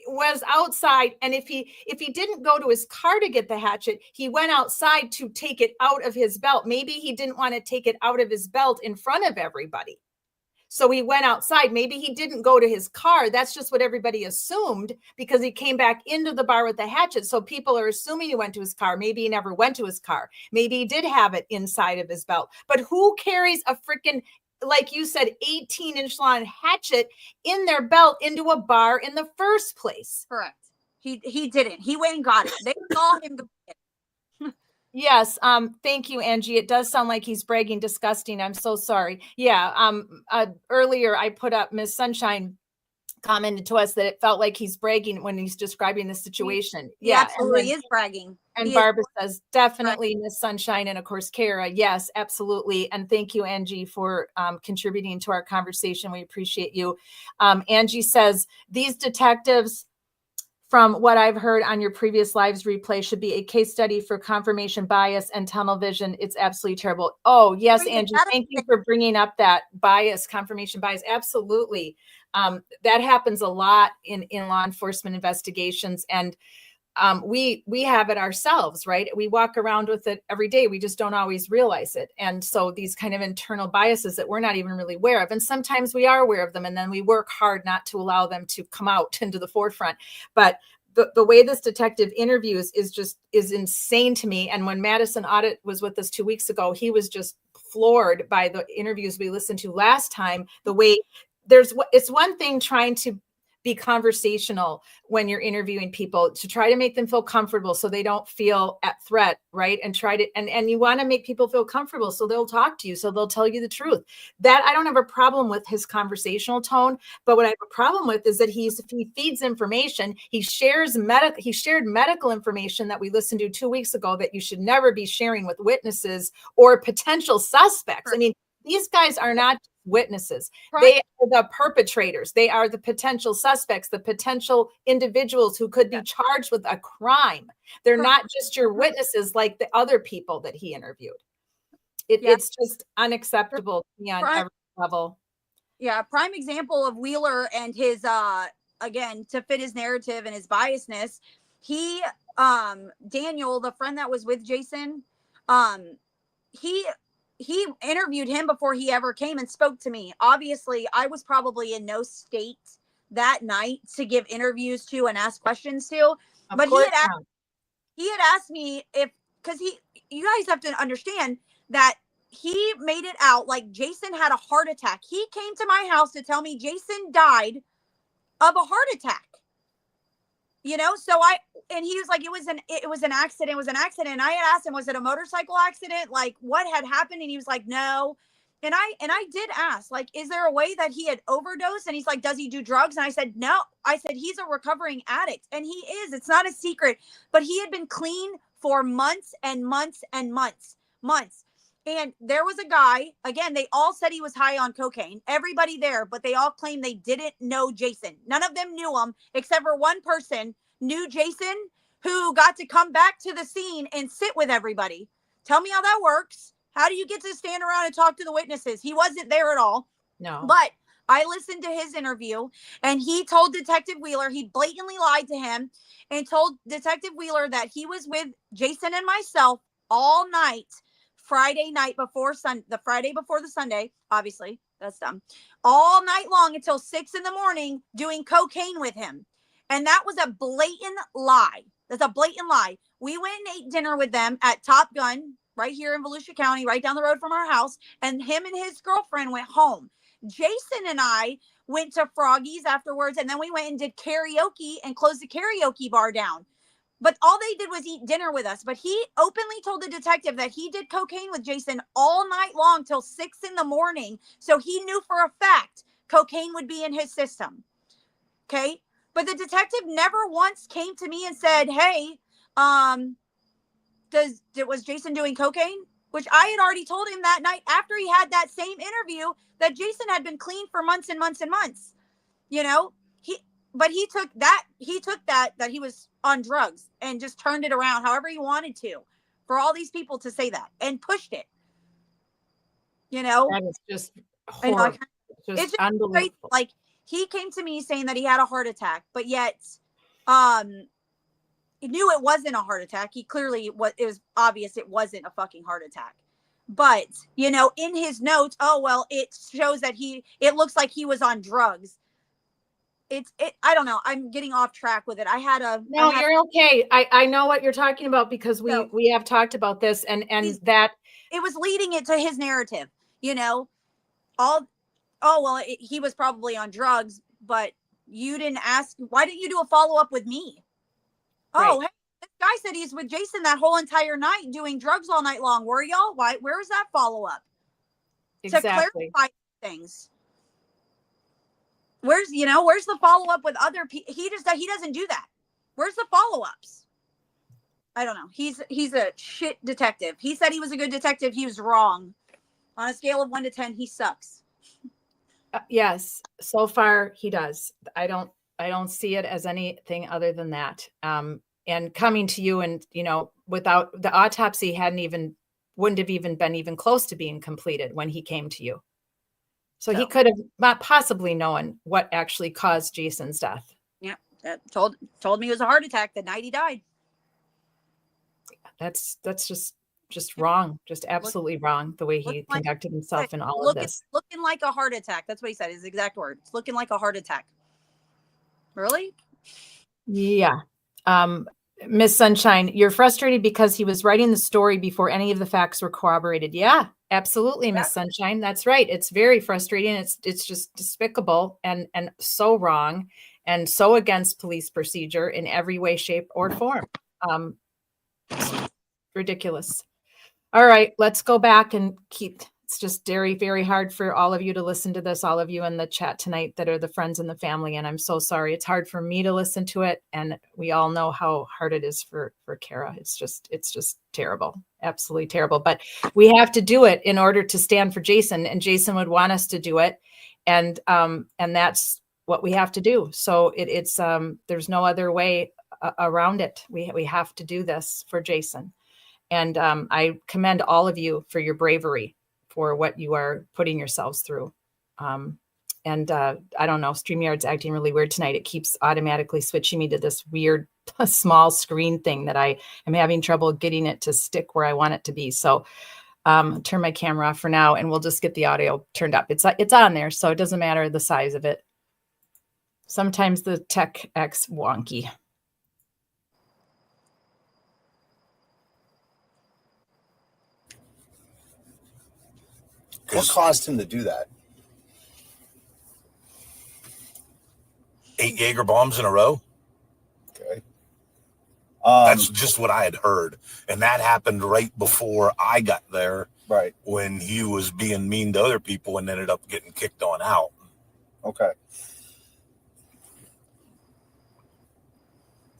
was outside, and if he didn't go to his car to get the hatchet, he went outside to take it out of his belt. Maybe he didn't want to take it out of his belt in front of everybody. So he went outside. Maybe he didn't go to his car. That's just what everybody assumed because he came back into the bar with the hatchet. So people are assuming he went to his car. Maybe he never went to his car. Maybe he did have it inside of his belt. But who carries a freaking, like you said, 18-inch long hatchet in their belt into a bar in the first place? Correct. He didn't. He went and got it. They saw him go get it. Yes. Thank you, Angie. It does sound like he's bragging disgusting. I'm so sorry. Yeah. Earlier I put up Miss Sunshine commented to us that it felt like he's bragging when he's describing the situation. He absolutely is bragging. And Barbara says, definitely Miss Sunshine. And of course, Kara, yes, absolutely. And thank you, Angie, for contributing to our conversation. We appreciate you. Angie says, these detectives, from what I've heard on your previous lives replay, should be a case study for confirmation bias and tunnel vision. It's absolutely terrible. Oh, yes, Angie, thank you for bringing up that bias, confirmation bias. Absolutely. That happens a lot in law enforcement investigations. And we have it ourselves, right? We walk around with it every day. We just don't always realize it. And so these kind of internal biases that we're not even really aware of. And sometimes we are aware of them, and then we work hard not to allow them to come out into the forefront. But the way this detective interviews is insane to me. And when Madison Audit was with us 2 weeks ago, he was just floored by the interviews we listened to last time. The way it's one thing trying to be conversational when you're interviewing people, to try to make them feel comfortable so they don't feel at threat, right? And and you want to make people feel comfortable so they'll talk to you, so they'll tell you the truth. That I don't have a problem with his conversational tone, but what I have a problem with is that he feeds information. He shared medical information that we listened to 2 weeks ago that you should never be sharing with witnesses or potential suspects. I mean, these guys are not witnesses. Right. They are the perpetrators. They are the potential suspects, the potential individuals who could be charged with a crime. They're not just your witnesses like the other people that he interviewed. It's just unacceptable on every level. Yeah, prime example of Wheeler and his again, to fit his narrative and his biasness. He Daniel, the friend that was with Jason, he interviewed him before he ever came and spoke to me. Obviously, I was probably in no state that night to give interviews to and ask questions to. But he had asked me because you guys have to understand that he made it out like Jason had a heart attack. He came to my house to tell me Jason died of a heart attack. You know, and he was like, it was an accident. And I had asked him, was it a motorcycle accident? Like, what had happened? And he was like, no. And I did ask, like, is there a way that he had overdosed? And he's like, does he do drugs? And I said, no. I said, he's a recovering addict. And he is. It's not a secret. But he had been clean for months and months and months. And there was a guy, again, they all said he was high on cocaine. Everybody there, but they all claimed they didn't know Jason. None of them knew him, except for one person knew Jason, who got to come back to the scene and sit with everybody. Tell me how that works. How do you get to stand around and talk to the witnesses? He wasn't there at all. No. But I listened to his interview, and he told Detective Wheeler, he blatantly lied to him and told Detective Wheeler that he was with Jason and myself all night, Friday night before the Friday before the Sunday, obviously, that's dumb, all night long until 6 a.m, doing cocaine with him. And that was a blatant lie. That's a blatant lie. We went and ate dinner with them at Top Gun right here in Volusia County, right down the road from our house. And him and his girlfriend went home. Jason and I went to Froggy's afterwards. And then we went and did karaoke and closed the karaoke bar down. But all they did was eat dinner with us. But he openly told the detective that he did cocaine with Jason all night long till 6 a.m. So he knew for a fact cocaine would be in his system. Okay. But the detective never once came to me and said, hey, was Jason doing cocaine? Which I had already told him that night after he had that same interview that Jason had been clean for months and months and months. You know, he took that he was on drugs and just turned it around however he wanted to for all these people to say that and pushed it. You know, that is just horrible. It's just unbelievable. crazy. Like, he came to me saying that he had a heart attack, but yet he knew it wasn't a heart attack. He clearly it was obvious it wasn't a fucking heart attack. But, you know, in his notes, it shows that it looks like he was on drugs. I don't know. I'm getting off track with it. You're okay. I know what you're talking about because we have talked about this and that it was leading it to his narrative, you know, he was probably on drugs, but you didn't ask, why didn't you do a follow-up with me? Right. Oh, hey, this guy said he's with Jason that whole entire night doing drugs all night long. Were y'all? Why? Where was that follow-up? Exactly. To clarify things. Where's the follow-up with other people? He doesn't do that. Where's the follow-ups? I don't know. He's a shit detective. He said he was a good detective. He was wrong. On a scale of 1 to 10, he sucks. Yes, so far he does. I don't see it as anything other than that. And coming to you, and you know, without the autopsy wouldn't have even been close to being completed when he came to you. So he could have not possibly known what actually caused Jason's death. Yeah, that told me it was a heart attack the night he died. That's just wrong, just absolutely wrong, the way he conducted himself in all of this. Looking like a heart attack. That's what he said, his exact word. It's looking like a heart attack. Really? Yeah. Miss Sunshine, you're frustrated because he was writing the story before any of the facts were corroborated. Yeah, absolutely, Miss Sunshine. That's right. It's very frustrating. It's just despicable and so wrong and so against police procedure in every way, shape, or form. Ridiculous. All right, let's go back and it's just very, very hard for all of you to listen to this, all of you in the chat tonight that are the friends and the family. And I'm so sorry. It's hard for me to listen to it. And we all know how hard it is for Kara. It's just terrible. Absolutely terrible. But we have to do it in order to stand for Jason, and Jason would want us to do it. And that's what we have to do. So it's there's no other way around it. We have to do this for Jason. And I commend all of you for your bravery, for what you are putting yourselves through. I don't know, StreamYard's acting really weird tonight. It keeps automatically switching me to this weird small screen thing that I am having trouble getting it to stick where I want it to be. So turn my camera off for now, and we'll just get the audio turned up. It's on there, so it doesn't matter the size of it. Sometimes the tech acts wonky. What caused him to do that? 8 Jaeger bombs in a row. Okay. That's just what I had heard. And that happened right before I got there. Right. When he was being mean to other people and ended up getting kicked on out. Okay.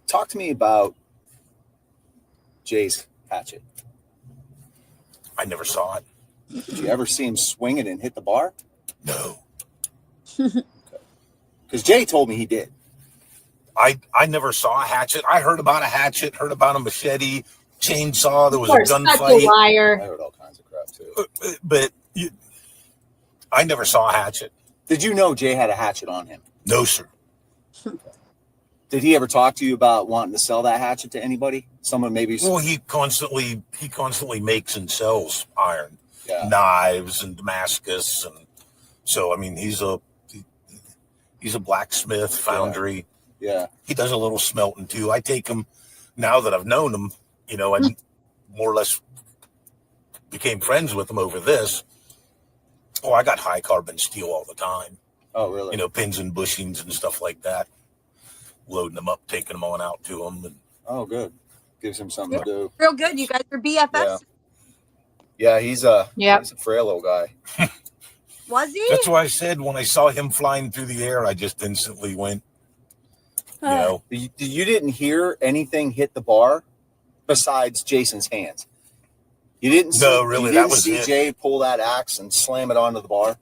Talk to me about Jay's hatchet. I never saw it. Did you ever see him swing it and hit the bar? No. Because Jay told me he did. I never saw a hatchet. I heard about a hatchet, heard about a machete, chainsaw. There was a gunfight. Liar. I heard all kinds of crap too. But I never saw a hatchet. Did you know Jay had a hatchet on him? No, sir. Did he ever talk to you about wanting to sell that hatchet to anybody? Someone maybe. Well, he constantly makes and sells iron, knives, and Damascus, and so I mean he's a blacksmith, foundry. Yeah. He does a little smelting too. I take him now that I've known him. I more or less became friends with him over this. Oh, I got high carbon steel all the time. Oh, really? Pins and bushings and stuff like that. Loading them up, taking them on out to him. And, oh, good. Gives him something to do. Real good. You guys are BFFs. Yeah, he's a frail little guy. Was he? That's why I said when I saw him flying through the air, I just instantly went, You didn't hear anything hit the bar besides Jason's hands. You didn't see, that was it. Jay pull that axe and slam it onto the bar?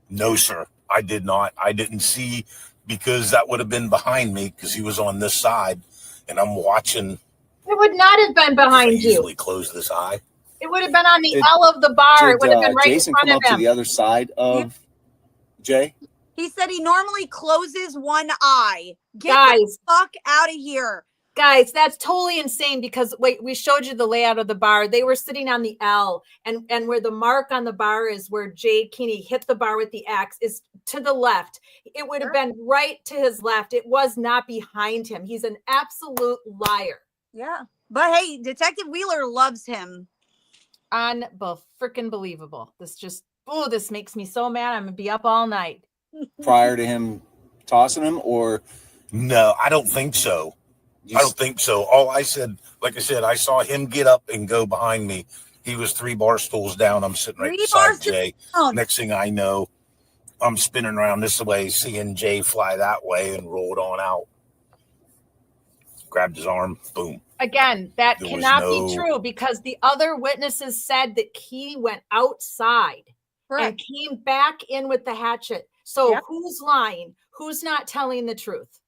No, sir. I did not. I didn't see, because that would have been behind me because he was on this side and I'm watching. It would not have been behind you. Easily close this eye. It would have been on the L of the bar. It would have been right Jason in front come of up him. to the other side of Jay? He said he normally closes one eye. Get Guys, the fuck out of here. Guys, that's totally insane because wait, we showed you the layout of the bar. They were sitting on the L, and where the mark on the bar is where Jay Keeney hit the bar with the axe is to the left. It would have been right to his left. It was not behind him. He's an absolute liar. Yeah. But hey, Detective Wheeler loves him. Freaking believable. This makes me so mad. I'm gonna be up all night. Prior to him tossing him, or no, I don't think so. I don't think so. All I said, like I said, I saw him get up and go behind me. He was 3 bar stools down. I'm sitting right beside Jay. Next thing I know, I'm spinning around this way, seeing Jay fly that way, and rolled on out. Grabbed his arm, boom. Again, that cannot be true because the other witnesses said that he went outside and came back in with the hatchet. So who's lying? Who's not telling the truth?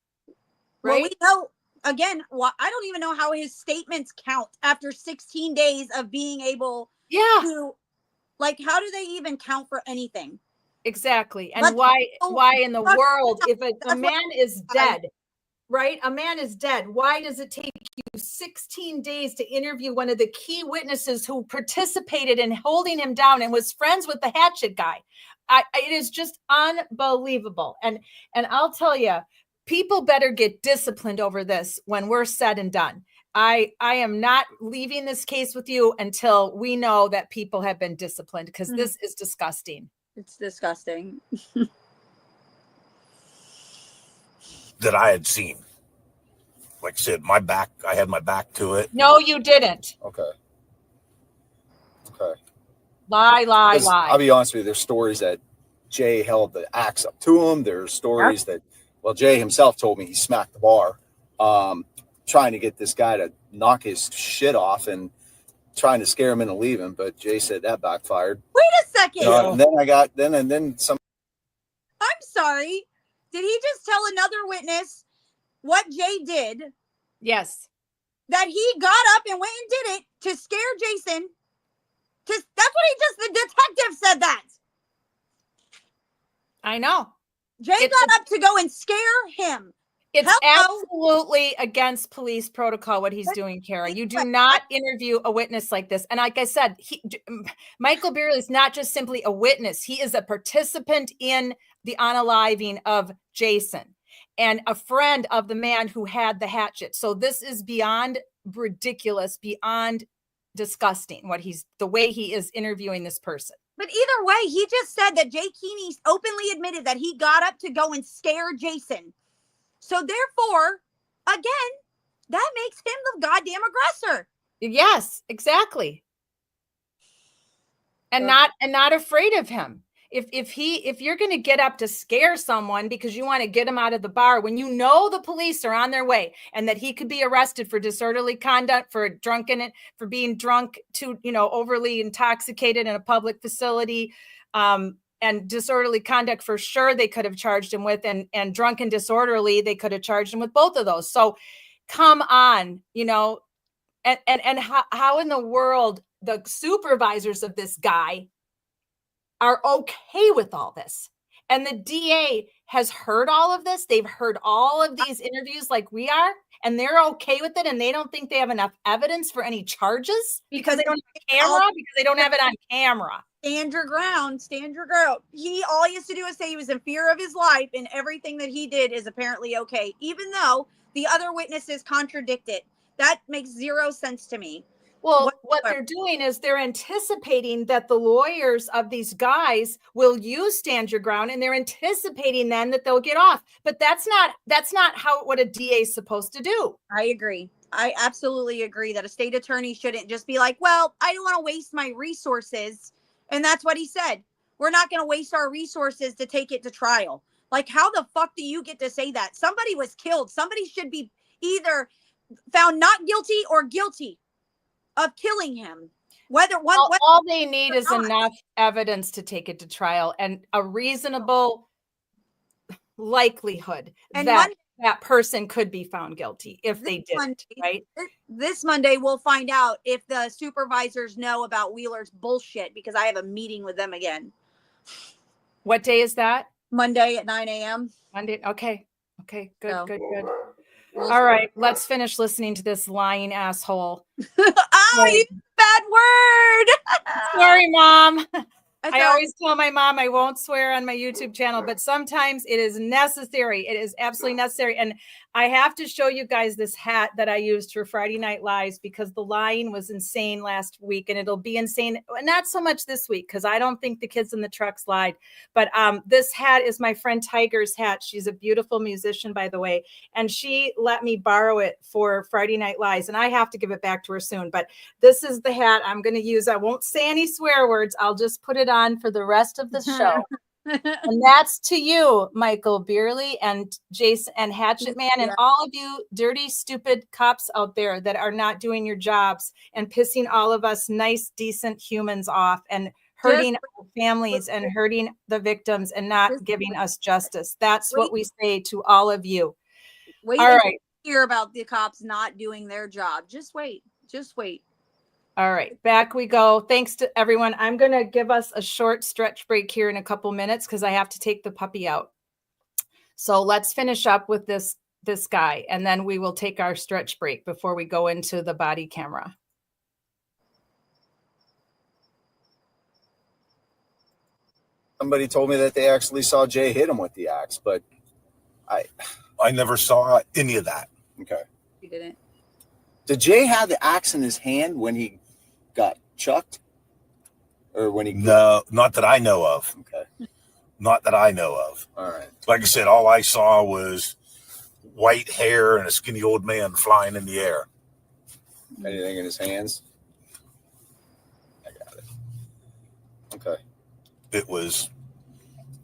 Right? Well, we know. Again, I don't even know how his statements count after 16 days of being able to, how do they even count for anything? Exactly. And But why in the Fuck. world, if a That's man is I- dead, right? A man is dead. Why does it take you 16 days to interview one of the key witnesses who participated in holding him down and was friends with the hatchet guy? It is just unbelievable. And I'll tell you, people better get disciplined over this when we're said and done. I am not leaving this case with you until we know that people have been disciplined, because this is disgusting. It's disgusting. That I had seen. Like I said, I had my back to it. No, you didn't. Okay. Okay. Lie. I'll be honest with you. There's stories that Jay held the axe up to him. There's stories that, well, Jay himself told me he smacked the bar, trying to get this guy to knock his shit off and trying to scare him into leaving. But Jay said that backfired. Wait a second. And then some. I'm sorry. Did he just tell another witness what Jay did? Yes. That he got up and went and did it to scare Jason. That's what the detective said that. I know. Jay got up to go and scare him. It's Hello? absolutely against police protocol what he's doing, Kara. You do not interview a witness like this. And like I said, Michael Beerley is not just simply a witness. He is a participant in the unaliving of Jason and a friend of the man who had the hatchet. So this is beyond ridiculous, beyond disgusting, the way he is interviewing this person. But either way, he just said that Jay Keeney openly admitted that he got up to go and scare Jason. So therefore, again, that makes him the goddamn aggressor. Yes, exactly. And not afraid of him. If you're going to get up to scare someone because you want to get him out of the bar when you know the police are on their way and that he could be arrested for disorderly conduct, for being drunk to, overly intoxicated in a public facility, and disorderly conduct for sure they could have charged him with, and drunk and disorderly, they could have charged him with both of those. So come on, and how in the world the supervisors of this guy are okay with all this. And the DA has heard all of this. They've heard all of these interviews like we are, and they're okay with it. And they don't think they have enough evidence for any charges because they don't have a camera, because they don't have it on camera. Stand your ground. Stand your ground. All he has to do is say he was in fear of his life, and everything that he did is apparently okay, even though the other witnesses contradict it. That makes zero sense to me. Well, what they're doing is they're anticipating that the lawyers of these guys will use stand your ground, and they're anticipating then that they'll get off. But that's not what a DA is supposed to do. I agree. I absolutely agree that a state attorney shouldn't just be like, well, I don't want to waste my resources. And that's what he said. We're not going to waste our resources to take it to trial. Like, how the fuck do you get to say that? Somebody was killed. Somebody should be either found not guilty or guilty of killing him. All they need is enough evidence to take it to trial and a reasonable likelihood that person could be found guilty if they did it, right? This Monday, we'll find out if the supervisors know about Wheeler's bullshit, because I have a meeting with them again. What day is that? Monday at 9 a.m. Monday. Okay. Good. All right. Let's finish listening to this lying asshole. Oh, you bad word. Sorry, Mom. I always tell my mom I won't swear on my YouTube channel, but sometimes it is necessary. It is absolutely necessary. And I have to show you guys this hat that I used for Friday Night Lives, because the lying was insane last week, and it'll be insane. Not so much this week, because I don't think the kids in the trucks lied. But this hat is my friend Tiger's hat. She's a beautiful musician, by the way. And she let me borrow it for Friday Night Lives, and I have to give it back to her soon. But this is the hat I'm going to use. I won't say any swear words. I'll just put it on for the rest of the show. And that's to you, Michael Beerley and Jason and Hatchet Man, and all of you dirty, stupid cops out there that are not doing your jobs and pissing all of us nice, decent humans off and hurting our families and hurting the victims and not giving us justice. That's what we say to all of you. All right. Hear about the cops not doing their job. Just wait. All right, back we go. Thanks to everyone. I'm going to give us a short stretch break here in a couple minutes because I have to take the puppy out. So let's finish up with this guy, and then we will take our stretch break before we go into the body camera. Somebody told me that they actually saw Jay hit him with the axe, but I never saw any of that. okay. You didn't. Did Jay have the axe in his hand when he got chucked? Or when he... No, not that I know of. Okay. Not that I know of. All right. Like I said, all I saw was white hair and a skinny old man flying in the air. Anything in his hands? I got it. Okay. It was...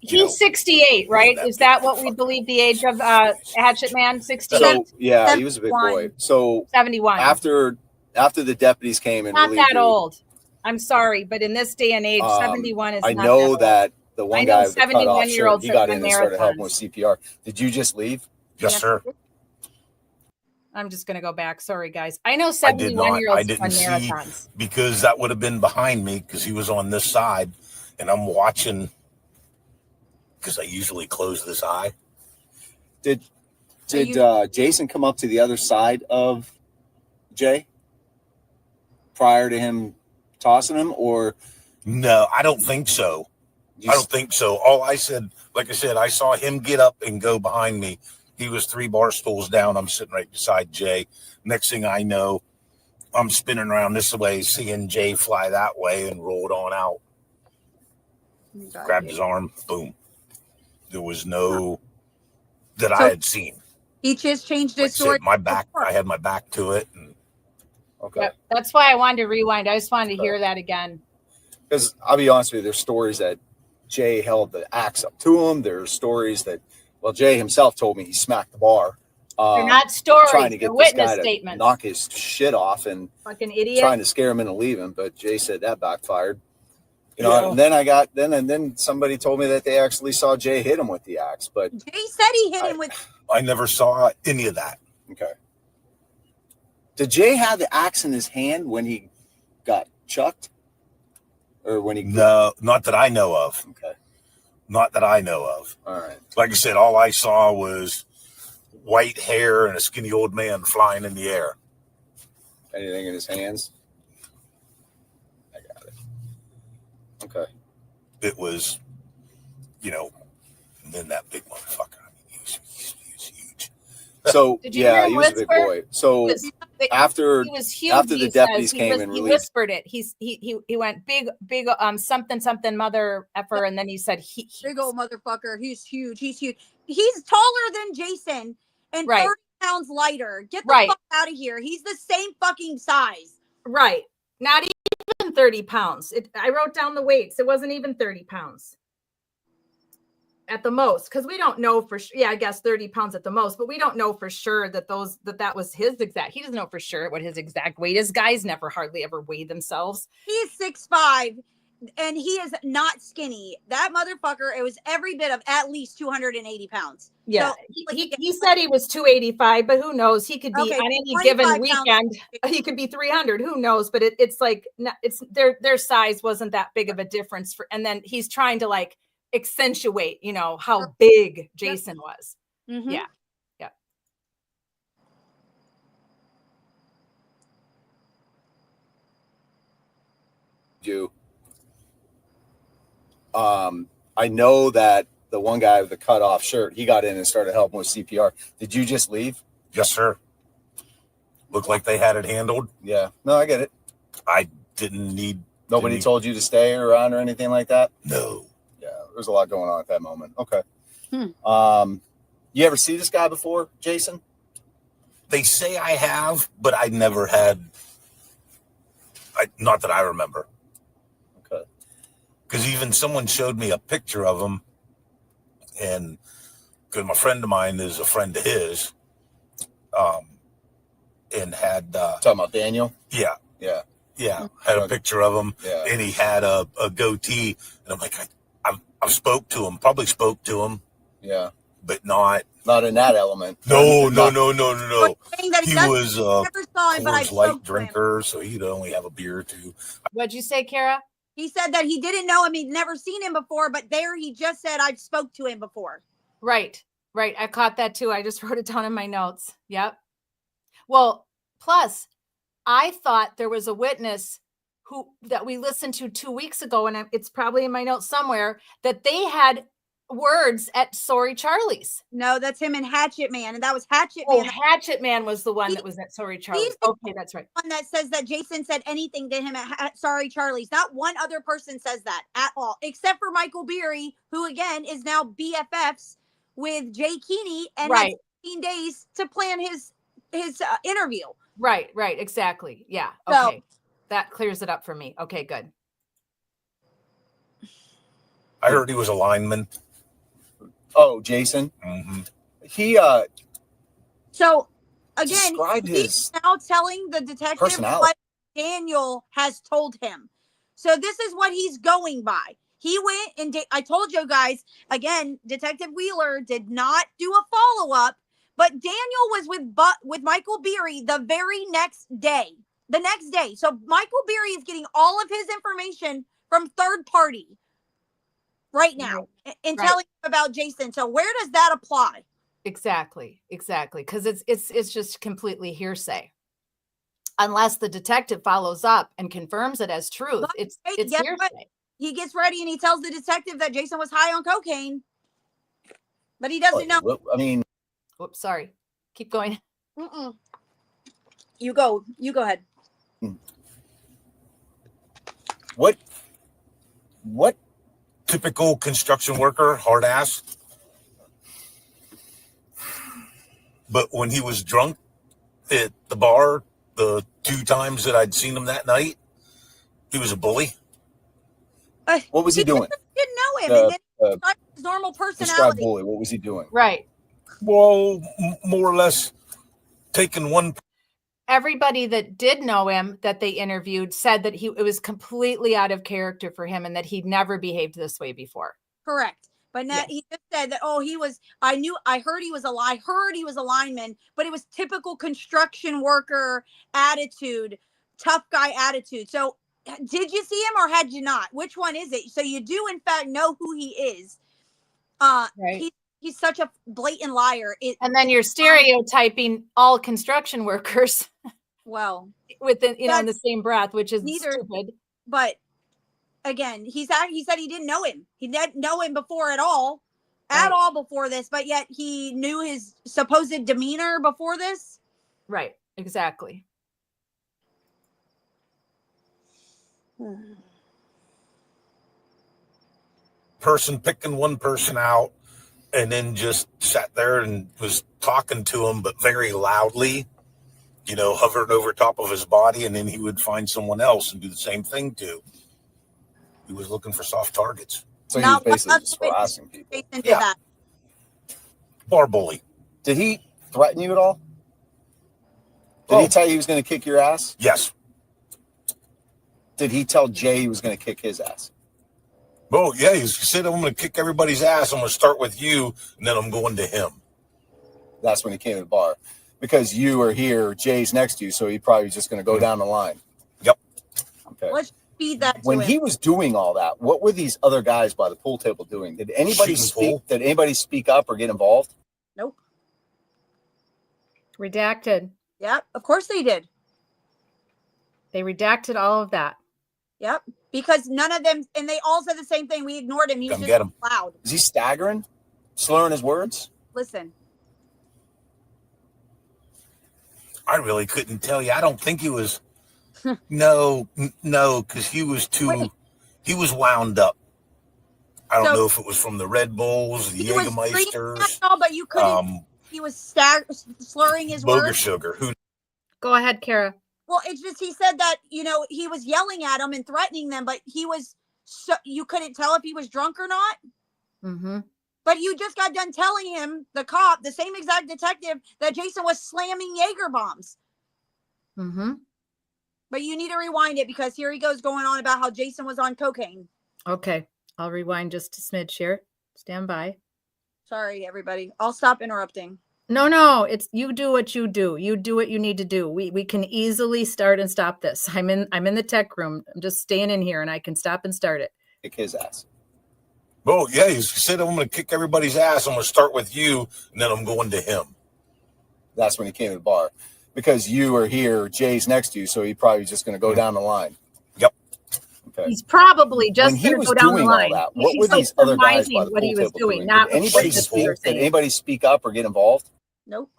He's 68, right? Is that what we believe the age of Hatchet Man? 68? So, yeah, he was a big 71. boy. So 71. after the deputies came and Not relieved that you, old. I'm sorry, but in this day and age, 71 is I not know old. that the one I know guy with the cut off 71-year-olds shirt, he got that in run and started helping marathons. with CPR. Did you just leave? Yes, sir. I'm just going to go back. Sorry, guys. I know I did not. 71-year-olds I didn't run see, marathons. because that would have been behind me because he was on this side, and I'm watching because I usually close this eye. Did Jason come up to the other side of Jay prior to him tossing him, or No, I don't think so. you I don't think so. All I said, like I said, I saw him get up and go behind me. He was 3 bar stools down. I'm sitting right beside Jay. Next thing I know, I'm spinning around this way, seeing Jay fly that way and rolled on out. Grabbed his arm, boom. There was no that I had seen. He just changed Like I his story. said, my back, I had my back to it. And okay? Yep. That's why I wanted to rewind. I just wanted to hear that again. Because I'll be honest with you, there's stories that Jay held the axe up to him. There's stories that, well, Jay himself told me he smacked the bar. They're not stories. Trying to They're get this witness guy to statements. knock his shit off and Fucking idiot. trying to scare him into leaving, but Jay said that backfired. You know, and then somebody told me that they actually saw Jay hit him with the axe, but Jay said he hit him with. I never saw any of that. okay. Did Jay have the axe in his hand when he got chucked? Or when he... No, not that I know of. Okay. Not that I know of. All right. Like I said, all I saw was white hair and a skinny old man flying in the air. Anything in his hands? I got it. Okay. It was, and then that big motherfucker. I mean, he's huge. So Did you hear yeah, him he was a big whisper? boy. So after He was huge. after the he deputies says. came and He relieved, whispered it. He went big something mother effer, and then he said Big old motherfucker. He's huge. He's huge. He's taller than Jason and Right. 30 pounds lighter. Get the Right. fuck out of here. He's the same fucking size. right. Not even 30 pounds. I wrote down the weights. It wasn't even 30 pounds at the most, because we don't know for sure. Yeah, I guess 30 pounds at the most, but we don't know for sure that that was his exact. He doesn't know for sure what his exact weight is. Guys never hardly ever weigh themselves. He is 6'5", and he is not skinny. That motherfucker, it was every bit of at least 280 pounds. Yeah, So, he said he was 285, but who knows? He could be Okay, on any 25 given pounds. weekend. He could be 300. Who knows? But it's like it's their size wasn't that big of a difference for. And then he's trying to like accentuate, how big Jason was. Mhm. Yeah. you. I know that the one guy with the cut off shirt, he got in and started helping with CPR. Did you just leave? Yes, sir. Looked like they had it handled. Yeah. No, I get it. I didn't need. Nobody told you to stay around or anything like that? No. Yeah, there's a lot going on at that moment. Okay. Hmm. You ever see this guy before, Jason? They say I have, but I never had. Not that I remember. Okay. Because even someone showed me a picture of him, and because my friend of mine is a friend of his, and had Talking about Daniel? yeah, had a picture of him, Yeah. and he had a goatee, and I'm like, I've probably spoke to him, Yeah. but not in that element. no. Saying that He doesn't- was never saw him, but I Coors spoke Light to him. drinker, so he'd only have a beer or two. What'd you say, Kara? He said that he didn't know him. He'd never seen him before, but there he just said, I've spoke to him before. Right. I caught that too. I just wrote it down in my notes. Yep. Well, plus, I thought there was a witness that we listened to 2 weeks ago, and it's probably in my notes somewhere, that they had words at Sorry Charlie's. No, that's him and Hatchet Man, and that was Hatchet Oh, Man. Hatchet Man was the one that was at Sorry Charlie's. Okay, that's right. One that says that Jason said anything to him at Sorry Charlie's. Not one other person says that at all, except for Michael Beery, who again is now BFFs with Jay Keeney and had 15 days to plan his interview. Right, exactly. Yeah. So, okay. That clears it up for me. Okay, good. I heard he was a lineman. Oh, Jason. Mm-hmm. He so again, described he's his now telling the detective personality. what Daniel has told him. So this is what he's going by. He went and I told you guys, again, Detective Wheeler did not do a follow-up, but Daniel was with Michael Beery the very next day. The next day. So Michael Beery is getting all of his information from third party right now and telling him about Jason. So where does that apply? Exactly. Because it's just completely hearsay. Unless the detective follows up and confirms it as truth, it's hearsay. What? He gets ready and he tells the detective that Jason was high on cocaine, but he doesn't know. I mean, whoops, sorry. Keep going. You go ahead. What Typical construction worker, hard ass. But when he was drunk at the bar, the 2 times that I'd seen him that night, he was a bully. What was he doing? Didn't know him, and then he described his normal Describe personality. bully. What was he doing? Right. Well, more or less taking one. Everybody that did know him that they interviewed said that it was completely out of character for him and that he'd never behaved this way before. Correct. But now he just said that, I heard he was a lineman, but it was typical construction worker attitude, tough guy attitude. So did you see him or had you not? Which one is it? So you do in fact know who he is. Right. He's such a blatant liar. And then you're stereotyping all construction workers. Well, in the same breath, which is stupid. But again, he said he didn't know him. He didn't know him before at all before this, but yet he knew his supposed demeanor before this. Right. Exactly. Person picking one person out and then just sat there and was talking to him, but very loudly, hovering over top of his body, and then he would find someone else and do the same thing too. He was looking for soft targets. So he was basically just harassing people. Jason did that. Bar bully. Did he threaten you at all? Did he tell you he was going to kick your ass? Yes. Did he tell Jay he was going to kick his ass? Oh, yeah. He said, I'm going to kick everybody's ass. I'm going to start with you, and then I'm going to him. That's when he came to the bar. Because you are here, Jay's next to you, so he probably was just going to go down the line. Yep. Okay. Let's feed that to when him. he was doing all that, what were these other guys by the pool table doing? Did anybody speak up or get involved? Nope. Redacted. Yep. Of course they did. They redacted all of that. Yep. Because none of them, and they all said the same thing. We ignored him. He was Come just get him. loud. Is he staggering? Slurring his words? Listen. I really couldn't tell you. I don't think he was. No, because he was he was wound up. I don't know if it was from the Red Bulls, the Jägermeisters. But you couldn't. He was slurring his Boger words. Sugar. Who? Go ahead, Kara. Well, it's just he said that, he was yelling at them and threatening them, but you couldn't tell if he was drunk or not. Mm-hmm. But you just got done telling him, the cop, the same exact detective, that Jason was slamming Jaeger bombs. Mm-hmm. But you need to rewind it because here he goes going on about how Jason was on cocaine. Okay. I'll rewind just a smidge here. Stand by. Sorry, everybody. I'll stop interrupting. No, it's you do what you do. You do what you need to do. We can easily start and stop this. I'm in the tech room. I'm just staying in here and I can stop and start it. Kick his ass. Oh, yeah, he said, I'm going to kick everybody's ass. I'm going to start with you, and then I'm going to him. That's when he came to the bar. Because you are here, Jay's next to you, so he probably just going to go down the line. Yep. Okay. He's probably just When he going to was go down the doing all line. that, what He's were these other guys by the what he pool was table doing, doing? not Did anybody speak up or get involved? Nope.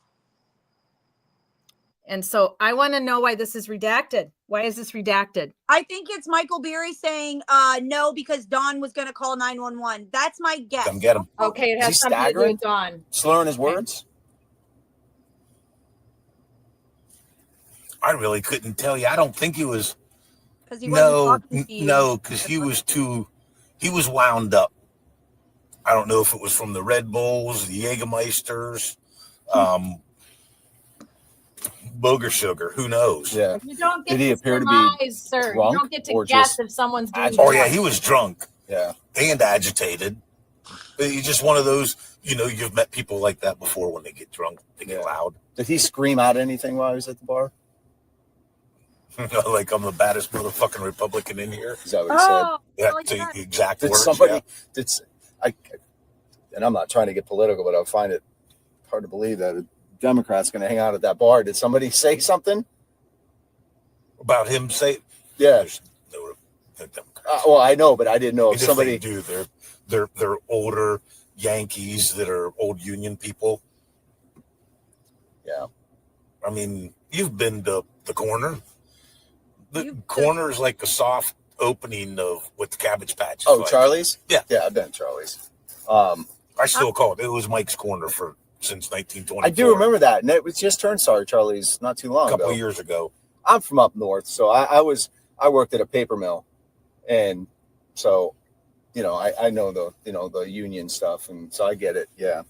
And so I want to know why this is redacted. Why is this redacted? I think it's Michael Beery saying no because Dawn was going to call 911. That's my guess. Come get him. Okay, it Is has he something to do staggering? with Dawn. Slurring his words? I really couldn't tell you. I don't think he was. Because he wasn't talking to you. No, because he was wound up. I don't know if it was from the Red Bulls, the Jägermeisters, Booger Sugar. Who knows? Yeah. You don't get Did he to appear to be surmise, sir. drunk You don't get to or guess just if someone's doing Oh, yeah, drugs. he was drunk Yeah. and agitated. He's just one of those, you've met people like that before when they get drunk. They get loud. Did he scream out anything while he was at the bar? Like, I'm the baddest motherfucking Republican in here. Is that what he said? Oh, Yeah, like to that. exact Did words. somebody Yeah. and I'm not trying to get political, but I find it hard to believe that a Democrat's going to hang out at that bar. Did somebody say something About him say, Yeah. there's no Democrats. Well, I know, but I didn't know if And if somebody. they do, they're older Yankees that are old Union people. Yeah. I mean, you've been to the corner. The You've corner is like a soft opening of what the Cabbage Patch is Oh, like. Charlie's? Yeah. Yeah, I've been to Charlie's. I still call it. It was Mike's Corner since 1924. I do remember that. And it was just turned Charlie's not too long a couple ago. of years ago. I'm from up north, so I worked at a paper mill, and so I know the union stuff, and so I get it. Yeah,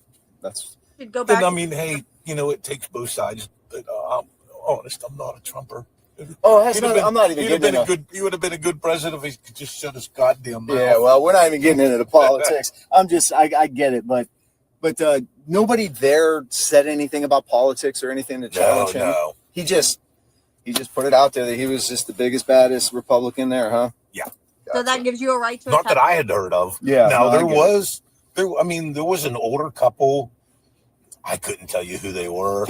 that's Should go back. And I mean, hey, it takes both sides. But I'm honest, I'm not a Trumper. I'm not even getting into. He would have been a good president if he could just shut his goddamn mouth. Yeah, well, we're not even getting into the politics. I get it, but nobody there said anything about politics or anything to challenge him. No. He just put it out there that he was just the biggest, baddest Republican there, huh? Yeah. So that gives you a right to Not that attack. I had heard of. Yeah, Now no, I there get was an older couple. I couldn't tell you who they were,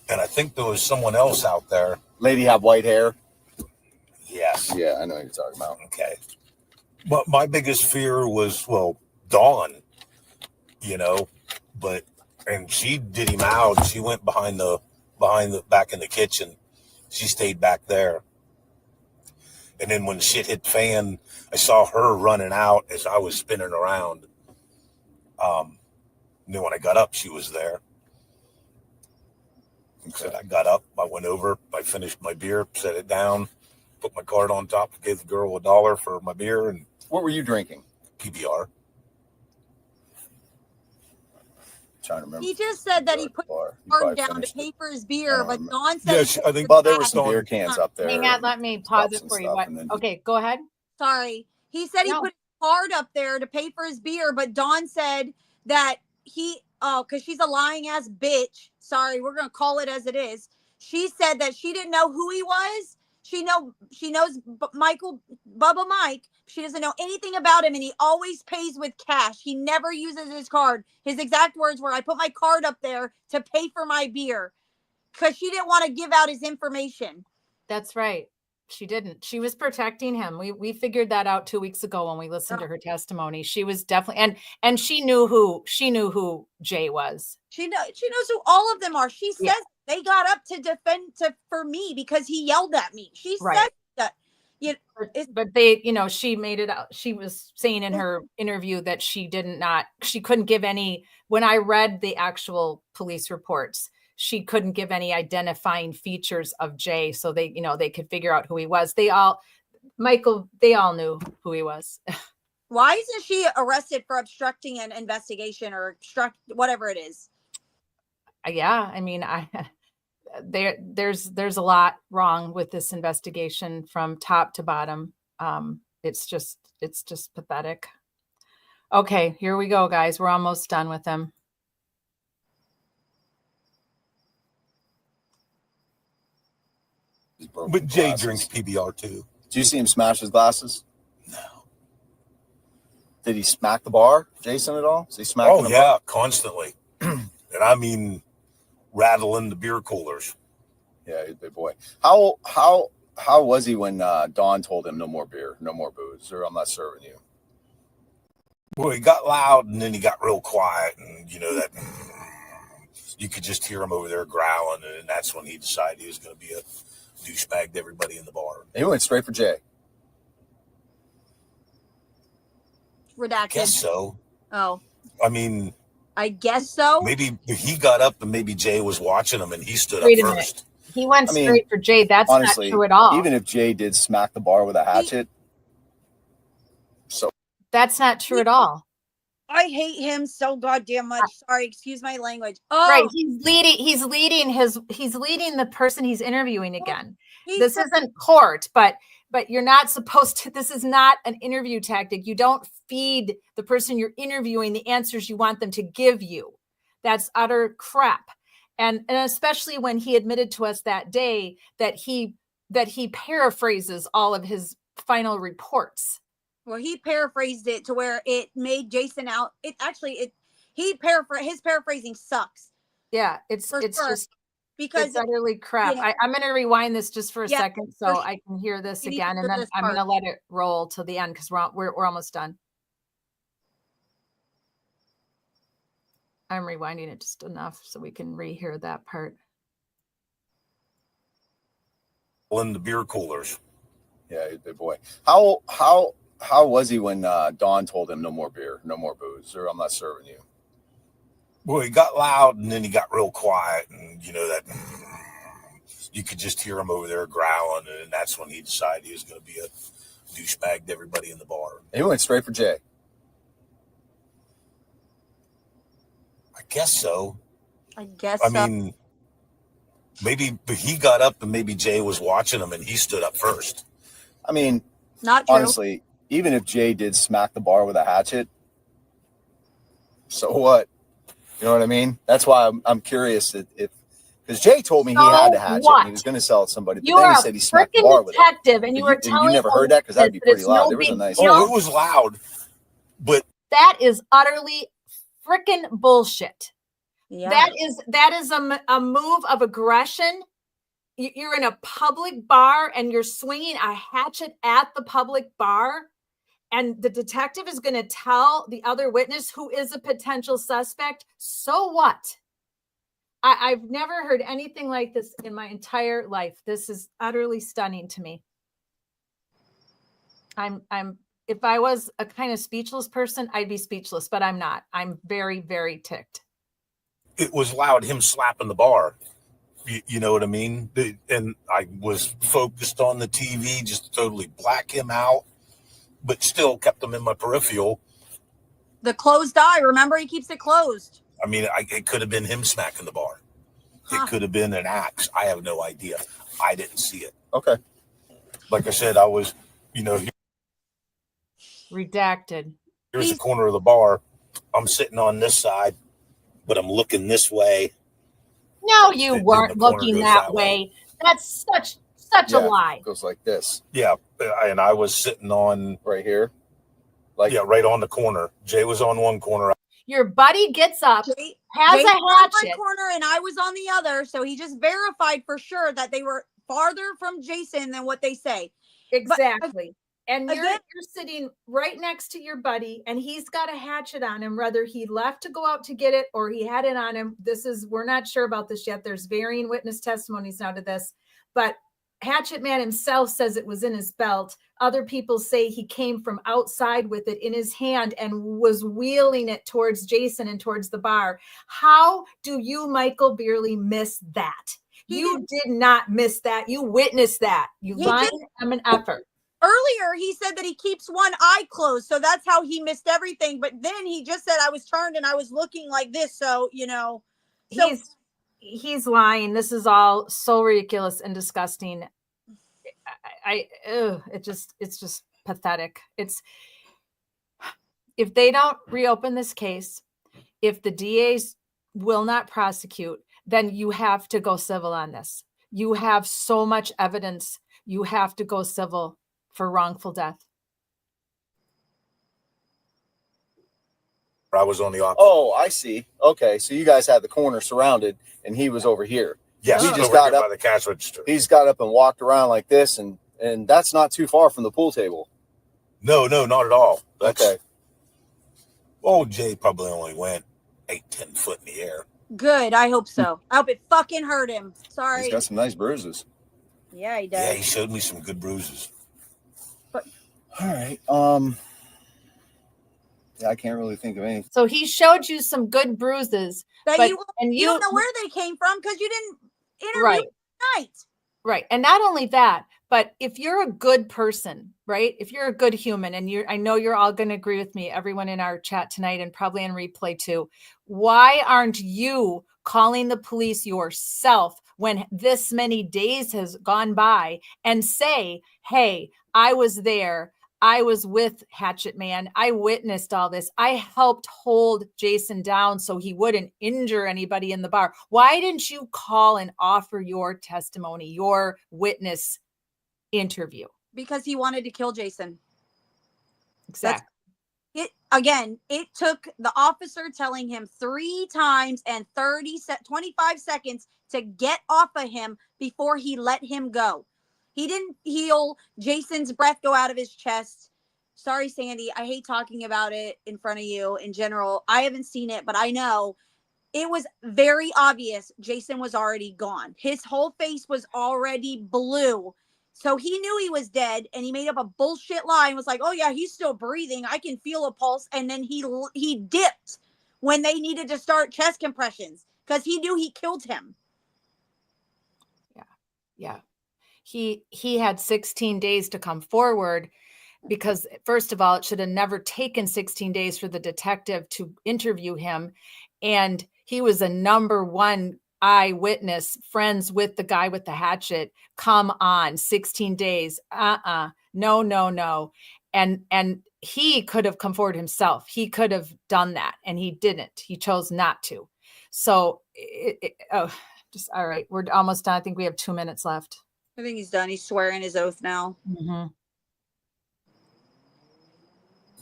and I think there was someone else out there. Lady have white hair. Yes. Yeah, I know what you're talking about. Okay. But my biggest fear was, Dawn, and she did him out. She went back in the kitchen. She stayed back there. And then when shit hit the fan, I saw her running out as I was spinning around. And then when I got up, she was there. So I got up, I went over, I finished my beer, set it down, put my card on top, gave the girl $1 for my beer and What were you drinking? PBR. Trying to remember. He just said that he put Bar. You card probably down to finished pay it. for his beer, but Um, Dawn said. yeah, he she- put I think- the Well, there were cash- some beer cans up there. Hang on, let me pause it and for you. stuff, What? and then- Okay, go ahead. Sorry. He said he No. put his card up there to pay for his beer, but Dawn said that because she's a lying ass bitch. Sorry, we're gonna call it as it is. She said that she didn't know who he was. She knows Bubba Mike. She doesn't know anything about him, and he always pays with cash. He never uses his card. His exact words were, "I put my card up there to pay for my beer," because she didn't want to give out his information. That's right. She didn't. She was protecting him. We figured that out 2 weeks ago when we listened to her testimony. She was definitely and she knew who Jay was. She knows who all of them are. She says Yeah. they got up to defend for me because he yelled at me. She Right. said that. But they, she made it out. She was saying in her interview that she couldn't give any, when I read the actual police reports, she couldn't give any identifying features of Jay. So they could figure out who he was. They all knew who he was. Why isn't she arrested for obstructing an investigation or whatever it is? Yeah. I mean, there's a lot wrong with this investigation from top to bottom. It's just pathetic. Okay, here we go, guys. We're almost done with them. broken But Jay glasses. drinks PBR too. Did you see him smash his glasses? No. Did he smack the bar, Jason, at all? Is he smacking the bar? Yeah, constantly. And I mean, rattling the beer coolers. Yeah, he's a big boy. How was he when Dawn told him no more beer, no more booze, or I'm not serving you? Well, he got loud and then he got real quiet, and that you could just hear him over there growling, and that's when he decided he was going to be a douchebag to everybody in the bar. He went straight for Jay. Redacted. Guess so. Oh, I mean, I guess so. maybe he got up and maybe Jay was watching him and he stood Wait up a minute. first. He went I mean, straight for Jay. That's Honestly, not true at all. even if Jay did smack the bar with a hatchet, so That's not true at all. I hate him so goddamn much. Sorry, excuse my language. Oh, Right. He's leading the person he's interviewing again. This isn't court, but you're not supposed to. This is not an interview tactic. You don't feed the person you're interviewing the answers you want them to give you. That's utter crap. And especially when he admitted to us that day that he paraphrases all of his final reports. Well, he paraphrased it to where it made Jason out. His paraphrasing sucks. Yeah, it's For sure. just Because it's utterly crap. yeah. I'm going to rewind this just for a Yeah, second so for sure. I can hear this You need again, to and hear then this I'm going to part. let it roll till the end because we're almost done. I'm rewinding it just enough so we can rehear that part. In the beer coolers. yeah, he's a big boy. How was he when Dawn told him no more beer, no more booze, or I'm not serving you? Well, he got loud and then he got real quiet, and that you could just hear him over there growling, and that's when he decided he was going to be a douchebag to everybody in the bar. He went straight for Jay. I guess so. I guess I so. mean, maybe he got up and maybe Jay was watching him and he stood up first. I mean, Not true. honestly, even if Jay did smack the bar with a hatchet, so what? You know what I mean? That's why I'm curious if because Jay told me he had a hatchet and he was going to sell it to somebody, but You then are he a said he smacked the freaking bar with it. detective, and you But were and telling you never the heard that because that'd be witness pretty that loud. it's There was a no nice. big deal. Oh, it was loud, but That is utterly freaking bullshit. Yeah. That is a move of aggression. You're in a public bar and you're swinging a hatchet at the public bar, and the detective is going to tell the other witness who is a potential suspect, so what? I've never heard anything like this in my entire life. This is utterly stunning to me. If I was a kind of speechless person, I'd be speechless, but I'm not. I'm very, very ticked. it was loud, him slapping the bar. You know what I mean? And I was focused on the TV just to totally black him out, but still kept him in my peripheral. The closed eye. Remember, he keeps it closed. I mean, it could have been him smacking the bar. Huh. It could have been an axe. I have no idea. I didn't see it. Okay. Like I said, I was, Redacted. here's the corner of the bar. I'm sitting on this side, but I'm looking this way. No, you Then weren't the corner looking goes that that way. That's such a Yeah. lie. It goes like this Yeah, and I was sitting on, right here. Like right on the corner. Jay was on one corner. Your buddy gets up, Jay has Jay a was on one hatchet. corner and I was on the other, so he just verified for sure that they were farther from Jason than what they say. Exactly. And again- you're sitting right next to your buddy, and he's got a hatchet on him, whether he left to go out to get it or he had it on him. We're not sure about this yet. There's varying witness testimonies now to this, but Hatchet Man himself says it was in his belt. Other people say he came from outside with it in his hand and was wheeling it towards Jason and towards the bar. How do you, Michael Beerley, miss that? You did not miss that. You witnessed that. You lying effort. Earlier, he said that he keeps one eye closed, so that's how he missed everything. But then he just said I was turned and I was looking like this, so So He's lying. This is all so ridiculous and disgusting. It's just pathetic. If they don't reopen this case, if the DAs will not prosecute, then you have to go civil on this. You have so much evidence. You have to go civil for wrongful death. I was on the opposite. Oh, I see. Okay, so you guys had the corner surrounded, and he was over here. Yes, he over just here got up by the cash register. He's got up and walked around like this, and that's not too far from the pool table. No, not at all. That's Okay. Old Jay probably only went 8-10 foot in the air. Good. I hope so. I hope it fucking hurt him. Sorry. He's got some nice bruises. Yeah, he does. Yeah, he showed me some good bruises. But all right. Yeah, I can't really think of anything. So he showed you some good bruises, that but you don't know where they came from because you didn't interview right. tonight. Right. And not only that, but if you're a good person, right? If you're a good human, and I know you're all going to agree with me, everyone in our chat tonight and probably in replay too. Why aren't you calling the police yourself when this many days has gone by and say, hey, I was there. I was with Hatchet Man. I witnessed all this. I helped hold Jason down so he wouldn't injure anybody in the bar. Why didn't you call and offer your testimony, your witness interview? Because he wanted to kill Jason. Exactly. It took the officer telling him 3 times and 25 seconds to get off of him before he let him go. He didn't feel Jason's breath go out of his chest. Sorry, Sandy. I hate talking about it in front of you in general. I haven't seen it, but I know it was very obvious Jason was already gone. His whole face was already blue. So he knew he was dead, and he made up a bullshit lie and was like, oh, yeah, he's still breathing. I can feel a pulse. And then he dipped when they needed to start chest compressions because he knew he killed him. Yeah. He had 16 days to come forward because, first of all, it should have never taken 16 days for the detective to interview him. And he was a number one eyewitness, friends with the guy with the hatchet. Come on, 16 days. No. And he could have come forward himself. He could have done that, and he didn't. He chose not to. So, all right. We're almost done. I think we have 2 minutes left. I think he's done. He's swearing his oath now. Mm-hmm.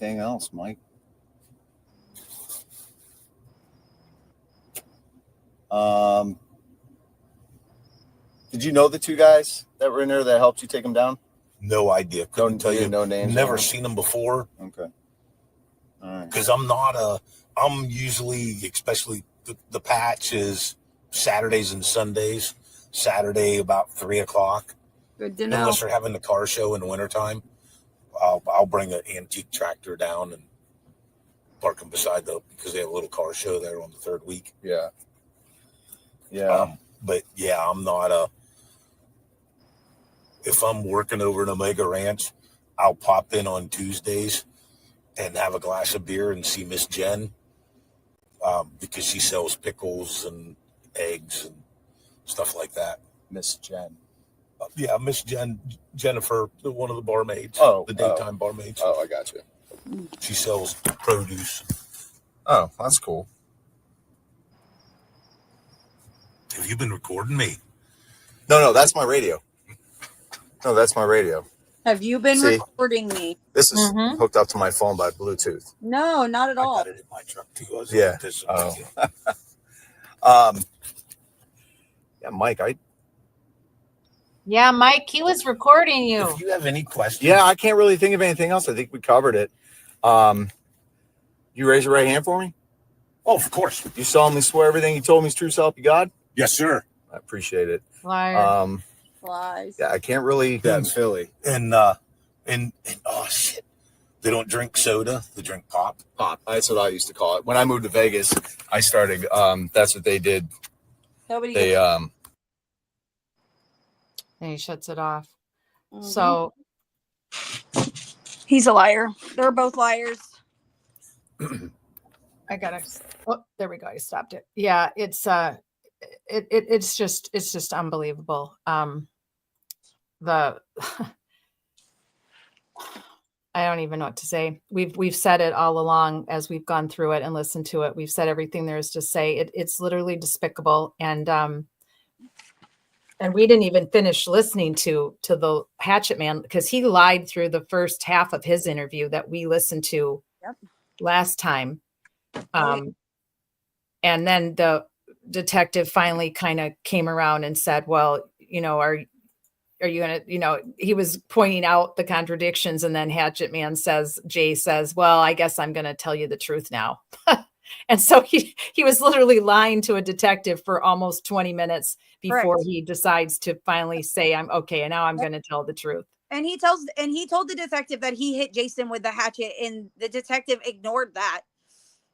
Anything else, Mike? Did you know the 2 guys that were in there that helped you take them down? No idea. Couldn't tell you. No names. Never seen them before. Okay. All right. Because I'm usually, especially the patch is Saturdays and Sundays. Saturday about 3:00. Good to know. Unless they're having the car show in the wintertime, I'll bring an antique tractor down and park them beside because they have a little car show there on the 3rd week. Yeah. Yeah. But yeah, I'm not if I'm working over in Omega Ranch, I'll pop in on Tuesdays and have a glass of beer and see Miss Jen because she sells pickles and eggs and stuff like that. Miss Jen. Yeah, Miss Jennifer, one of the barmaids. The daytime barmaids. Oh, I got you. She sells produce. Oh, that's cool. Have you been recording me? No, that's my radio. No, that's my radio. Have you been recording me? This is hooked up to my phone by Bluetooth. No, not at all. I got it in my truck too. Yeah. Yeah, Mike, Yeah, Mike, he was recording you. If you have any questions. Yeah, I can't really think of anything else. I think we covered it. You raise your right hand for me? Oh, of course. You solemnly swear everything you told me is true, so help you God? Yes, sir. I appreciate it. Liar. Lies. Yeah, I can't really. Yeah, in Philly. And oh shit, they don't drink soda. They drink pop. Pop. That's what I used to call it. When I moved to Vegas, I started. That's what they did. Nobody. They And he shuts it off. So he's a liar. They're both liars. I gotta. Oh, there we go. I stopped it. Yeah, it's it's just unbelievable. I don't even know what to say. We've said it all along as we've gone through it and listened to it. We've said everything there is to say. It's literally despicable, and And we didn't even finish listening to the hatchet man because he lied through the first half of his interview that we listened to last time. And then the detective finally kind of came around and said, well, you know, are you going to, you know, he was pointing out the contradictions, and then Hatchet Man Jay says, well, I guess I'm going to tell you the truth now. And so he was literally lying to a detective for almost 20 minutes before he decides to finally say, I'm okay. And now I'm going to tell the truth. And he told the detective that he hit Jason with the hatchet, and the detective ignored that.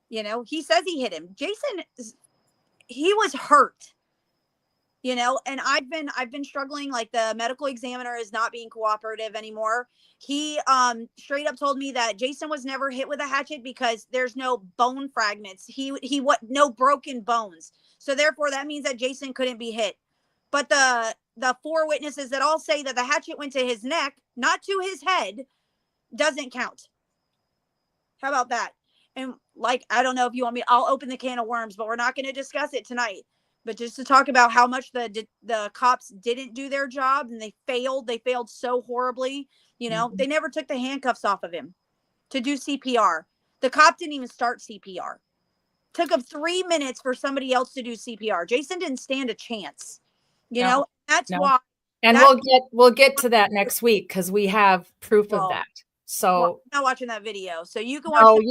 You know, he says he hit him. Jason, he was hurt. You know, and I've been struggling. Like, the medical examiner is not being cooperative anymore. He straight up told me that Jason was never hit with a hatchet because there's no bone fragments. No broken bones. So therefore that means that Jason couldn't be hit. But the 4 witnesses that all say that the hatchet went to his neck, not to his head, doesn't count. How about that? And like, I don't know if you want me, I'll open the can of worms, but we're not going to discuss it tonight. But just to talk about how much the cops didn't do their job, and they failed so horribly. You know, they never took the handcuffs off of him to do CPR. The cop didn't even start CPR. Took him 3 minutes for somebody else to do CPR. Jason didn't stand a chance. You know, that's why. And we'll get to that next week because we have proof of that. So I'm not watching that video. So you can watch.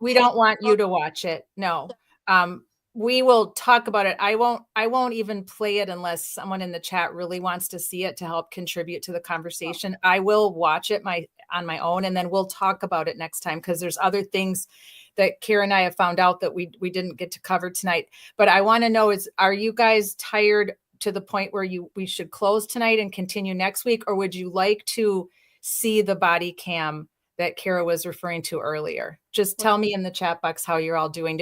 We don't want you to watch it. No. We will talk about it. I won't even play it unless someone in the chat really wants to see it to help contribute to the conversation. I will watch it on my own, and then we'll talk about it next time because there's other things that Kara and I have found out that we didn't get to cover tonight. But I want to know are you guys tired to the point where we should close tonight and continue next week, or would you like to see the body cam that Kara was referring to earlier? Just tell me in the chat box how you're all doing.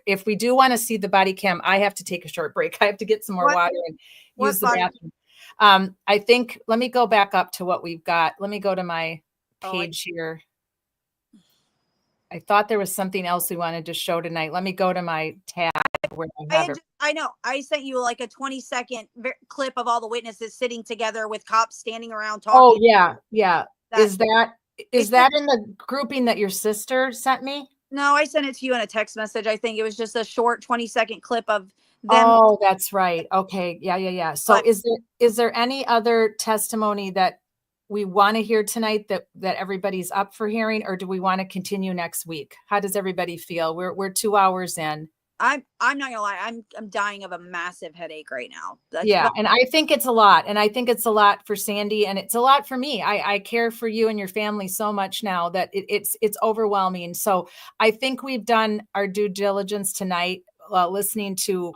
If we do want to see the body cam, I have to take a short break. I have to get some more water and use the bathroom. I think, let me go back up to what we've got. Let me go to my page here. I thought there was something else we wanted to show tonight. Let me go to my tab where I have it. I know. I sent you like a 20-second clip of all the witnesses sitting together with cops standing around talking. Oh, yeah. Yeah. Is that in the grouping that your sister sent me? No, I sent it to you in a text message. I think it was just a short 20-second clip of them. Oh, that's right. Okay. Yeah. So is there any other testimony that we want to hear tonight that everybody's up for hearing, or do we want to continue next week? How does everybody feel? We're 2 hours in. I'm not gonna lie. I'm dying of a massive headache right now. And I think it's a lot. And I think it's a lot for Sandy, and it's a lot for me. I care for you and your family so much now that it's overwhelming. So I think we've done our due diligence tonight, listening to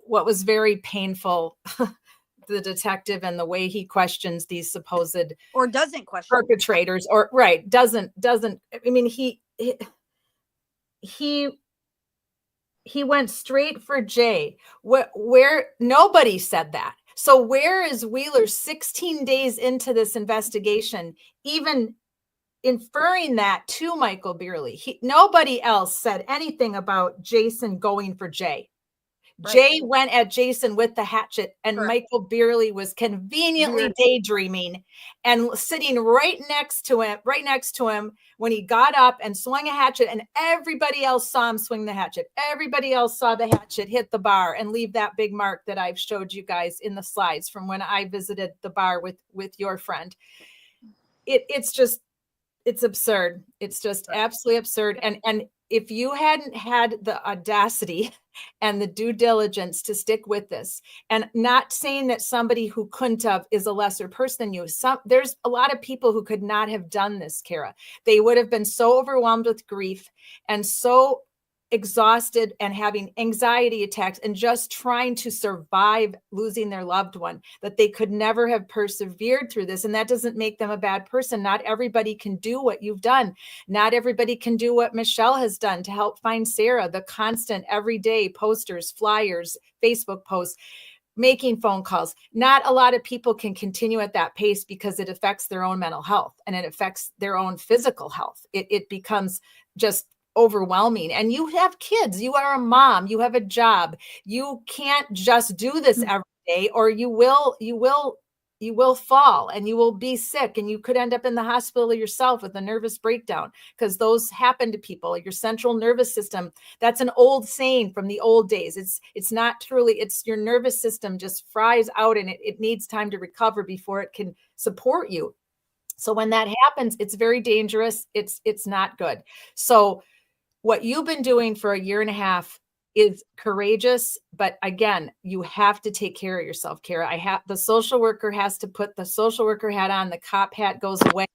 what was very painful, the detective and the way he questions these supposed or doesn't question perpetrators, or doesn't. I mean, he went straight for Jay, where nobody said that. So where is Wheeler 16 days into this investigation, even inferring that to Michael Beerley? Nobody else said anything about Jason going for Jay. Right. Jay went at Jason with the hatchet, and Michael Beerley was conveniently daydreaming and sitting right next to him when he got up and swung a hatchet, and everybody else saw him swing the hatchet. Everybody else saw the hatchet hit the bar and leave that big mark that I've showed you guys in the slides from when I visited the bar with your friend. It's absurd. It's just absolutely absurd. And if you hadn't had the audacity and the due diligence to stick with this, and not saying that somebody who couldn't have is a lesser person than you. There's a lot of people who could not have done this, Kara. They would have been so overwhelmed with grief and so exhausted and having anxiety attacks and just trying to survive losing their loved one, that they could never have persevered through this. And that doesn't make them a bad person. Not everybody can do what you've done. Not everybody can do what Michelle has done to help find Sarah, the constant everyday posters, flyers, Facebook posts, making phone calls. Not a lot of people can continue at that pace because it affects their own mental health and it affects their own physical health. It becomes just overwhelming. And you have kids, you are a mom, you have a job. You can't just do this every day, or you will fall and you will be sick and you could end up in the hospital yourself with a nervous breakdown, because those happen to people. Your central nervous system, that's an old saying from the old days. It's not truly, it's your nervous system just fries out and it needs time to recover before it can support you. So when that happens, it's very dangerous. It's not good. So what you've been doing for a year and a half is courageous, but again, you have to take care of yourself, Kara. The social worker has to put the social worker hat on, the cop hat goes away.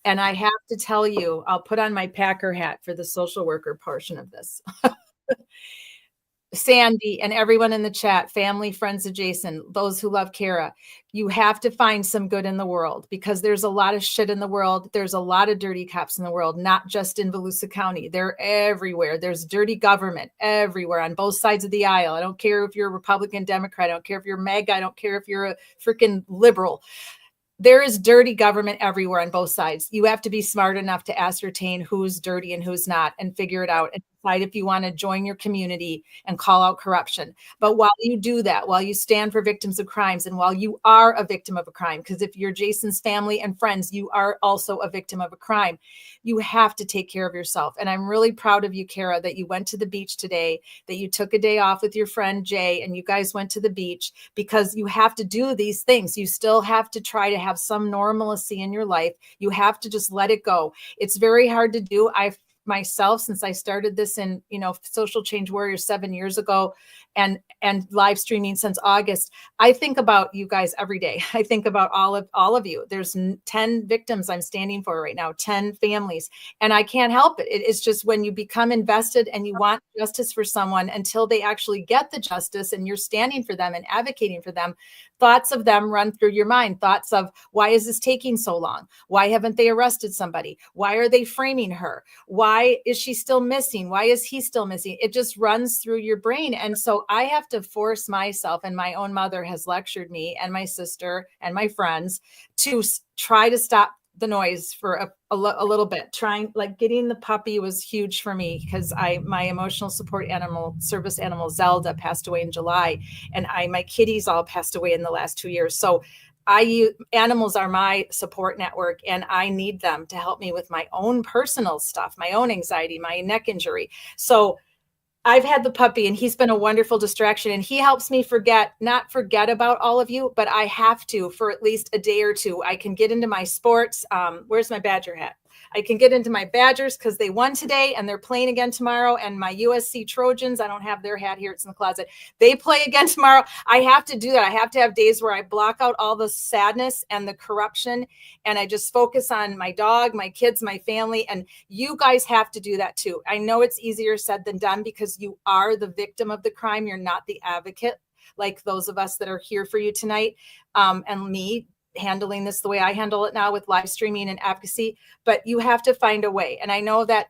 And I have to tell you, I'll put on my Packer hat for the social worker portion of this. Sandy and everyone in the chat, family, friends of Jason, those who love Kara, you have to find some good in the world, because there's a lot of shit in the world. There's a lot of dirty cops in the world, not just in Volusia County. They're everywhere. There's dirty government everywhere on both sides of the aisle. I don't care if you're a Republican, Democrat. I don't care if you're MAGA. I don't care if you're a freaking liberal. There is dirty government everywhere on both sides. You have to be smart enough to ascertain who's dirty and who's not and figure it out and decide if you want to join your community and call out corruption. But while you do that, while you stand for victims of crimes, and while you are a victim of a crime, because if you're Jason's family and friends, you are also a victim of a crime, you have to take care of yourself. And I'm really proud of you, Kara, that you went to the beach today, that you took a day off with your friend Jay and you guys went to the beach, because you have to do these things. You still have to try to have some normalcy in your life. You have to just let it go. It's very hard to do. Myself, since I started this in, Social Change Warriors 7 years ago and live streaming since August, I think about you guys every day. I think about all of you. There's 10 victims I'm standing for right now, 10 families, and I can't help it. It's just when you become invested and you want justice for someone until they actually get the justice and you're standing for them and advocating for them, thoughts of them run through your mind. Thoughts of, why is this taking so long? Why haven't they arrested somebody? Why are they framing her? Why is she still missing? Why is he still missing? It just runs through your brain. And so I have to force myself, and my own mother has lectured me and my sister and my friends to try to stop the noise for a little bit. Getting the puppy was huge for me, because my emotional support animal, service animal Zelda, passed away in July, and my kitties all passed away in the last 2 years. So animals are my support network, and I need them to help me with my own personal stuff, my own anxiety, my neck injury. So I've had the puppy, and he's been a wonderful distraction, and he helps me not forget about all of you, but I have to for at least a day or two. I can get into my sports. Where's my Badger hat? I can get into my Badgers because they won today and they're playing again tomorrow. And my USC Trojans, I don't have their hat here. It's in the closet. They play again tomorrow. I have to do that. I have to have days where I block out all the sadness and the corruption, and I just focus on my dog, my kids, my family. And you guys have to do that too. I know it's easier said than done, because you are the victim of the crime. You're not the advocate, like those of us that are here for you tonight, and me handling this the way I handle it now with live streaming and advocacy. But you have to find a way. And I know that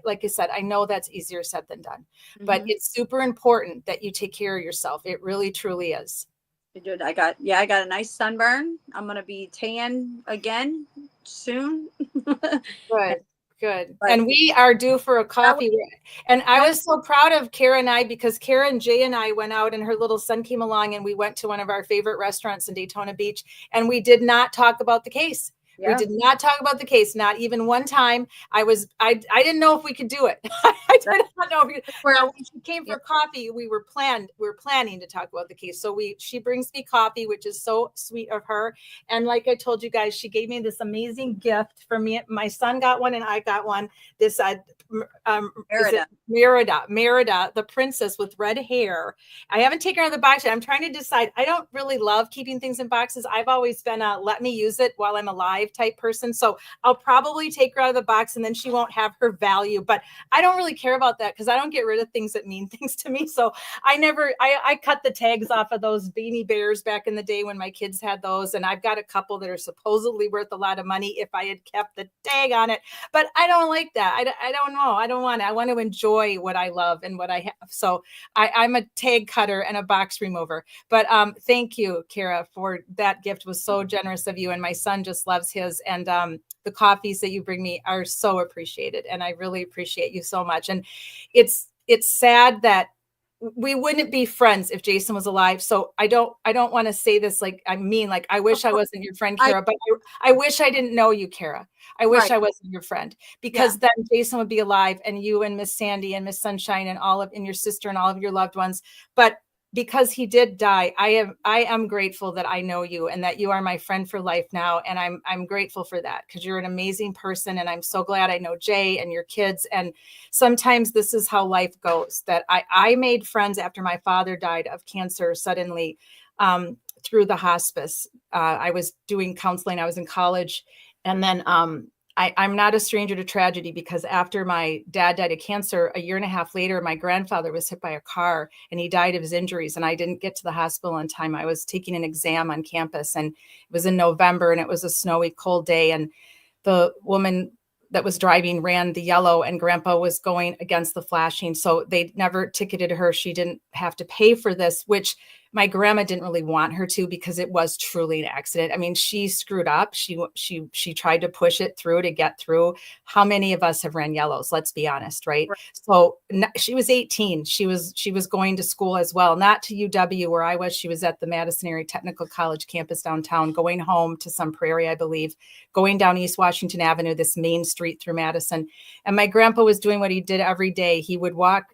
like I said, I know that's easier said than done, but it's super important that you take care of yourself. It really, truly is. Dude, I got a nice sunburn. I'm going to be tan again soon. Good. And we are due for a coffee. And I was so proud of Kara and I, because Kara and Jay and I went out, and her little son came along, and we went to one of our favorite restaurants in Daytona Beach, and we did not talk about the case. Yeah. We did not talk about the case, not even one time. I didn't know if we could do it. I did not know if when she came for coffee, we were planning to talk about the case. So she brings me coffee, which is so sweet of her. And like I told you guys, she gave me this amazing gift for me. My son got one and I got one. This Merida, the princess with red hair. I haven't taken her out of the box yet. I'm trying to decide. I don't really love keeping things in boxes. I've always been a let me use it while I'm alive type person. So I'll probably take her out of the box, and then she won't have her value. But I don't really care about that, because I don't get rid of things that mean things to me. So I cut the tags off of those Beanie Bears back in the day when my kids had those. And I've got a couple that are supposedly worth a lot of money if I had kept the tag on it. But I don't like that. I don't know. I don't want it. I want to enjoy what I love and what I have. So I'm a tag cutter and a box remover. But thank you, Kara, for that gift. Was so generous of you. And my son just loves his. And the coffees that you bring me are so appreciated. And I really appreciate you so much. And it's sad that we wouldn't be friends if Jason was alive. So I don't want to say this like I mean, like I wish I wasn't your friend, Kara, but I wish I didn't know you, Kara. I wish I wasn't your friend, because then Jason would be alive, and you and Miss Sandy and Miss Sunshine and and your sister and all of your loved ones. But because he did die, I am grateful that I know you and that you are my friend for life now. And I'm grateful for that, because you're an amazing person. And I'm so glad I know Jay and your kids. And sometimes this is how life goes, that I made friends after my father died of cancer suddenly, through the hospice. I was doing counseling. I was in college. And then I'm not a stranger to tragedy, because after my dad died of cancer, a year and a half later, my grandfather was hit by a car and he died of his injuries. And I didn't get to the hospital on time. I was taking an exam on campus, and it was in November, and it was a snowy, cold day. And the woman that was driving ran the yellow, and Grandpa was going against the flashing. So they never ticketed her. She didn't have to pay for this, which my grandma didn't really want her to, because it was truly an accident. I mean, she screwed up. She tried to push it through to get through. How many of us have ran yellows? Let's be honest, right? So she was 18. She was going to school as well, not to UW where I was. She was at the Madison Area Technical College campus downtown, going home to some prairie, I believe, going down East Washington Avenue, this main street through Madison. And my grandpa was doing what he did every day. He would walk,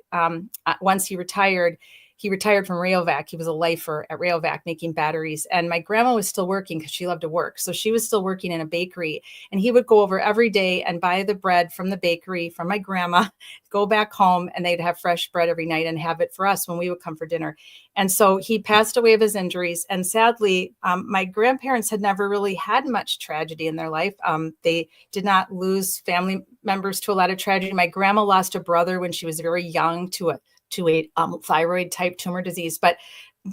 once he retired from Rayovac. He was a lifer at Rayovac making batteries. And my grandma was still working, because she loved to work. So she was still working in a bakery. And he would go over every day and buy the bread from the bakery from my grandma, go back home, and they'd have fresh bread every night and have it for us when we would come for dinner. And so he passed away of his injuries. And sadly, my grandparents had never really had much tragedy in their life. They did not lose family members to a lot of tragedy. My grandma lost a brother when she was very young to a thyroid type tumor disease, but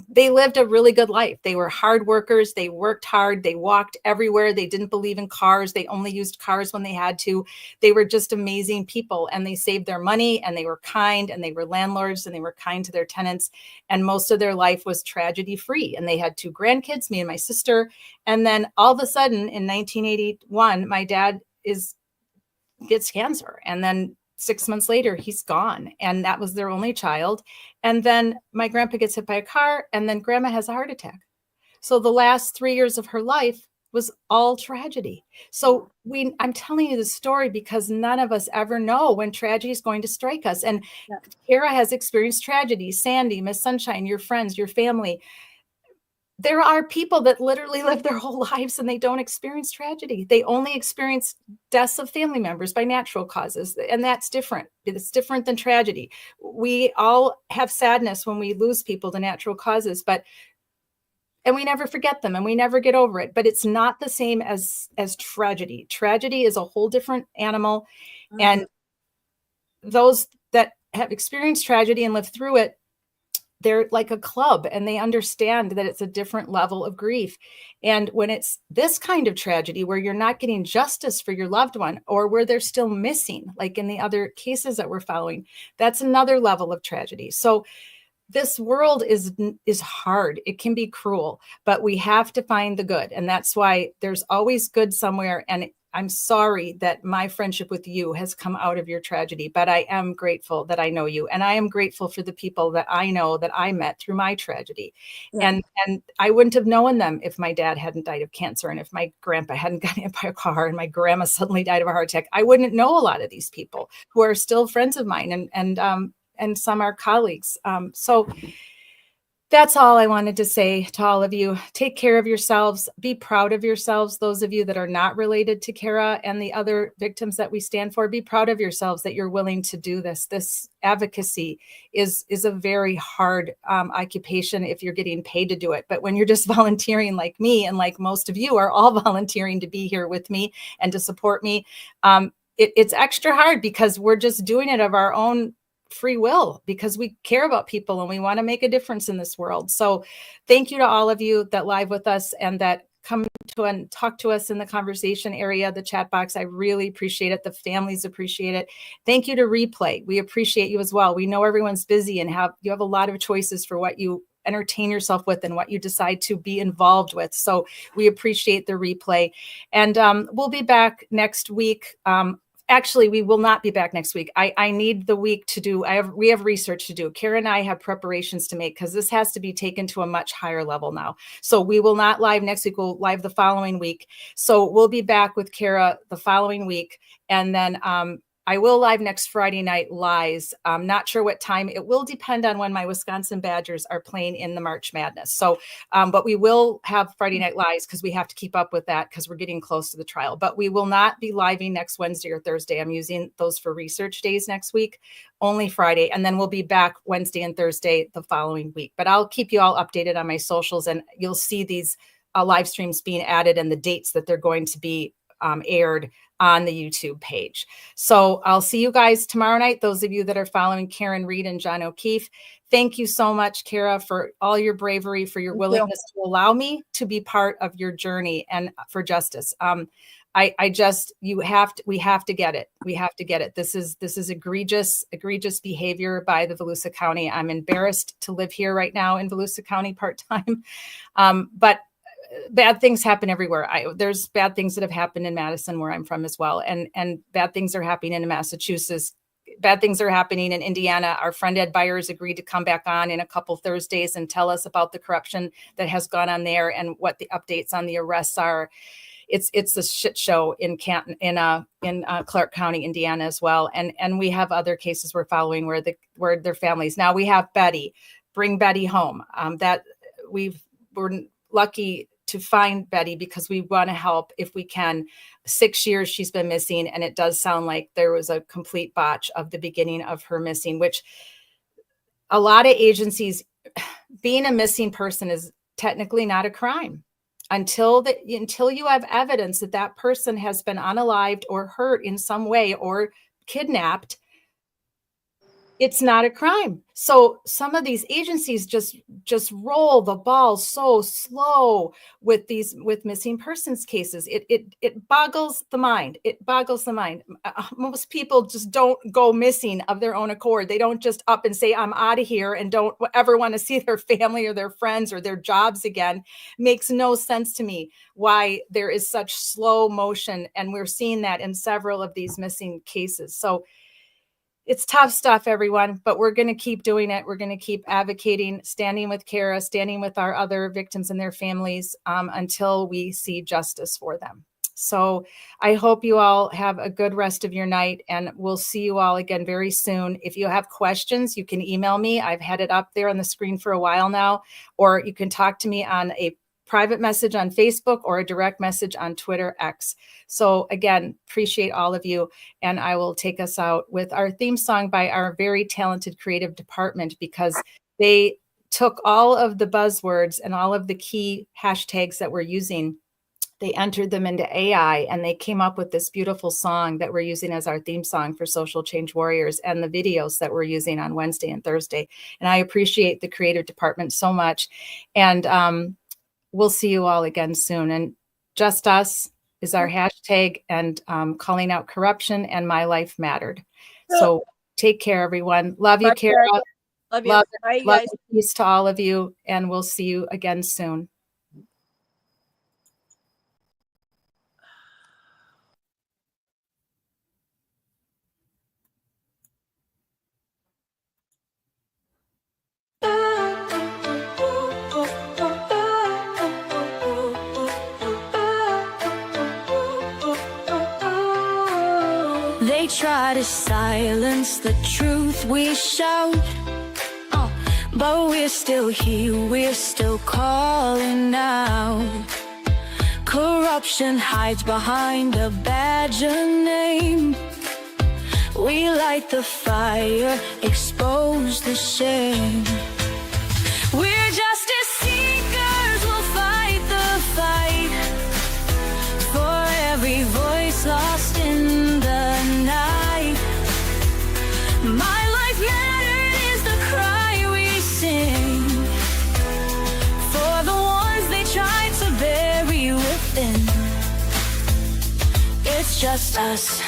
they lived a really good life. They were hard workers. They worked hard. They walked everywhere. They didn't believe in cars. They only used cars when they had to. They were just amazing people, and they saved their money, and they were kind, and they were landlords, and they were kind to their tenants. And most of their life was tragedy free. And they had 2 grandkids, me and my sister. And then all of a sudden in 1981, my dad gets cancer. And then 6 months later, he's gone. And that was their only child. And then my grandpa gets hit by a car, and then grandma has a heart attack. So the last 3 years of her life was all tragedy. So I'm telling you this story because none of us ever know when tragedy is going to strike us. And Kara has experienced tragedy. Sandy, Miss Sunshine, your friends, your family. There are people that literally live their whole lives and they don't experience tragedy. They only experience deaths of family members by natural causes. And that's different. It's different than tragedy. We all have sadness when we lose people to natural causes, and we never forget them and we never get over it. But it's not the same as tragedy. Tragedy is a whole different animal. Mm-hmm. And those that have experienced tragedy and lived through it, they're like a club, and they understand that it's a different level of grief. And when it's this kind of tragedy where you're not getting justice for your loved one, or where they're still missing, like in the other cases that we're following, that's another level of tragedy. So this world is hard. It can be cruel, but we have to find the good. And that's why there's always good somewhere. And I'm sorry that my friendship with you has come out of your tragedy, but I am grateful that I know you. And I am grateful for the people that I know that I met through my tragedy. Yeah. And I wouldn't have known them if my dad hadn't died of cancer, and if my grandpa hadn't gotten hit by a car, and my grandma suddenly died of a heart attack. I wouldn't know a lot of these people who are still friends of mine, and some are colleagues. So that's all I wanted to say to all of you. Take care of yourselves. Be proud of yourselves. Those of you that are not related to Kara and the other victims that we stand for, be proud of yourselves that you're willing to do this. This advocacy is a very hard occupation if you're getting paid to do it. But when you're just volunteering like me, and like most of you are all volunteering to be here with me and to support me, it's extra hard because we're just doing it of our own free will, because we care about people and we want to make a difference in this world. So thank you to all of you that live with us and that come to and talk to us in the conversation area, the chat box. I really appreciate it. The families appreciate it. Thank you to Replay. We appreciate you as well. We know everyone's busy and you have a lot of choices for what you entertain yourself with and what you decide to be involved with. So we appreciate the Replay. And we'll be back next week. actually, we will not be back next week. I need the week to do, we have research to do. Kara and I have preparations to make because this has to be taken to a much higher level now. So we will not live next week. We'll live the following week. So we'll be back with Kara the following week. And then I will live next Friday night lies. I'm not sure what time. It will depend on when my Wisconsin Badgers are playing in the March Madness. So, but we will have Friday night lies because we have to keep up with that because we're getting close to the trial. But we will not be living next Wednesday or Thursday. I'm using those for research days next week, only Friday. And then we'll be back Wednesday and Thursday the following week. But I'll keep you all updated on my socials, and you'll see these live streams being added and the dates that they're going to be aired on the YouTube page. So I'll see you guys tomorrow night. Those of you that are following Karen Reed and John O'Keefe, thank you so much, Kara, for all your bravery, for your willingness to allow me to be part of your journey and for justice. We have to get it. We have to get it. This is egregious behavior by the Volusia County. I'm embarrassed to live here right now in Volusia County part-time. But bad things happen everywhere. There's bad things that have happened in Madison, where I'm from as well. And bad things are happening in Massachusetts. Bad things are happening in Indiana. Our friend Ed Byers agreed to come back on in a couple Thursdays and tell us about the corruption that has gone on there and what the updates on the arrests are. It's a shit show in Canton, in Clark County, Indiana as well. And we have other cases we're following where their families. Now we have Betty. Bring Betty home. That we're lucky to find Betty because we want to help if we can. 6 years she's been missing, and it does sound like there was a complete botch of the beginning of her missing, which a lot of agencies, being a missing person is technically not a crime until you have evidence that that person has been unalived or hurt in some way or kidnapped. It's not a crime. So some of these agencies just roll the ball so slow with missing persons cases. It boggles the mind. It boggles the mind. Most people just don't go missing of their own accord. They don't just up and say, I'm out of here, and don't ever want to see their family or their friends or their jobs again. Makes no sense to me why there is such slow motion. And we're seeing that in several of these missing cases. So it's tough stuff, everyone, but we're going to keep doing it. We're going to keep advocating, standing with Kara, standing with our other victims and their families until we see justice for them. So I hope you all have a good rest of your night, and we'll see you all again very soon. If you have questions, you can email me. I've had it up there on the screen for a while now, or you can talk to me on a private message on Facebook or a direct message on Twitter X. So again, appreciate all of you. And I will take us out with our theme song by our very talented creative department, because they took all of the buzzwords and all of the key hashtags that we're using. They entered them into AI, and they came up with this beautiful song that we're using as our theme song for Social Change Warriors, and the videos that we're using on Wednesday and Thursday. And I appreciate the creative department so much. And we'll see you all again soon. And Just Us is our hashtag, and calling out corruption and My Life Mattered. So take care, everyone. Love you, Kara. Love you. Love, Bye, love guys. peace to all of you. And we'll see you again soon. They try to silence the truth we shout, but we're still here, we're still calling out. Corruption hides behind a badge of name. We light the fire, expose the shame. We're justice seekers, we'll fight the fight for every voice lost in the night. My life mattered is the cry we sing for the ones they tried to bury within. It's just us,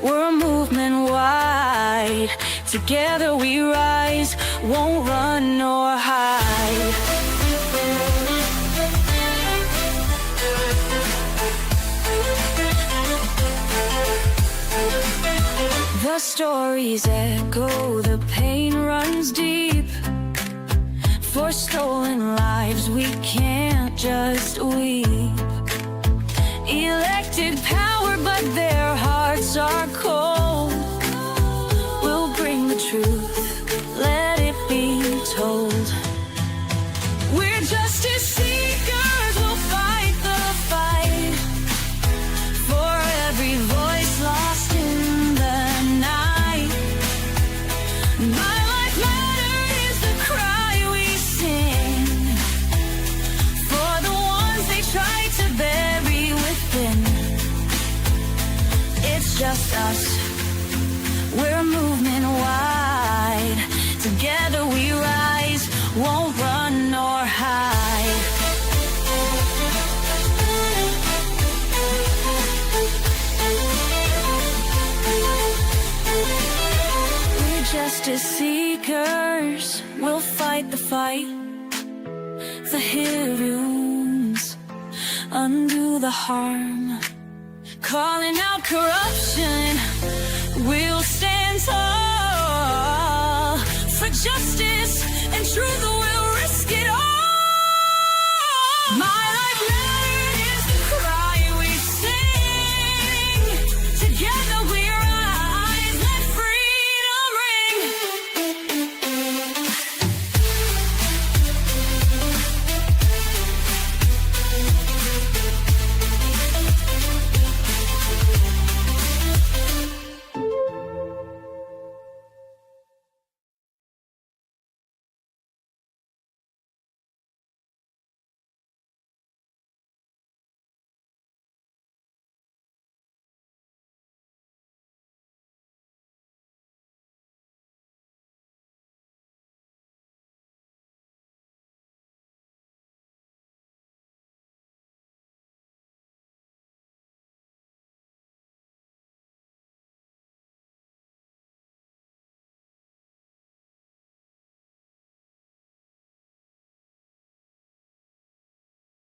we're a movement wide. Together we rise, won't run nor hide. stories echo, the pain runs deep. For stolen lives we can't just weep. Elected power but their hearts are cold. We'll bring the truth, let it be told. We're justice seekers, we'll fight the fight. For every voice lost in the night. My life matters, the cry we sing. For the ones they try to bury within. It's just us, we're a movement wide. Together we rise, won't run nor hide. We're justice seekers, we'll fight the fight. The heroes undo the harm. Calling out corruption, we'll stand tall. For justice and truth, we'll risk it all. My life matters.